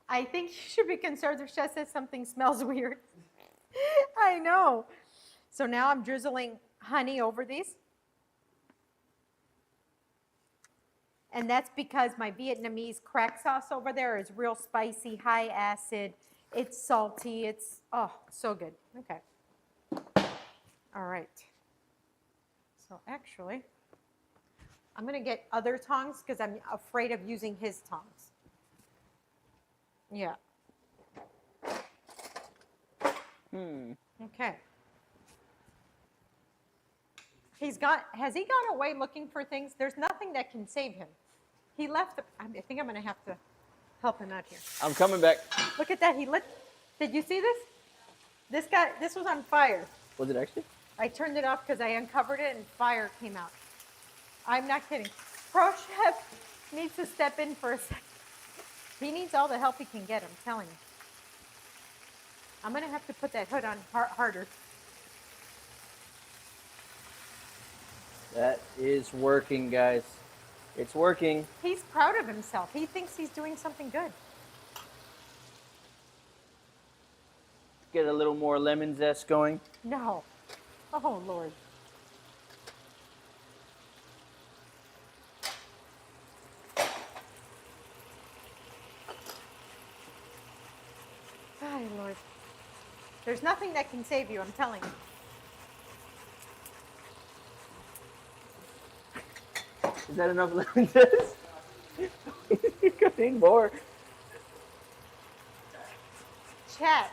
I think you should be concerned if Chef says something smells weird. I know. So now I'm drizzling honey over these. And that's because my Vietnamese crack sauce over there is real spicy, high acid. It's salty. It's, oh, so good. Okay. All right. So actually, I'm going to get other tongs because I'm afraid of using his tongs. Yeah. Okay. Has he gone away looking for things? There's nothing that can save him. He left, I think I'm going to have to help him out here. I'm coming back. Look at that, did you see this? This was on fire. Was it actually? I turned it off because I uncovered it and fire came out. I'm not kidding. Pro Chef needs to step in for a second. He needs all the help he can get, I'm telling you. I'm going to have to put that hood on harder. That is working, guys. It's working. He's proud of himself. He thinks he's doing something good. Get a little more lemon zest going. No. Oh, Lord. Ay, Lord. There's nothing that can save you, I'm telling you. Is that enough lemon zest? You're gonna need more. Chad.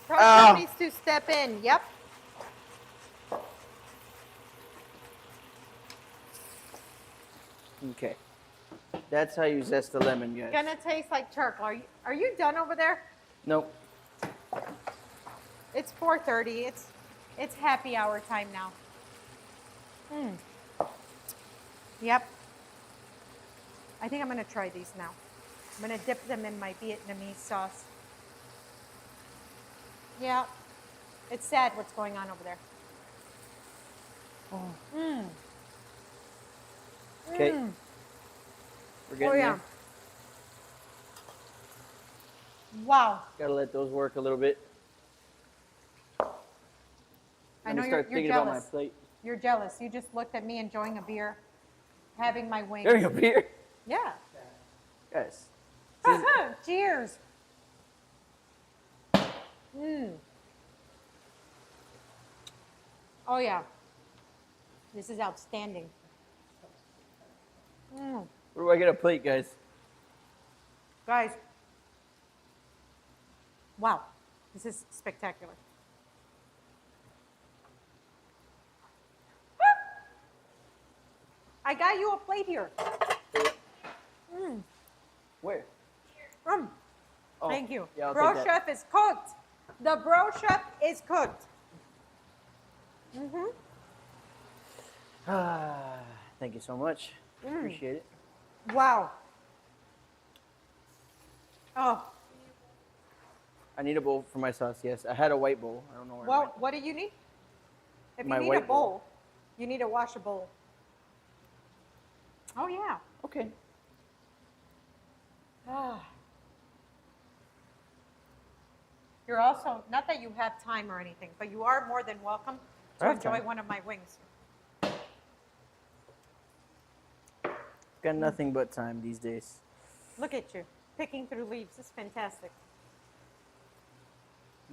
Pro Ah. Chef needs to step in. Yep. Okay. That's how you zest the lemon, guys. Gonna taste like charcoal. Are you done over there? Nope. It's 4:30. It's happy hour time now. Yep. I think I'm gonna try these now. I'm gonna dip them in my Vietnamese sauce. Yeah. It's sad what's going on over there. Okay. We're getting yeah. there. Wow. Gotta let those work a little bit. I Let know me you're start thinking jealous. about my plate. You're jealous. You just looked at me enjoying a beer, having my wings. There you go, beer. Yeah. Guys. Cheers. Oh yeah. This is outstanding. Where do I get a plate, guys? Guys. Wow. This is spectacular. I got you a plate here. Where? Oh, thank you. Yeah, I'll Bro take that. Chef is cooked. The Bro Chef is cooked. Thank you so much. Appreciate it. Wow. Oh, I need a bowl for my sauce, yes. I had a white bowl. I don't know where it well, went. what do you need? If My you need a white bowl. bowl, you need to wash a bowl. Oh, yeah. Okay. Ah. You're also, not that you have time or anything, but you are more than welcome I to have enjoy time. one of my wings. Got nothing but time these days. Look at you, picking through leaves. It's fantastic.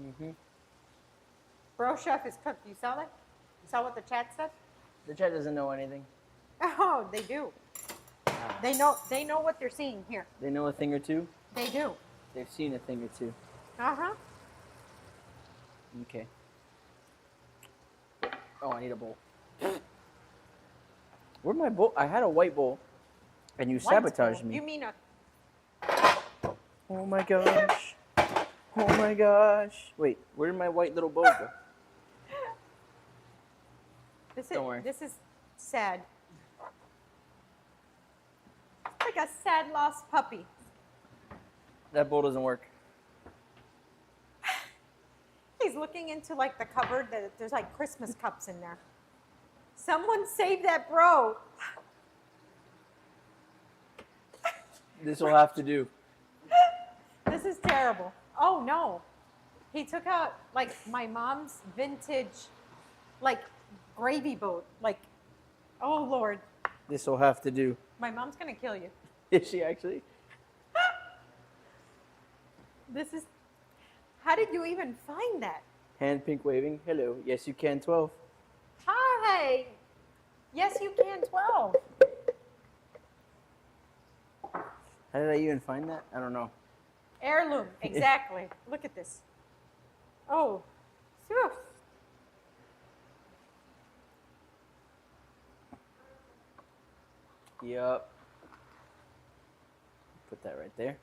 Mm-hmm. Bro Chef is cooked. You saw that? You saw what the chat said? The chat doesn't know anything. Oh, they do. They know what they're seeing here. They know a thing or two. They do. They've seen a thing or two. Uh-huh. Okay. Oh, I need a bowl. Where'd my bowl? I had a white bowl, and you sabotaged me. You mean a Oh my gosh. Oh my gosh. Wait, where did my white little bowl go? Don't worry. This is sad. It's like a sad lost puppy. That bowl doesn't work. He's looking into like the cupboard. There's like Christmas cups in there. Someone save that bro. This will have to do. This is terrible. Oh no. He took out like my mom's vintage like gravy boat. Like, oh Lord. This will have to do. My mom's gonna kill you. Is she actually? This is, how did you even find that? Hand pink waving. Hello. Yes, you can. 12. Hi. Yes, you can 12. How did I even find that? I don't know. Heirloom, exactly. Look at this. Oh, phew. Yup. Put that right there.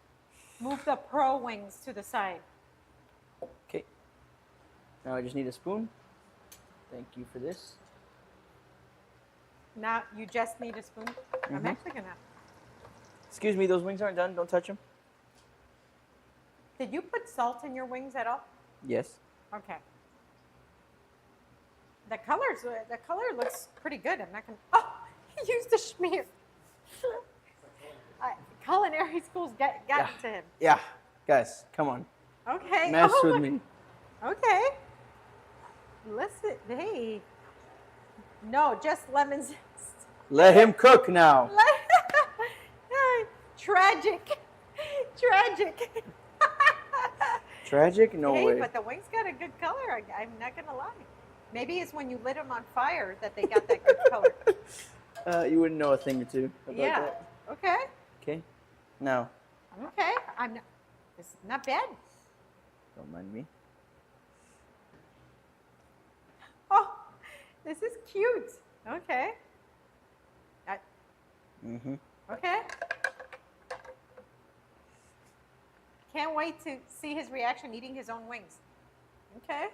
Move the pro wings to the side. Okay. Now I just need a spoon. Thank you for this. Now you just need a spoon. I'm Mhm. actually gonna. Excuse me, those wings aren't done. Don't touch them. Did you put salt in your wings at all? Yes. Okay. The color looks pretty good. I'm not gonna. Oh, he used a schmear. Culinary school's gotten to him. Yeah. Guys, come on. Okay. Mess oh, with me. Okay. Listen, hey. No, just lemon zest. Let him cook now. Tragic. Tragic. Tragic? No hey, way. but the wings got a good color. I'm not going to lie. Maybe it's when you lit them on fire that they got that good color. You wouldn't know a thing or two about Yeah. that. Okay. Okay. Now, Okay. I'm not. This is not bad. don't mind me. Oh, this is cute. Okay. Mm-hmm. Okay. Can't wait to see his reaction eating his own wings. Okay.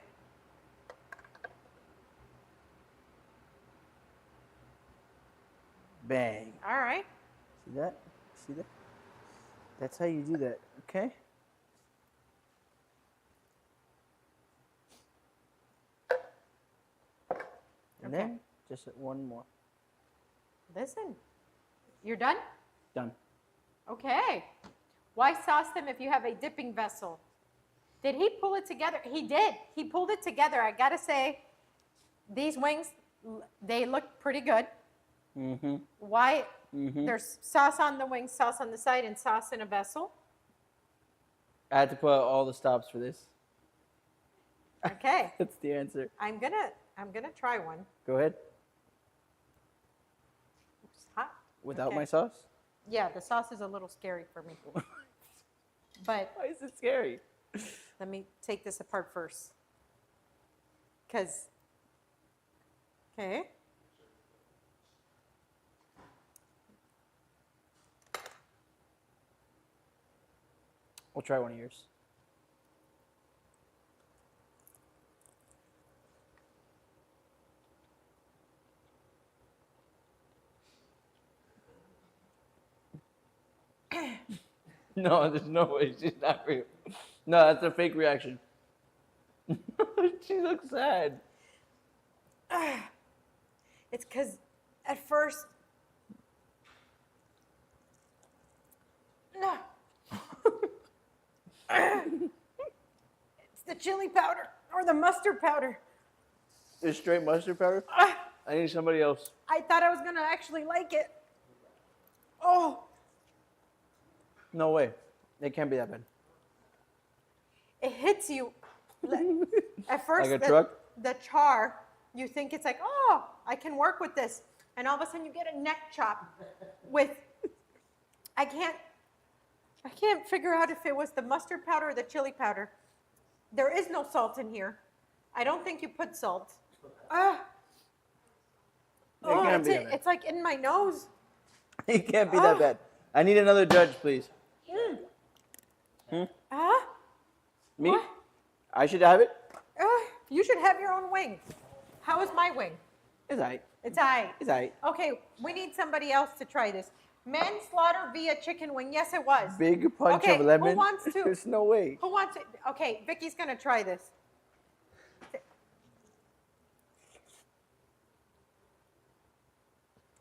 Bang. All right. See that? See that? That's how you do that. Okay. And Okay. then just one more. Listen. You're done? Done. Okay. Why sauce them if you have a dipping vessel? Did he pull it together? He did. He pulled it together. I got to say, these wings, they look pretty good. Mm-hmm. Why? Mm-hmm. There's sauce on the wings, sauce on the side, and sauce in a vessel. I had to put out all the stops for this. Okay. That's the answer. I'm gonna try one. Go ahead. It's hot. Without Okay. my sauce? Yeah, the sauce is a little scary for me. But Why is it scary? let me take this apart first. Because, okay. We'll try one of yours. No, there's no way. She's not real. No, that's a fake reaction. She looks sad. It's because at first No. It's the chili powder or the mustard powder. It's straight mustard powder? I need somebody else. I thought I was gonna actually like it. Oh, No way. It can't be that bad. it hits you. At first, Like a truck? the char, you think it's like, oh, I can work with this. And all of a sudden you get a neck chop with, I can't figure out if it was the mustard powder or the chili powder. There is no salt in here. I don't think you put salt. Ah. Oh, can't be that bad. it's like in my nose. It can't be that bad. I need another judge, please. Ah, Me? What? I should have it? you should have your own wing. How is my wing? It's aight. It's I. It's aight. Okay, we need somebody else to try this. Manslaughter via chicken wing. Yes, it was. Big punch Okay, of lemon. who wants to? There's no way. Who wants it? Okay, Vicky's gonna try this.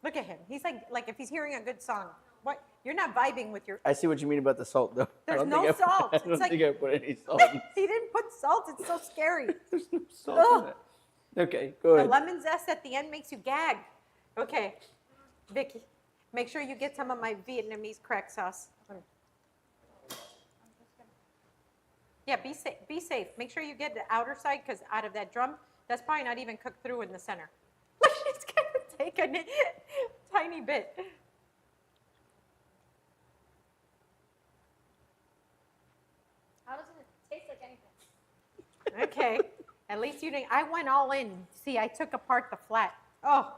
Look at him. He's like if he's hearing a good song. What? You're not vibing with your. I see what you mean about the salt, though. I There's don't no think I- salt. I It's don't like- think I put any salt. He didn't put salt. It's so scary. There's no salt Ugh. in it. Okay, go The ahead. lemon zest at the end makes you gag. Okay, Vicky, make sure you get some of my Vietnamese crack sauce. Yeah, be safe. Be safe. Make sure you get the outer side because out of that drum, that's probably not even cooked through in the center. It's gonna take a tiny bit. How does it taste like anything? Okay, at least you didn't. I went all in. See, I took apart the flat. Oh,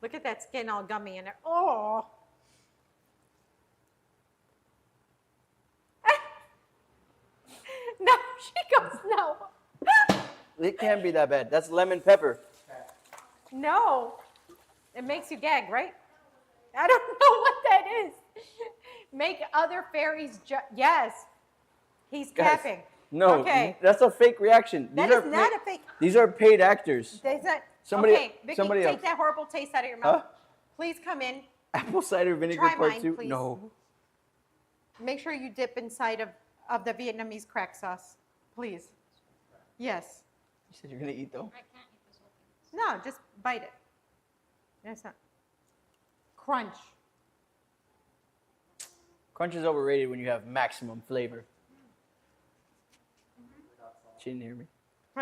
look at that skin all gummy in there. Oh. No, she goes, no. It can't be that bad. That's lemon pepper. No. It makes you gag, right? I don't know what that is. Make other fairies yes. He's Guys, capping. No, Okay. that's a fake reaction. That These is are not pa- a fake. These are paid actors. Is that Somebody- okay, Vicky, somebody take else. that horrible taste out of your mouth. Huh? Please come in. Apple cider vinegar Try part mine, 2? please. No. Make sure you dip inside of the Vietnamese crack sauce. Please. Yes. You said you're going to eat, though? I can't eat this whole thing. No, just bite it. That's not. Crunch. Crunch is overrated when you have maximum flavor. She didn't hear me. Oh,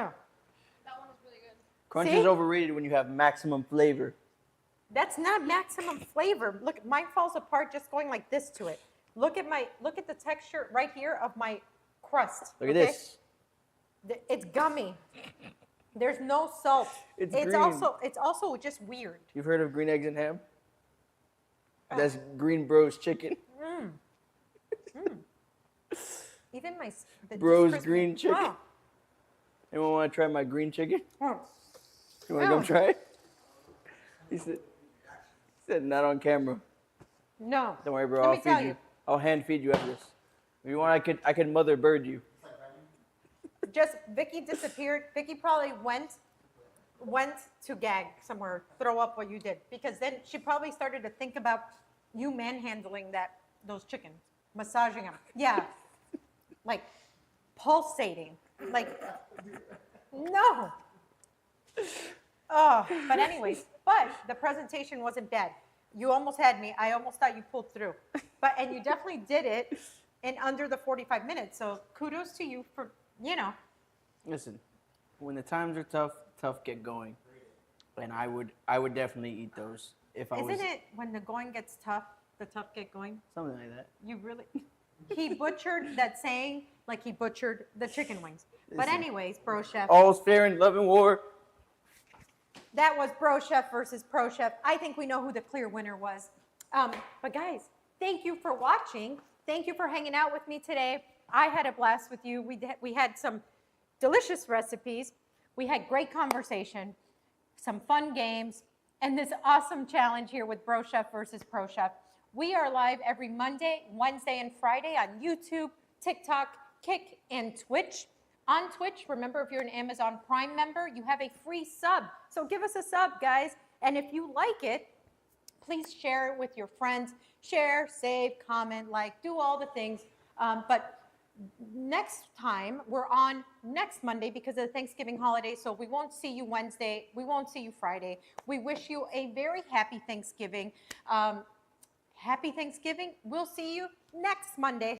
That one is really good. Crunch See? is overrated when you have maximum flavor. that's not maximum flavor. Look, mine falls apart just going like this to it. Look at the texture right here of my crust. Look at okay? this. It's gummy. There's no salt. It's green. also just weird. You've heard of green eggs and ham? That's Green Bros chicken. Even the Bros this green chicken. Oh. Anyone want to try my green chicken? Oh. You want to No. come try it? He said not on camera. No. Don't worry, bro. Let I'll me feed tell you. you. I'll hand feed you after this. If you want, I could mother bird you. Just Vicky disappeared. Vicky probably went to gag somewhere, throw up what you did, because then she probably started to think about you manhandling those chickens, massaging them. Yeah, like pulsating, like no. Oh, but anyways, but the presentation wasn't bad. You almost had me. I almost thought you pulled through, and you definitely did it in under the 45 minutes. So kudos to you for Listen, when the times are tough get going, and I would definitely eat those if I was Isn't it when the going gets tough, the tough get going? something like that. You really, he butchered that saying like he butchered the chicken wings. But Listen. anyways, Bro Chef, All's fair in love and war. that was Bro Chef versus Pro Chef. I think we know who the clear winner was. But guys, thank you for watching. Thank you for hanging out with me today. I had a blast with you. We had some delicious recipes. We had great conversation, some fun games, and this awesome challenge here with Bro Chef versus Pro Chef. We are live every Monday, Wednesday, and Friday on YouTube, TikTok, Kick, and Twitch. On Twitch, remember, if you're an Amazon Prime member, you have a free sub. So give us a sub, guys. And if you like it, Please share it with your friends. Share, save, comment, like, do all the things. But next time, we're on next Monday because of the Thanksgiving holiday, so we won't see you Wednesday. We won't see you Friday. We wish you a very happy Thanksgiving. Happy Thanksgiving. We'll see you next Monday.